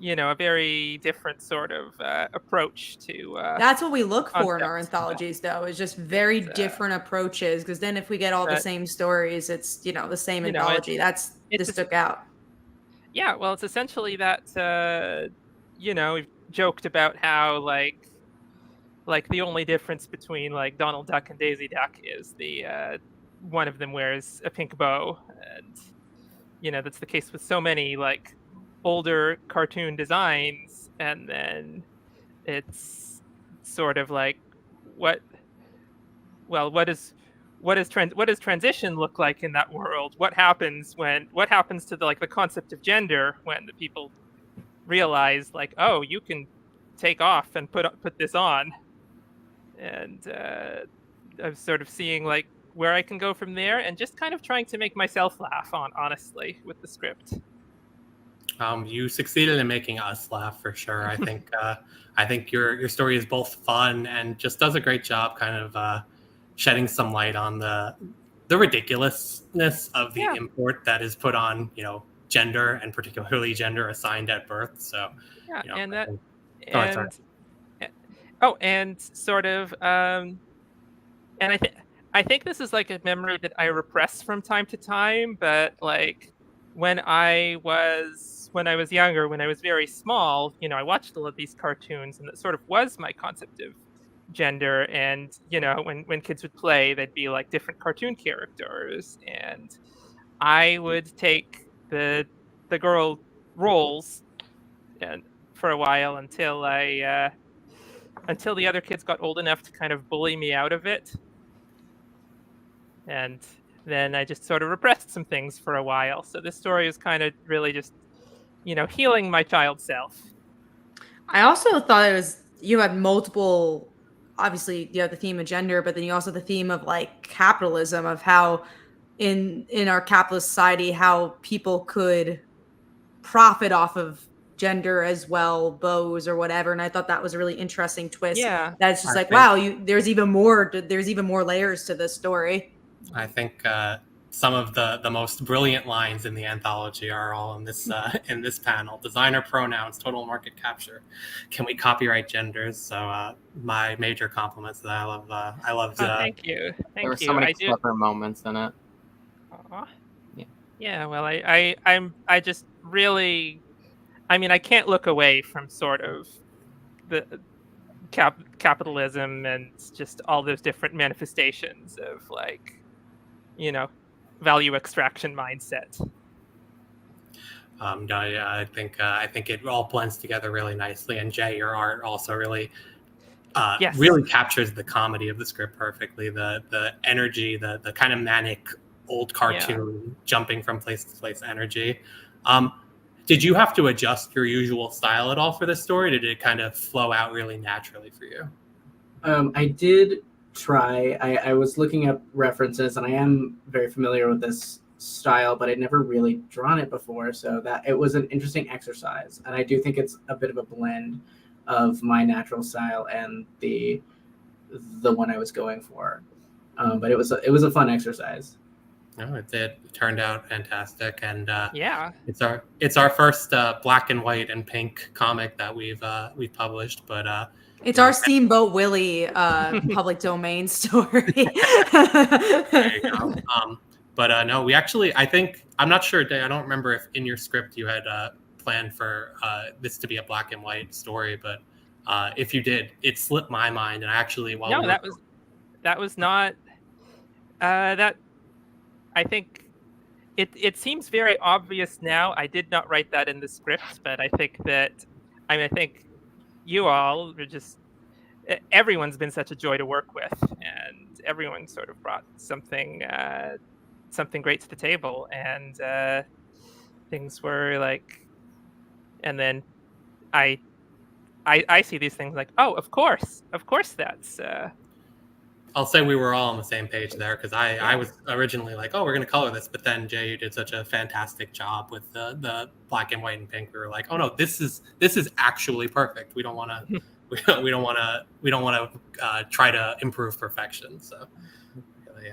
Q: a very different sort of approach to.
B: That's what we look for in our anthologies, though, is just very different approaches. Because then, if we get all the same stories, it's the same anthology. This stuck out.
Q: Yeah, well, it's essentially that. We've joked about how like the only difference between like Donald Duck and Daisy Duck is the one of them wears a pink bow, and that's the case with so many like older cartoon designs. And then it's sort of like what does transition look like in that world? What happens to the concept of gender when the people realize like, oh, you can take off and put this on? And I'm sort of seeing like where I can go from there, and just kind of trying to make myself laugh honestly with the script.
A: You succeeded in making us laugh for sure. I think your story is both fun and just does a great job kind of shedding some light on the ridiculousness of the import that is put on gender, and particularly gender assigned at birth. So
Q: and sort of and I think this is like a memory that I repress from time to time, but like when I was younger, when I was very small, I watched all of these cartoons, and that sort of was my concept of gender. And when kids would play, they'd be like different cartoon characters, and I would take the girl roles and for a while until the other kids got old enough to kind of bully me out of it. And then I just sort of repressed some things for a while. So this story is kind of really just, healing my child self.
B: I also thought you had multiple, obviously you have the theme of gender, but then you also have the theme of like capitalism, of how in our capitalist society, how people could profit off of gender as well, bows or whatever. And I thought that was a really interesting twist.
Q: Yeah,
B: that's just wow, there's even more layers to this story.
A: I think some of the most brilliant lines in the anthology are all in this panel. Designer pronouns, total market capture. Can we copyright genders? So my major compliments that I loved.
Q: Thank you.
C: There were so many clever moments in it.
Q: Aw.
C: Yeah.
Q: Yeah. Well, I just really, I mean, I can't look away from sort of the capitalism and just all those different manifestations of, like, you know, value extraction mindset.
A: No, yeah, I think it all blends together really nicely. And Jay, your art also really
Q: Yes.
A: really captures the comedy of the script perfectly. The energy, the kind of manic old cartoon jumping from place to place energy. Did you have to adjust your usual style at all for this story? Did it kind of flow out really naturally for you?
R: I did try. I was looking up references, and I am very familiar with this style, but I'd never really drawn it before, so that it was an interesting exercise. And I do think it's a bit of a blend of my natural style and the one I was going for. But it was a fun exercise.
A: No, it did. It turned out fantastic, and
Q: yeah,
A: it's our first black and white and pink comic that we've published, but
B: it's our Steamboat Willie public domain story.
A: There you go. But no, we actually, I'm not sure, Day, I don't remember if in your script you had planned for this to be a black and white story, but if you did, it slipped my mind, and actually,
Q: that was not that. I think it seems very obvious now. I did not write that in the script, but I think you all were just, everyone's been such a joy to work with, and everyone sort of brought something great to the table, and things were like, and then I see these things like, oh, of course that's.
A: I'll say we were all on the same page there, because I was originally like, oh, we're going to color this, but then Jay, you did such a fantastic job with the black and white and pink. We were like, oh no, this is actually perfect. We don't want to we don't want to try to improve perfection. So really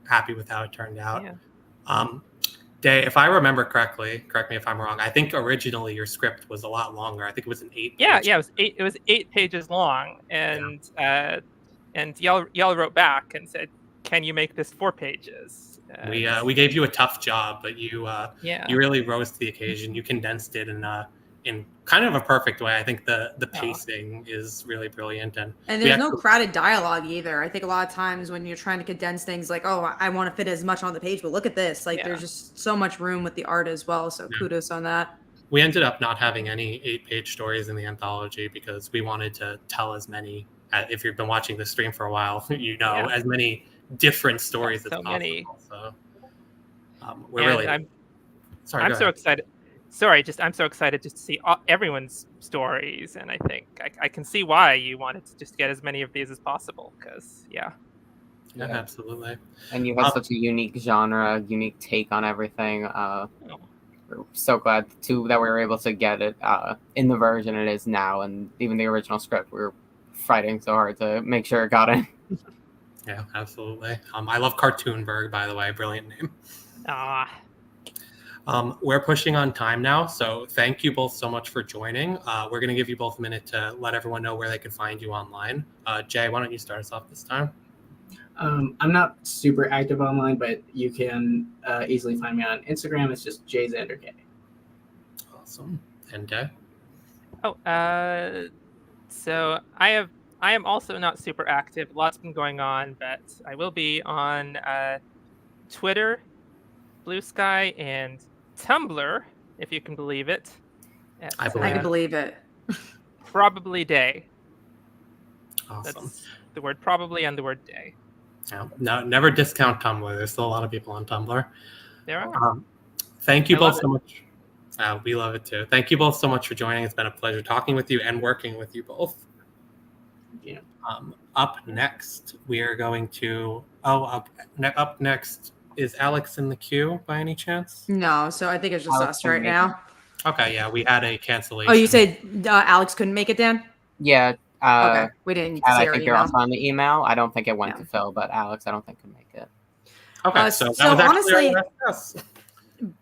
A: happy with how it turned out.
Q: Yeah.
A: Day, if I remember correctly, correct me if I'm wrong, I think originally your script was a lot longer. I think it was an 8.
Q: Yeah, it was 8 pages long, and and y'all wrote back and said, "Can you make this 4 pages?"
A: We gave you a tough job, but you
Q: you
A: really rose to the occasion. You condensed it in kind of a perfect way. I think the pacing is really brilliant, and
B: there's no crowded dialogue either. I think a lot of times when you're trying to condense things, like, oh, I want to fit as much on the page, but look at this. Like, there's just so much room with the art as well. So kudos on that.
A: We ended up not having any 8-page stories in the anthology because we wanted to tell as many. If you've been watching the stream for a while, you know as many different stories as possible.
Q: Many.
A: So we're really.
Q: I'm so excited. Sorry, I'm so excited just to see everyone's stories, and I think I can see why you wanted to just get as many of these as possible. Because
A: yeah, absolutely.
C: And you have such a unique genre, unique take on everything. We're so glad that we were able to get it in the version it is now, and even the original script. We were fighting so hard to make sure it got in.
A: Yeah, absolutely. I love Cartoonberg, by the way. Brilliant name. We're pushing on time now, so thank you both so much for joining. We're going to give you both a minute to let everyone know where they can find you online. Jay, why don't you start us off this time?
R: I'm not super active online, but you can easily find me on Instagram. It's just jxanderk.
A: Awesome. And Jay?
Q: So I am also not super active. Lots been going on, but I will be on Twitter, Blue Sky, and Tumblr, if you can believe it.
B: I can believe it.
Q: Probably Day.
A: Awesome.
Q: That's the word probably and the word day.
A: Yeah. No, never discount Tumblr. There's still a lot of people on Tumblr.
Q: There are.
A: Thank you both so much. We love it too. Thank you both so much for joining. It's been a pleasure talking with you and working with you both.
R: Yeah.
A: Up next, we are going to. Up next, is Alex in the queue by any chance?
B: No, so I think it's just us right now.
A: Okay, yeah, we had a cancellation.
B: Oh, you said Alex couldn't make it, Dan?
C: Yeah.
B: Okay, we didn't.
C: I think you're also on the email. I don't think it went to Phil, but Alex, I don't think could make it.
A: Okay, so that was
B: honestly,
A: yes.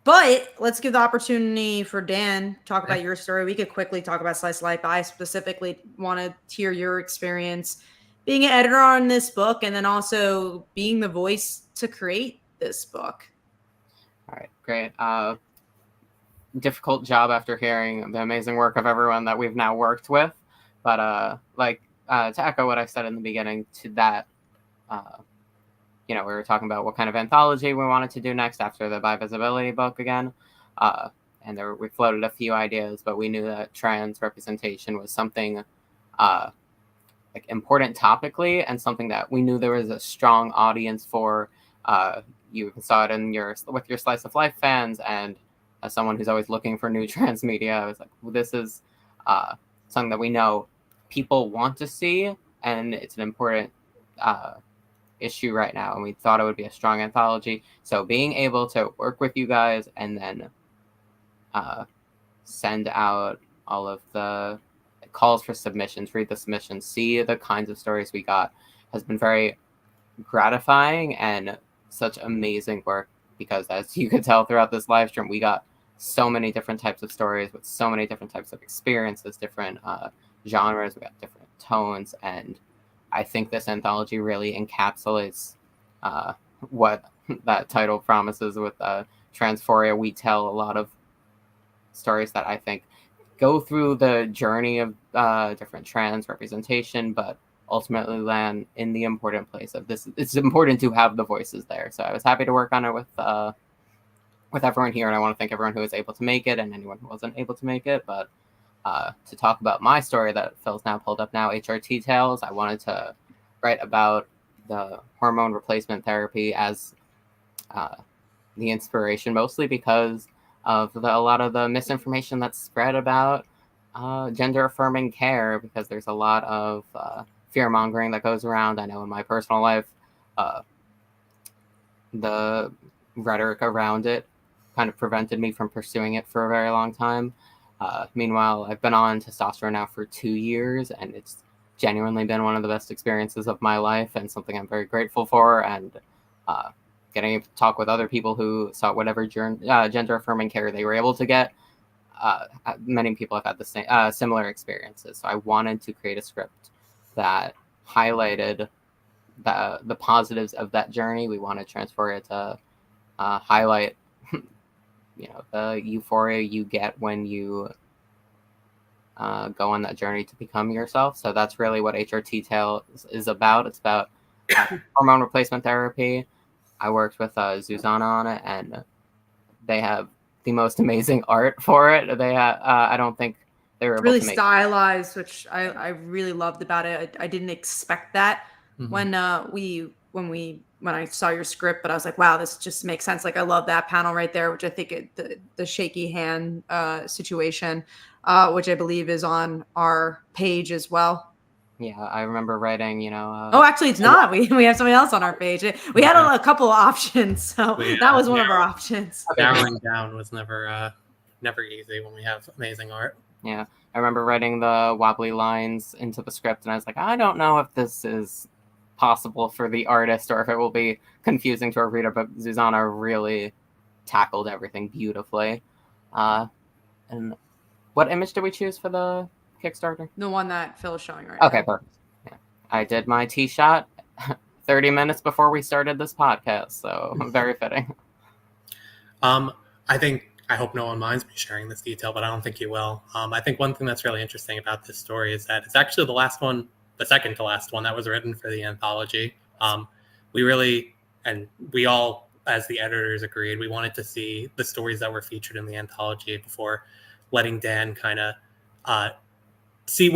B: But let's give the opportunity for Dan to talk about your story. We could quickly talk about Slice of Life. I specifically want to hear your experience being an editor on this book and then also being the voice to create this book.
C: All right, great. Difficult job after hearing the amazing work of everyone that we've now worked with. But to echo what I said in the beginning, to that, we were talking about what kind of anthology we wanted to do next after the By Visibility book again. And we floated a few ideas, but we knew that trans representation was something important topically and something that we knew there was a strong audience for. You saw it with your Slice of Life fans, and as someone who's always looking for new trans media, I was like, well, this is something that we know people want to see, and it's an important issue right now, and we thought it would be a strong anthology. So being able to work with you guys and then send out all of the calls for submissions, read the submissions, see the kinds of stories we got has been very gratifying and such amazing work, because as you could tell throughout this live stream, we got so many different types of stories with so many different types of experiences, different genres, we got different tones, and I think this anthology really encapsulates what that title promises with Transphoria. We tell a lot of stories that I think go through the journey of different trans representation, but ultimately land in the important place of this. It's important to have the voices there. So I was happy to work on it with everyone here, and I want to thank everyone who was able to make it and anyone who wasn't able to make it. But to talk about my story that Phil's now pulled up now, HRT Tales, I wanted to write about the hormone replacement therapy as the inspiration, mostly because of a lot of the misinformation that's spread about gender affirming care, because there's a lot of fear mongering that goes around. I know in my personal life, the rhetoric around it kind of prevented me from pursuing it for a very long time. Meanwhile, I've been on testosterone now for 2 years, and it's genuinely been one of the best experiences of my life and something I'm very grateful for. And getting to talk with other people who sought whatever gender affirming care they were able to get. Many people have had the same similar experiences. So I wanted to create a script that highlighted the positives of that journey. We wanted Transphoria to highlight the euphoria you get when you go on that journey to become yourself. So that's really what HRT Tales is about. It's about hormone replacement therapy. I worked with Zuzana on it, and they have the most amazing art for it. They I don't think they were able
B: really
C: to make
B: stylized, which I really loved about it. I didn't expect that when I saw your script, but I was like, wow, this just makes sense. Like, I love that panel right there, which I think the shaky hand situation, which I believe is on our page as well.
C: Yeah, I remember writing,
B: oh, actually, it's not. We have somebody else on our page. We had a couple of options, so that was one of our options.
A: Narrowing down was never easy when we have amazing art.
C: Yeah, I remember writing the wobbly lines into the script, and I was like, I don't know if this is possible for the artist or if it will be confusing to a reader, but Zuzana really tackled everything beautifully. And what image did we choose for the Kickstarter?
B: The one that Phil is showing right
C: now. Okay,
B: now.
C: perfect. Yeah. I did my tee shot 30 minutes before we started this podcast, so very fitting.
A: I hope no one minds me sharing this detail, but I don't think you will. I think one thing that's really interesting about this story is that it's actually the second to last one that was written for the anthology. We all, as the editors, agreed we wanted to see the stories that were featured in the anthology before letting Dan kind of see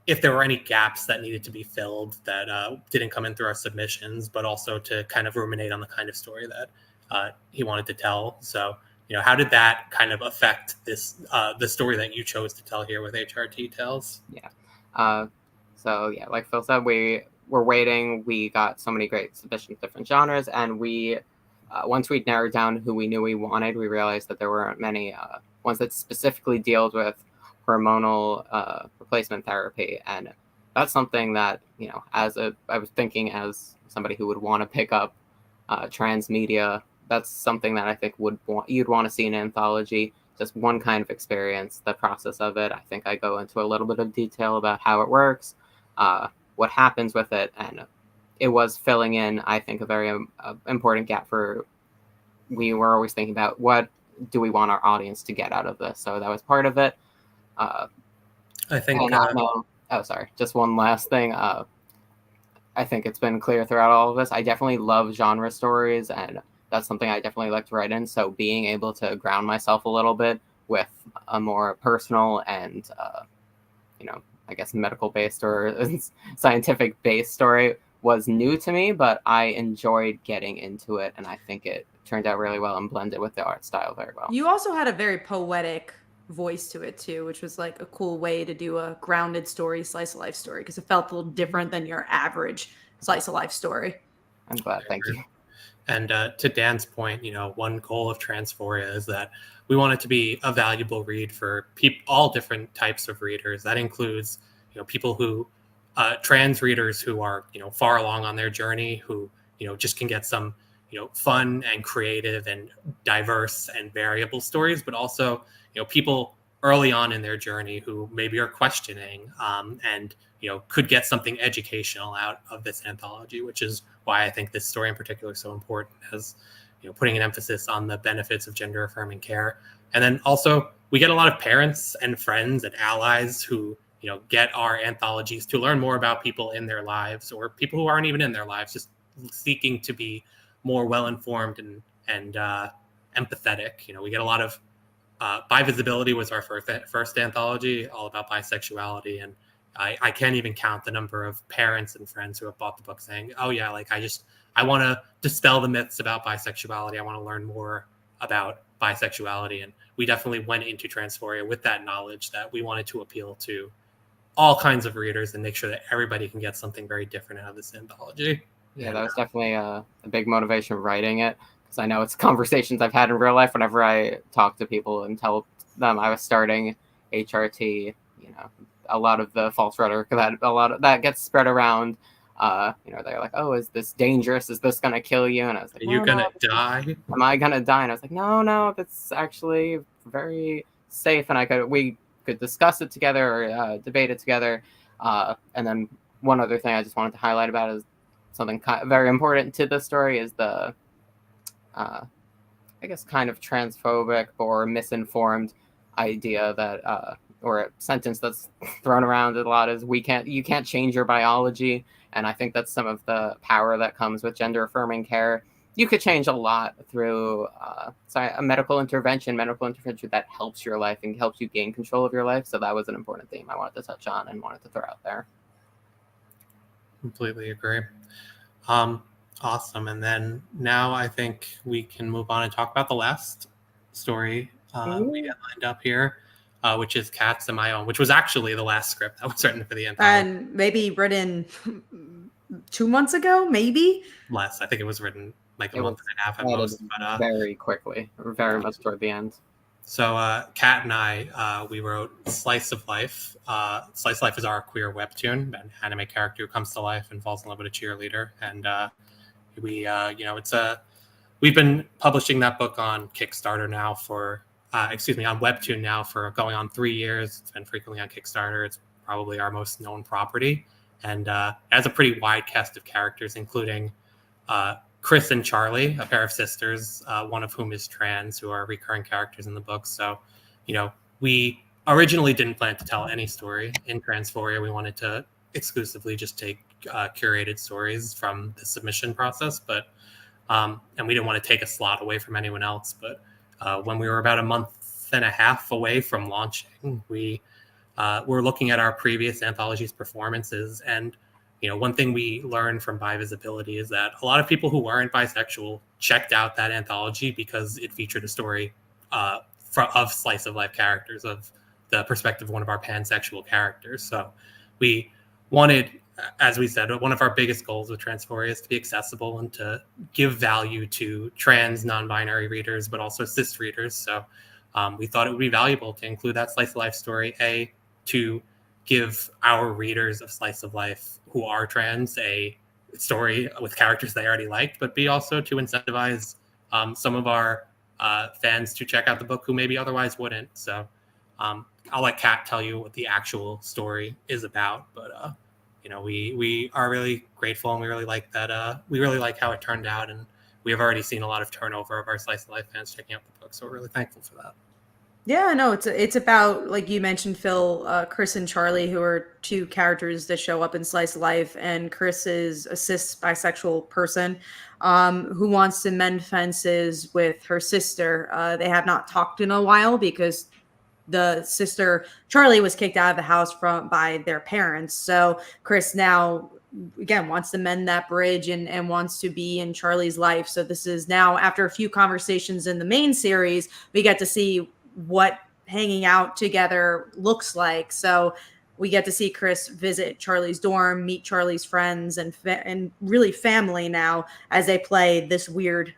A: if there were any gaps that needed to be filled that didn't come in through our submissions, but also to kind of ruminate on the kind of story that he wanted to tell. So, how did that kind of affect the story that you chose to tell here with HRT Tales?
C: Yeah. So yeah, like Phil said, we were waiting. We got so many great submissions, different genres, and we once we'd narrowed down who we knew we wanted, we realized that there weren't many ones that specifically dealt with hormonal replacement therapy, and that's something that I was thinking as somebody who would want to pick up transmedia. That's something that I think you'd want to see in an anthology. Just one kind of experience, the process of it. I think I go into a little bit of detail about how it works, what happens with it, and it was filling in, I think, a very important gap for. We were always thinking about what do we want our audience to get out of this, so that was part of it.
A: I think.
C: Sorry, just one last thing. I think it's been clear throughout all of this. I definitely love genre stories, and that's something I definitely like to write in. So being able to ground myself a little bit with a more personal and, I guess medical-based or scientific-based story was new to me, but I enjoyed getting into it, and I think it turned out really well and blended with the art style very well.
B: You also had a very poetic voice to it too, which was like a cool way to do a grounded story, slice of life story, because it felt a little different than your average slice of life story.
C: I'm glad. Thank you.
A: And to Dan's point, one goal of Transphoria is that we want it to be a valuable read for all different types of readers. That includes, people who, trans readers who are, far along on their journey, who, just can get some, fun and creative and diverse and variable stories, but also, people early on in their journey who maybe are questioning and could get something educational out of this anthology, which is why I think this story in particular is so important, as putting an emphasis on the benefits of gender affirming care. And then also we get a lot of parents and friends and allies who get our anthologies to learn more about people in their lives, or people who aren't even in their lives, just seeking to be more well-informed and empathetic. We get a lot of Bi Visibility was our first anthology, all about bisexuality, and I can't even count the number of parents and friends who have bought the book saying, "Oh yeah, I want to dispel the myths about bisexuality. I want to learn more about bisexuality." And we definitely went into Transphoria with that knowledge that we wanted to appeal to all kinds of readers and make sure that everybody can get something very different out of this anthology.
C: Yeah, that was definitely a big motivation of writing it, because I know it's conversations I've had in real life whenever I talk to people and tell them I was starting HRT. A lot of the false rhetoric that gets spread around. They're like, "Oh, is this dangerous? Is this gonna kill you?" And I was like,
A: "Are you gonna die?
C: Am I gonna die?" And I was like, "No, that's actually very safe, and we could discuss it together or debate it together." And then one other thing I just wanted to highlight about is something very important to the story is the, I guess, kind of transphobic or misinformed idea that, or a sentence that's thrown around a lot is you can't change your biology. And I think that's some of the power that comes with gender affirming care. You could change a lot through a medical intervention that helps your life and helps you gain control of your life. So that was an important theme I wanted to touch on and wanted to throw out there.
A: Completely agree. Awesome. And then now I think we can move on and talk about the last story we got lined up here, which is Cats and My Own, which was actually the last script that was written for the anthology.
B: And maybe written 2 months ago, maybe?
A: Less. I think it was written like a month and a half at most. But,
C: very quickly, very much toward the end.
A: So Kat and I, we wrote Slice of Life. Slice of Life is our queer webtoon, an anime character who comes to life and falls in love with a cheerleader. And we've been publishing that book on Kickstarter now on Webtoon now for going on 3 years. It's been frequently on Kickstarter. It's probably our most known property. And it has a pretty wide cast of characters, including Chris and Charlie, a pair of sisters, one of whom is trans, who are recurring characters in the book. So, we originally didn't plan to tell any story in Transphoria. We wanted to exclusively just take curated stories from the submission process, but and we didn't want to take a slot away from anyone else. But when we were about a month and a half away from launching, we were looking at our previous anthology's performances, and one thing we learned from Bi Visibility is that a lot of people who weren't bisexual checked out that anthology because it featured a story of slice of life characters, of the perspective of one of our pansexual characters. So we wanted, as we said, one of our biggest goals with Transphoria is to be accessible and to give value to trans, non-binary readers, but also cis readers. So we thought it would be valuable to include that slice of life story, to give our readers of slice of life who are trans a story with characters they already liked, but B, also to incentivize some of our fans to check out the book who maybe otherwise wouldn't. So I'll let Kat tell you what the actual story is about, but we are really grateful, and we really like that. We really like how it turned out, and we have already seen a lot of turnover of our slice of life fans checking out the book, so we're really thankful for that.
B: Yeah, no, it's about, like you mentioned, Phil, Chris and Charlie, who are two characters that show up in Slice of Life, and Chris is a cis bisexual person who wants to mend fences with her sister. They have not talked in a while because the sister, Charlie, was kicked out of the house by their parents. So Chris now, again, wants to mend that bridge and wants to be in Charlie's life. So this is now, after a few conversations in the main series, we get to see what hanging out together looks like. So we get to see Chris visit Charlie's dorm, meet Charlie's friends, and really family now as they play this weird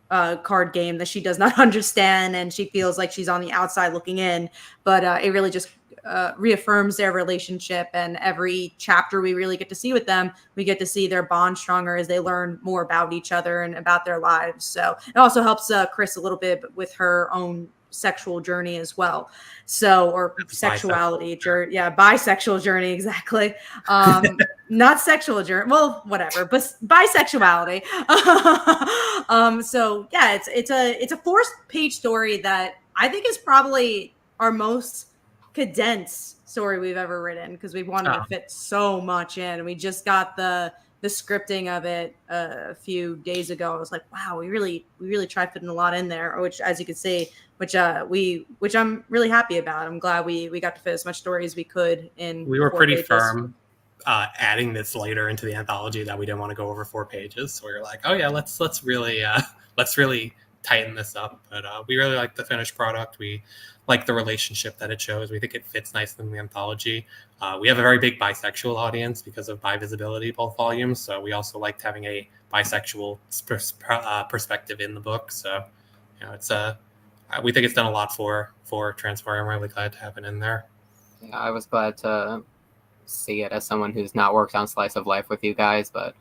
B: card game that she does not understand, and she feels like she's on the outside looking in. But it really just reaffirms their relationship, and every chapter we really get to see with them, we get to see their bond stronger as they learn more about each other and about their lives. So it also helps Chris a little bit with her own sexual journey as well. So, or sexuality journey. Yeah, bisexual journey, exactly. Not sexual journey. Well, whatever, but bisexuality. So yeah, it's a 4-page story that I think is probably our most condensed story we've ever written, because we wanted to fit so much in. We just got the scripting of it a few days ago. I was like, wow, we really tried putting a lot in there, which, as you can see, which I'm really happy about. I'm glad we got to fit as much story as we could in.
A: We were pretty firm adding this later into the anthology that we didn't want to go over 4 pages. So we were like, oh yeah, let's really tighten this up. But we really like the finished product. We like the relationship that it shows. We think it fits nicely in the anthology. We have a very big bisexual audience because of Bi Visibility, both volumes. So we also liked having a bisexual perspective in the book. So it's we think it's done a lot for Transphoria. I'm really glad to have it in there.
C: Yeah, I was glad to see it as someone who's not worked on Slice of Life with you guys, but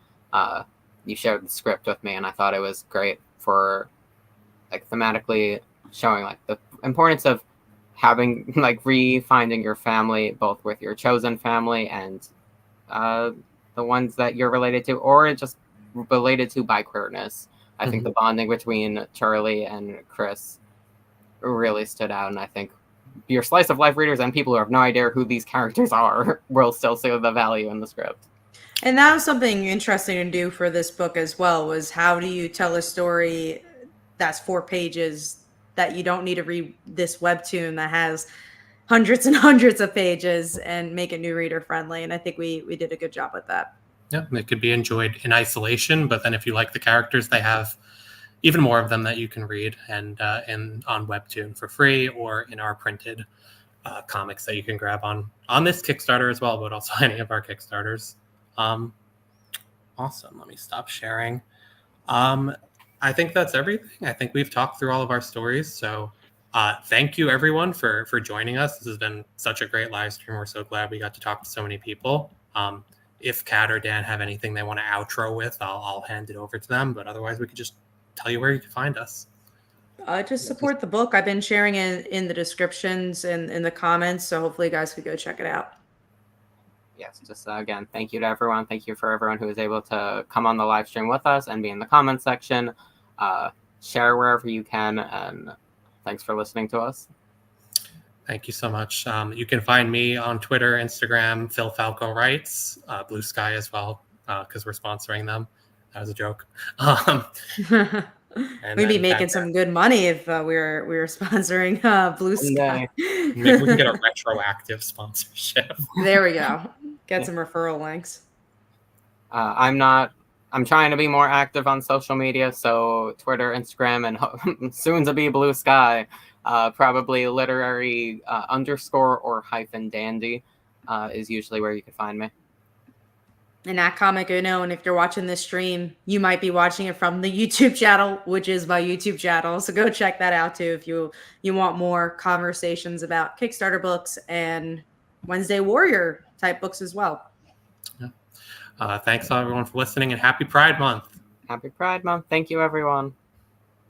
C: you shared the script with me, and I thought it was great for like thematically showing like the importance of having like refinding your family, both with your chosen family and the ones that you're related to, or just related to by queerness. I think the bonding between Charlie and Chris really stood out, and I think your Slice of Life readers and people who have no idea who these characters are will still see the value in the script.
B: And that was something interesting to do for this book as well, was how do you tell a story that's 4 pages that you don't need to read this webtoon that has hundreds and hundreds of pages and make it new reader friendly. And I think we did a good job with that.
A: Yeah, it could be enjoyed in isolation, but then if you like the characters, they have even more of them that you can read and on webtoon for free, or in our printed comics that you can grab on this Kickstarter as well, but also any of our Kickstarters. Awesome. Let me stop sharing. I think that's everything. I think we've talked through all of our stories. So thank you everyone for joining us. This has been such a great live stream. We're so glad we got to talk to so many people. If Kat or Dan have anything they want to outro with, I'll hand it over to them. But otherwise, we could just tell you where you can find us.
B: Just support the book. I've been sharing it in the descriptions and in the comments, so hopefully you guys could go check it out.
C: Yes, just again, thank you to everyone. Thank you for everyone who was able to come on the live stream with us and be in the comment section. Share wherever you can, and thanks for listening to us.
A: Thank you so much. You can find me on Twitter, Instagram, Phil Falco Writes, Blue Sky as well, because we're sponsoring them. That was a joke.
B: We'd be making some good money if we were sponsoring Blue Sky.
A: Maybe we can get a retroactive sponsorship.
B: There we go. Get some referral links.
C: I'm trying to be more active on social media, so Twitter, Instagram, and soon to be Blue Sky. Probably literary _ or -dandy is usually where you can find me.
B: And at Comic Uno, and if you're watching this stream, you might be watching it from the YouTube channel, which is my YouTube channel. So go check that out too if you want more conversations about Kickstarter books and Wednesday Warrior type books as well.
A: Yeah. Thanks everyone for listening, and happy Pride Month.
C: Happy Pride Month. Thank you, everyone.